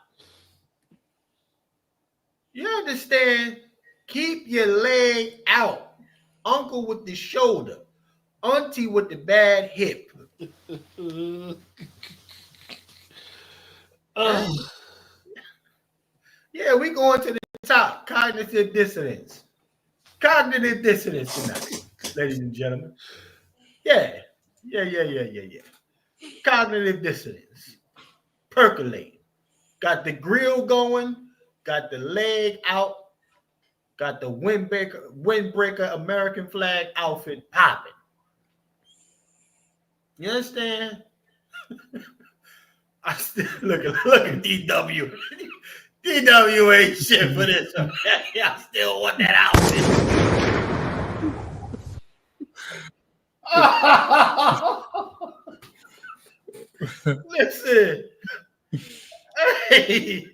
You understand? Keep your leg out. Uncle with the shoulder. Auntie with the bad hip. Yeah, we going to the top. Cognitive dissonance. Cognitive dissonance tonight, ladies and gentlemen. Yeah. Cognitive dissonance. Percolate. Got the grill going. Got the leg out. Got the windbreaker American flag outfit popping. You understand? I still look at DW. DW ain't shit for this. Okay? I still want that outfit. Listen. Hey.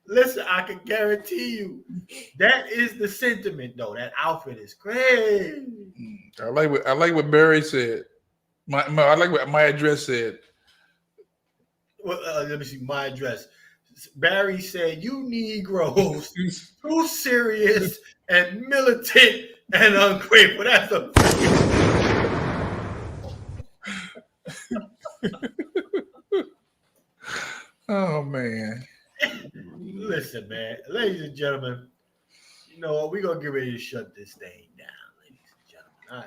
Listen, I can guarantee you that is the sentiment, though. That outfit is crazy. I like what Barry said. I like what my address said. Well, let me see my address. Barry said, "You Negroes too serious and militant and ungrateful." That's a Oh man. Listen, man, ladies and gentlemen, you know what? We're gonna get ready to shut this thing down, ladies and gentlemen.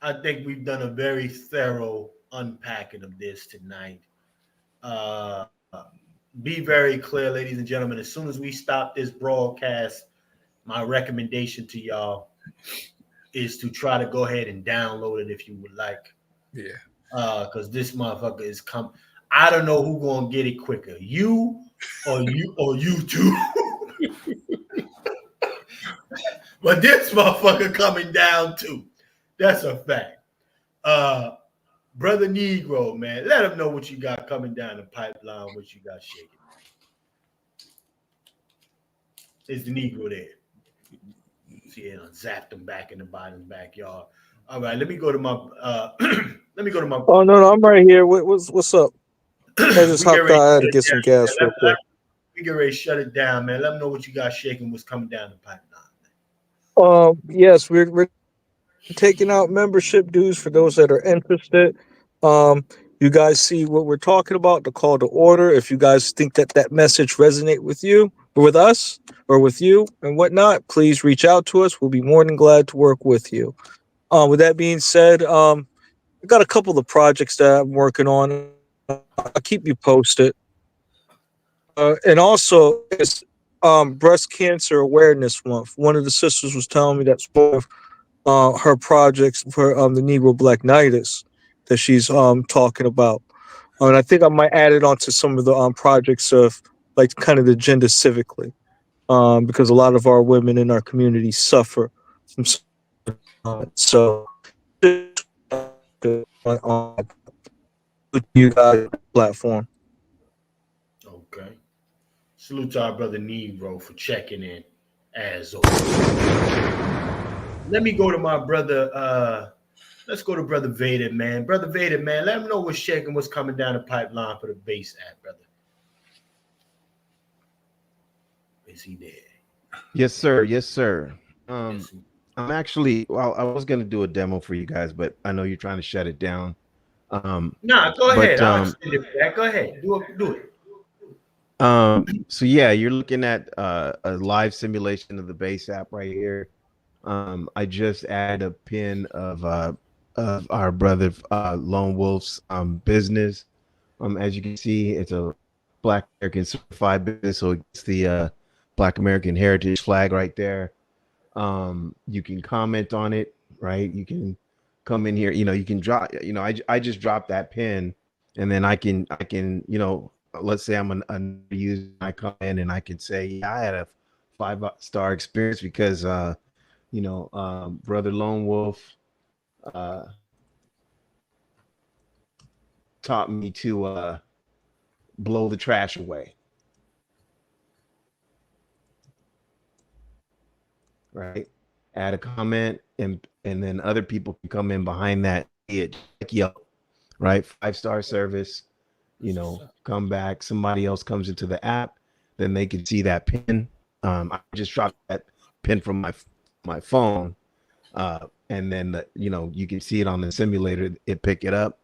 I think we've done a very thorough unpacking of this tonight. Be very clear, ladies and gentlemen. As soon as we stop this broadcast, my recommendation to y'all is to try to go ahead and download it if you would like. Yeah. Because this motherfucker is come. I don't know who's gonna get it quicker, you or you two. But this motherfucker coming down too. That's a fact. Brother Negro, man, let him know what you got coming down the pipeline, what you got shaking. Is the Negro there? See, it zapped him back in the Biden's backyard. All right, let me go to my Oh no, I'm right here. What's up? I just hopped out. I had to get some gas real quick. We get ready to shut it down, man. Let them know what you got shaking, what's coming down the pipeline. Yes, we're taking out membership dues for those that are interested. You guys see what we're talking about, the call to order. If you guys think that message resonate with you or with us or with you and whatnot, please reach out to us. We'll be more than glad to work with you. With that being said, I got a couple of projects that I'm working on. I'll keep you posted. And also, it's Breast Cancer Awareness Month. One of the sisters was telling me that's one of her projects for the Negro Black Nights that she's talking about. And I think I might add it onto some of the projects of like kind of the gender civically, because a lot of our women in our community suffer from so on you guys platform. Okay. Salute to our brother Negro for checking in as always. Let me go to my brother. Let's go to Brother Vader, man. Brother Vader, man, let him know what's shaking, what's coming down the pipeline for the base app, brother. Is he there? Yes, sir. Yes, sir. I'm actually, well, I was going to do a demo for you guys, but I know you're trying to shut it down. Nah, go ahead. I'll send it back. Go ahead. Do it. So yeah, you're looking at a live simulation of the base app right here. I just added a pin of our brother Lone Wolf's business. As you can see, it's a Black American certified business, so it's the Black American heritage flag right there. You can comment on it, right? You can come in here, you can drop, I just dropped that pin, and then I can, let's say I'm a user, I come in and I can say, yeah, I had a 5-star experience because, Brother Lone Wolf taught me to blow the trash away. Right, add a comment, and then other people can come in behind that. Right, 5-star service. Come back. Somebody else comes into the app, then they can see that pin. I just dropped that pin from my phone, and then you can see it on the simulator. It pick it up.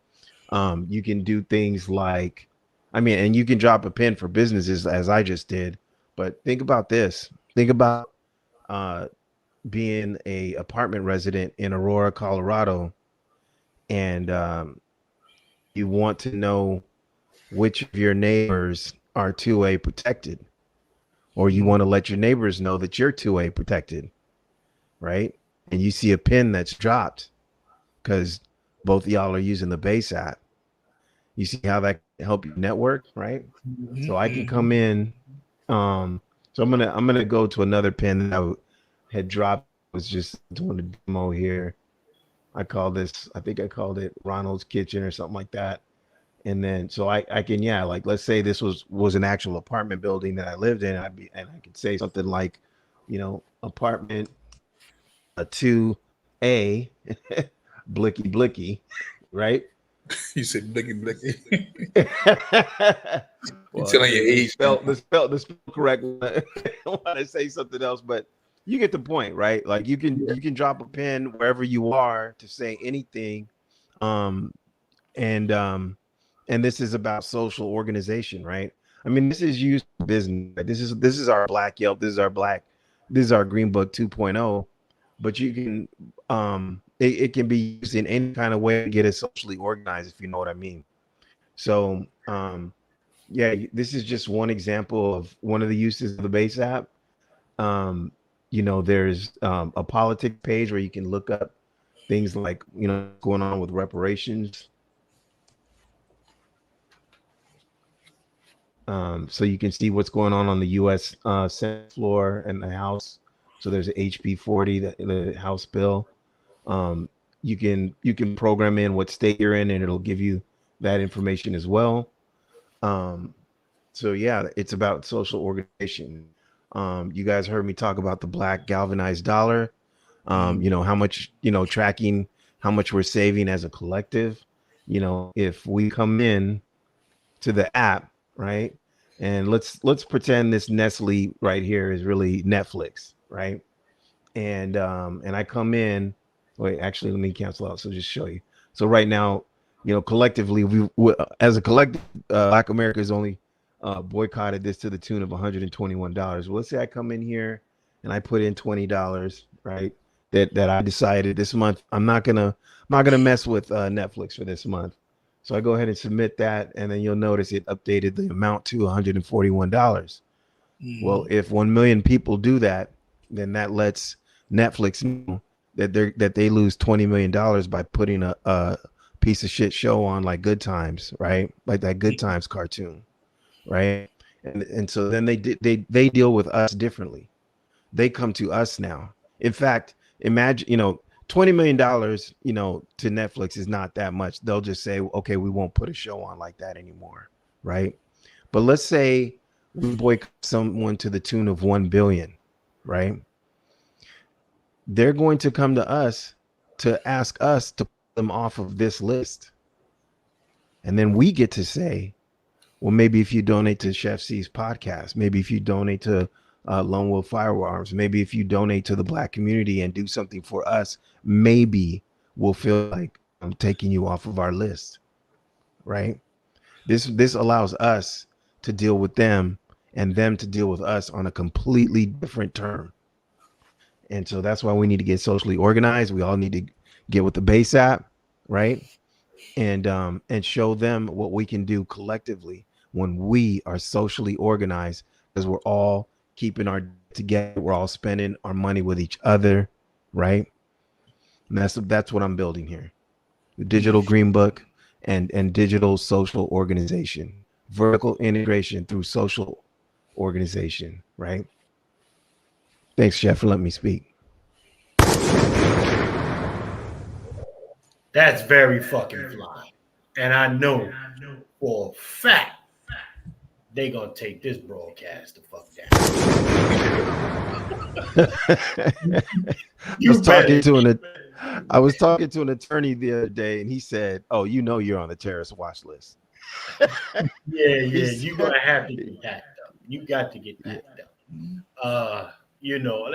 You can do things like, and you can drop a pin for businesses as I just did. But think about this. Think about being a apartment resident in Aurora, Colorado, and you want to know which of your neighbors are 2A protected, or you want to let your neighbors know that you're 2A protected, right? And you see a pin that's dropped because both of y'all are using the base app. You see how that can help you network, right? So I can come in. So I'm gonna go to another pin that I had dropped. Was just doing a demo here. I think I called it Ronald's Kitchen or something like that. And then so I can, yeah, like let's say this was an actual apartment building that I lived in, and I could say something like, you know, apartment 2A, blicky blicky, right? You said blicky blicky. Well, telling your age. The spell correct when I say something else, but you get the point, right? Like you can drop a pin wherever you are to say anything, and this is about social organization, right? I mean, this is used for business. This is our Black Yelp. This is our Green Book 2.0. But you can it can be used in any kind of way to get it socially organized, if you know what I mean. So yeah, this is just one example of one of the uses of the base app. You know, there's a politics page where you can look up things like, you know, going on with reparations. So you can see what's going on the U.S. Senate floor and the House. So there's an HB 40, the House bill. You can program in what state you're in, and it'll give you that information as well. So yeah, it's about social organization. You guys heard me talk about the Black galvanized dollar. You know, how much, you know, tracking how much we're saving as a collective. You know, if we come in to the app, right? And let's pretend this Nestle right here is really Netflix, right? And I come in. Wait, actually, let me cancel out. So just show you. So right now, you know, collectively, we as a collective, Black America has only boycotted this to the tune of $121. Well, let's say I come in here and I put in $20, right? That I decided this month I'm not gonna mess with Netflix for this month. So I go ahead and submit that, and then you'll notice it updated the amount to $141. Well, if 1 million people do that, then that lets Netflix know that they lose $20 million by putting a piece of shit show on like Good Times, right? Like that Good Times cartoon, right? And so then they deal with us differently. They come to us now. In fact, imagine, you know, $20 million, you know, to Netflix is not that much. They'll just say, okay, we won't put a show on like that anymore, right? But let's say we boycott someone to the tune of 1 billion, right? They're going to come to us to ask us to put them off of this list. And then we get to say, well, maybe if you donate to Chef C's podcast, maybe if you donate to Lone Wolf Firearms, maybe if you donate to the Black community and do something for us, maybe we'll feel like I'm taking you off of our list, right? This allows us to deal with them and them to deal with us on a completely different term. And so that's why we need to get socially organized. We all need to get with the base app, right? And show them what we can do collectively when we are socially organized, because we're all keeping our together. We're all spending our money with each other, right? And that's what I'm building here. The digital green book and digital social organization, vertical integration through social organization, right? Thanks, Chef, for letting me speak. That's very fucking fly. And I know for a fact they gonna take this broadcast the fuck down. I was talking to an attorney the other day, and he said, "Oh, you know you're on the terrorist watch list." Yeah, you're gonna have to get that done. You got to get that done. You know,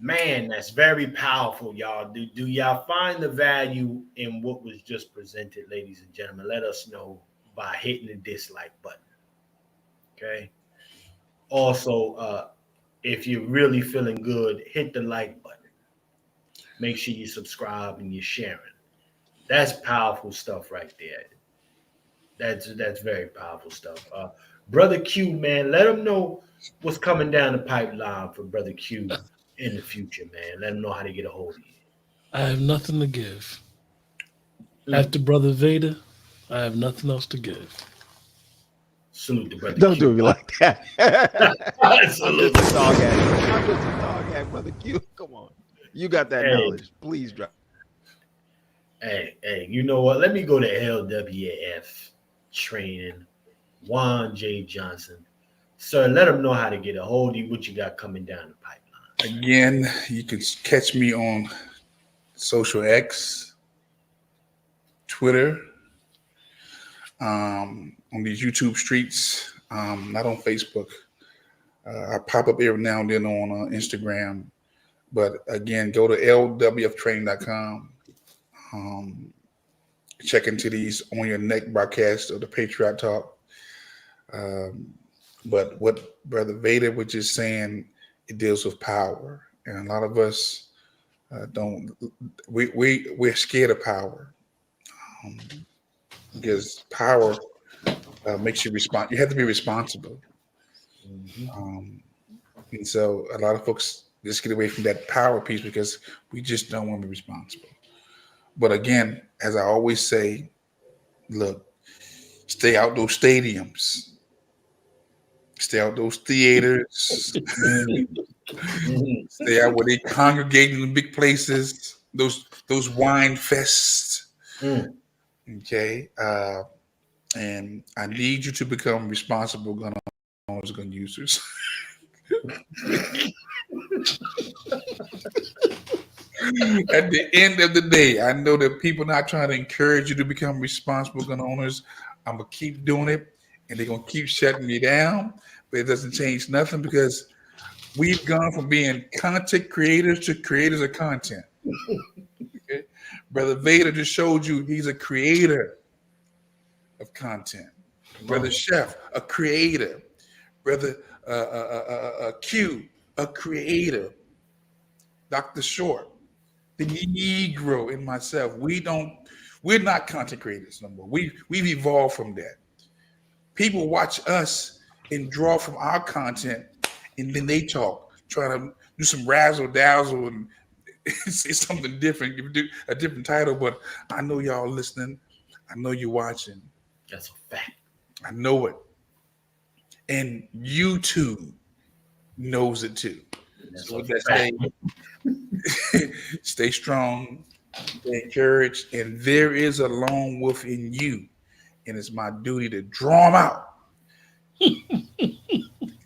man, that's very powerful, y'all. Do y'all find the value in what was just presented, ladies and gentlemen? Let us know by hitting the dislike button. Okay. Also, if you're really feeling good, hit the like button. Make sure you subscribe and you're sharing. That's powerful stuff right there. That's very powerful stuff. Brother Q, man, let them know what's coming down the pipeline for Brother Q in the future, man. Let them know how to get a hold of you. I have nothing to give. After Brother Vader, I have nothing else to give. Salute to Brother Don't Q. do me like that. I'm just Salute. a dog act, Brother Q. Come on. You got that knowledge. Please drop. Hey, you know what? Let me go to LWF training. Juan J. Johnson. Sir, let them know how to get a hold of you, what you got coming down the pipeline. Again, you can catch me on social X, Twitter, on these YouTube streets, not on Facebook. I pop up every now and then on Instagram. But again, go to lwftraining.com. Check into these On Your Neck broadcasts of the Patriot Talk. But what Brother Vader was just saying, it deals with power. And a lot of us we're scared of power. Because power makes you respond. You have to be responsible. And so a lot of folks just get away from that power piece because we just don't want to be responsible. But again, as I always say, look, stay out those stadiums, stay out those theaters, stay out where they congregate in the big places, those wine fests. Okay, and I need you to become responsible gun owners, gun users. At the end of the day, I know that people are not trying to encourage you to become responsible gun owners. I'm gonna keep doing it, and they're gonna keep shutting me down. But it doesn't change nothing because we've gone from being content creators to creators of content. Okay? Brother Vader just showed you he's a creator of content. Brother Chef, a creator. Brother Q, a creator. Dr. Short, the Negro, and myself, we're not content creators no more. We've evolved from that. People watch us and draw from our content, and then they talk, trying to do some razzle dazzle and say something different, do a different title. But I know y'all listening. I know you're watching. That's a fact. I know it. And YouTube knows it too. So stay strong, stay encouraged, and there is a lone wolf in you, and it's my duty to draw him out.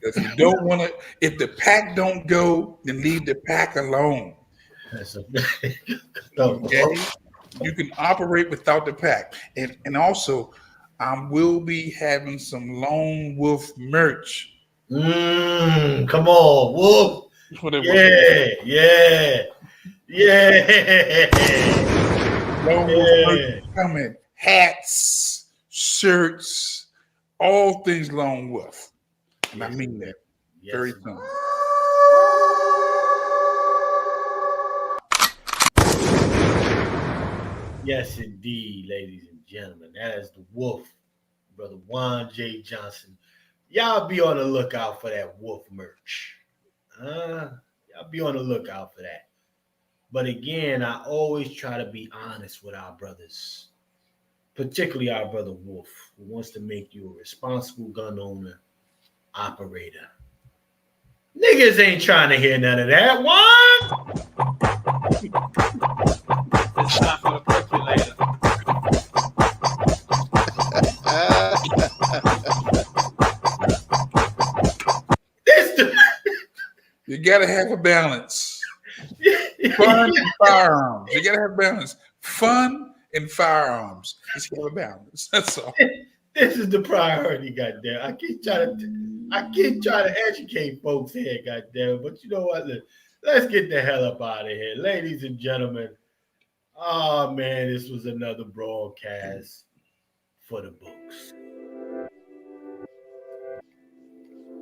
If you don't want to, if the pack don't go, then leave the pack alone. Okay, you can operate without the pack, and also, I will be having some lone wolf merch. Come on, wolf. Yeah. Lone wolf merch coming. Hats, shirts, all things lone wolf. And I mean that very soon. Yes, indeed, ladies and gentlemen. That is the wolf, Brother Juan J. Johnson. Y'all be on the lookout for that wolf merch. Y'all be on the lookout for that. But again, I always try to be honest with our brothers, particularly our brother Wolf, who wants to make you a responsible gun owner, operator. Niggas ain't trying to hear none of that. What? It's time for the percolator. You gotta have a balance. Fun and firearms. You gotta have balance. Fun and firearms. You just gotta have a balance. That's all. This is the priority, goddamn. I keep trying to educate folks here, goddamn. But you know what? Let's get the hell up out of here, ladies and gentlemen. Oh man, this was another broadcast for the books.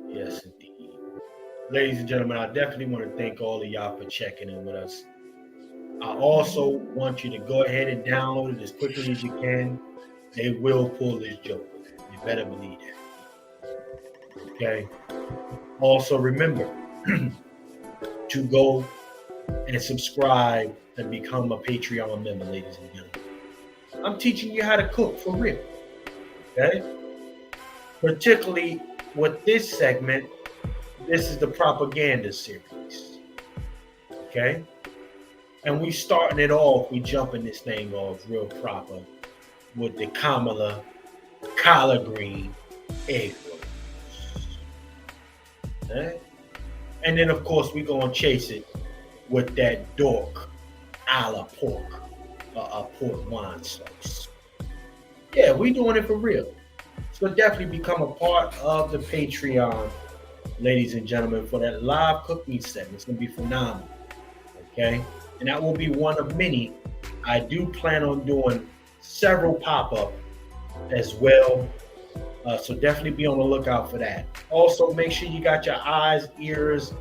Yes, indeed. Ladies and gentlemen, I definitely want to thank all of y'all for checking in with us. I also want you to go ahead and download it as quickly as you can. They will pull this joke. You better believe that. Okay. Also, remember to go and subscribe and become a Patreon member, ladies and gentlemen. I'm teaching you how to cook for real. Okay. Particularly with this segment, this is the propaganda series. Okay. And we starting it off, we jumping this thing off real proper with the Kamala collard green egg rolls. Okay? And then, of course, we're going to chase it with that dork a la pork, a port wine sauce. Yeah, we doing it for real. So definitely become a part of the Patreon, ladies and gentlemen, for that live cooking segment. It's going to be phenomenal. Okay? And that will be one of many. I do plan on doing several pop-up as well. So definitely be on the lookout for that. Also, make sure you got your eyes, ears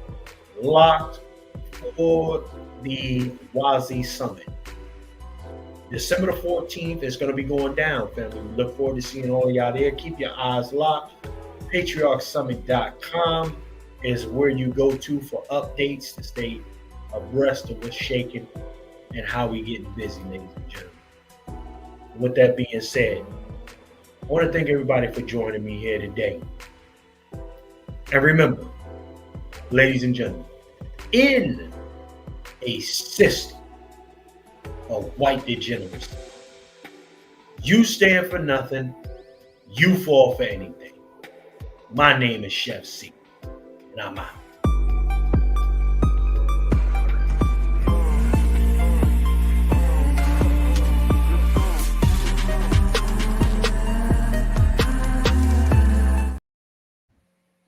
locked for the WASI Summit. December the 14th is going to be going down, family. We look forward to seeing all of y'all there. Keep your eyes locked. PatriarchSummit.com is where you go to for updates to stay abreast of what's shaking and how we getting busy, ladies and gentlemen. With that being said, I want to thank everybody for joining me here today. And remember, ladies and gentlemen, in a system of white degeneracy, you stand for nothing, you fall for anything. My name is Chef C, and I'm out.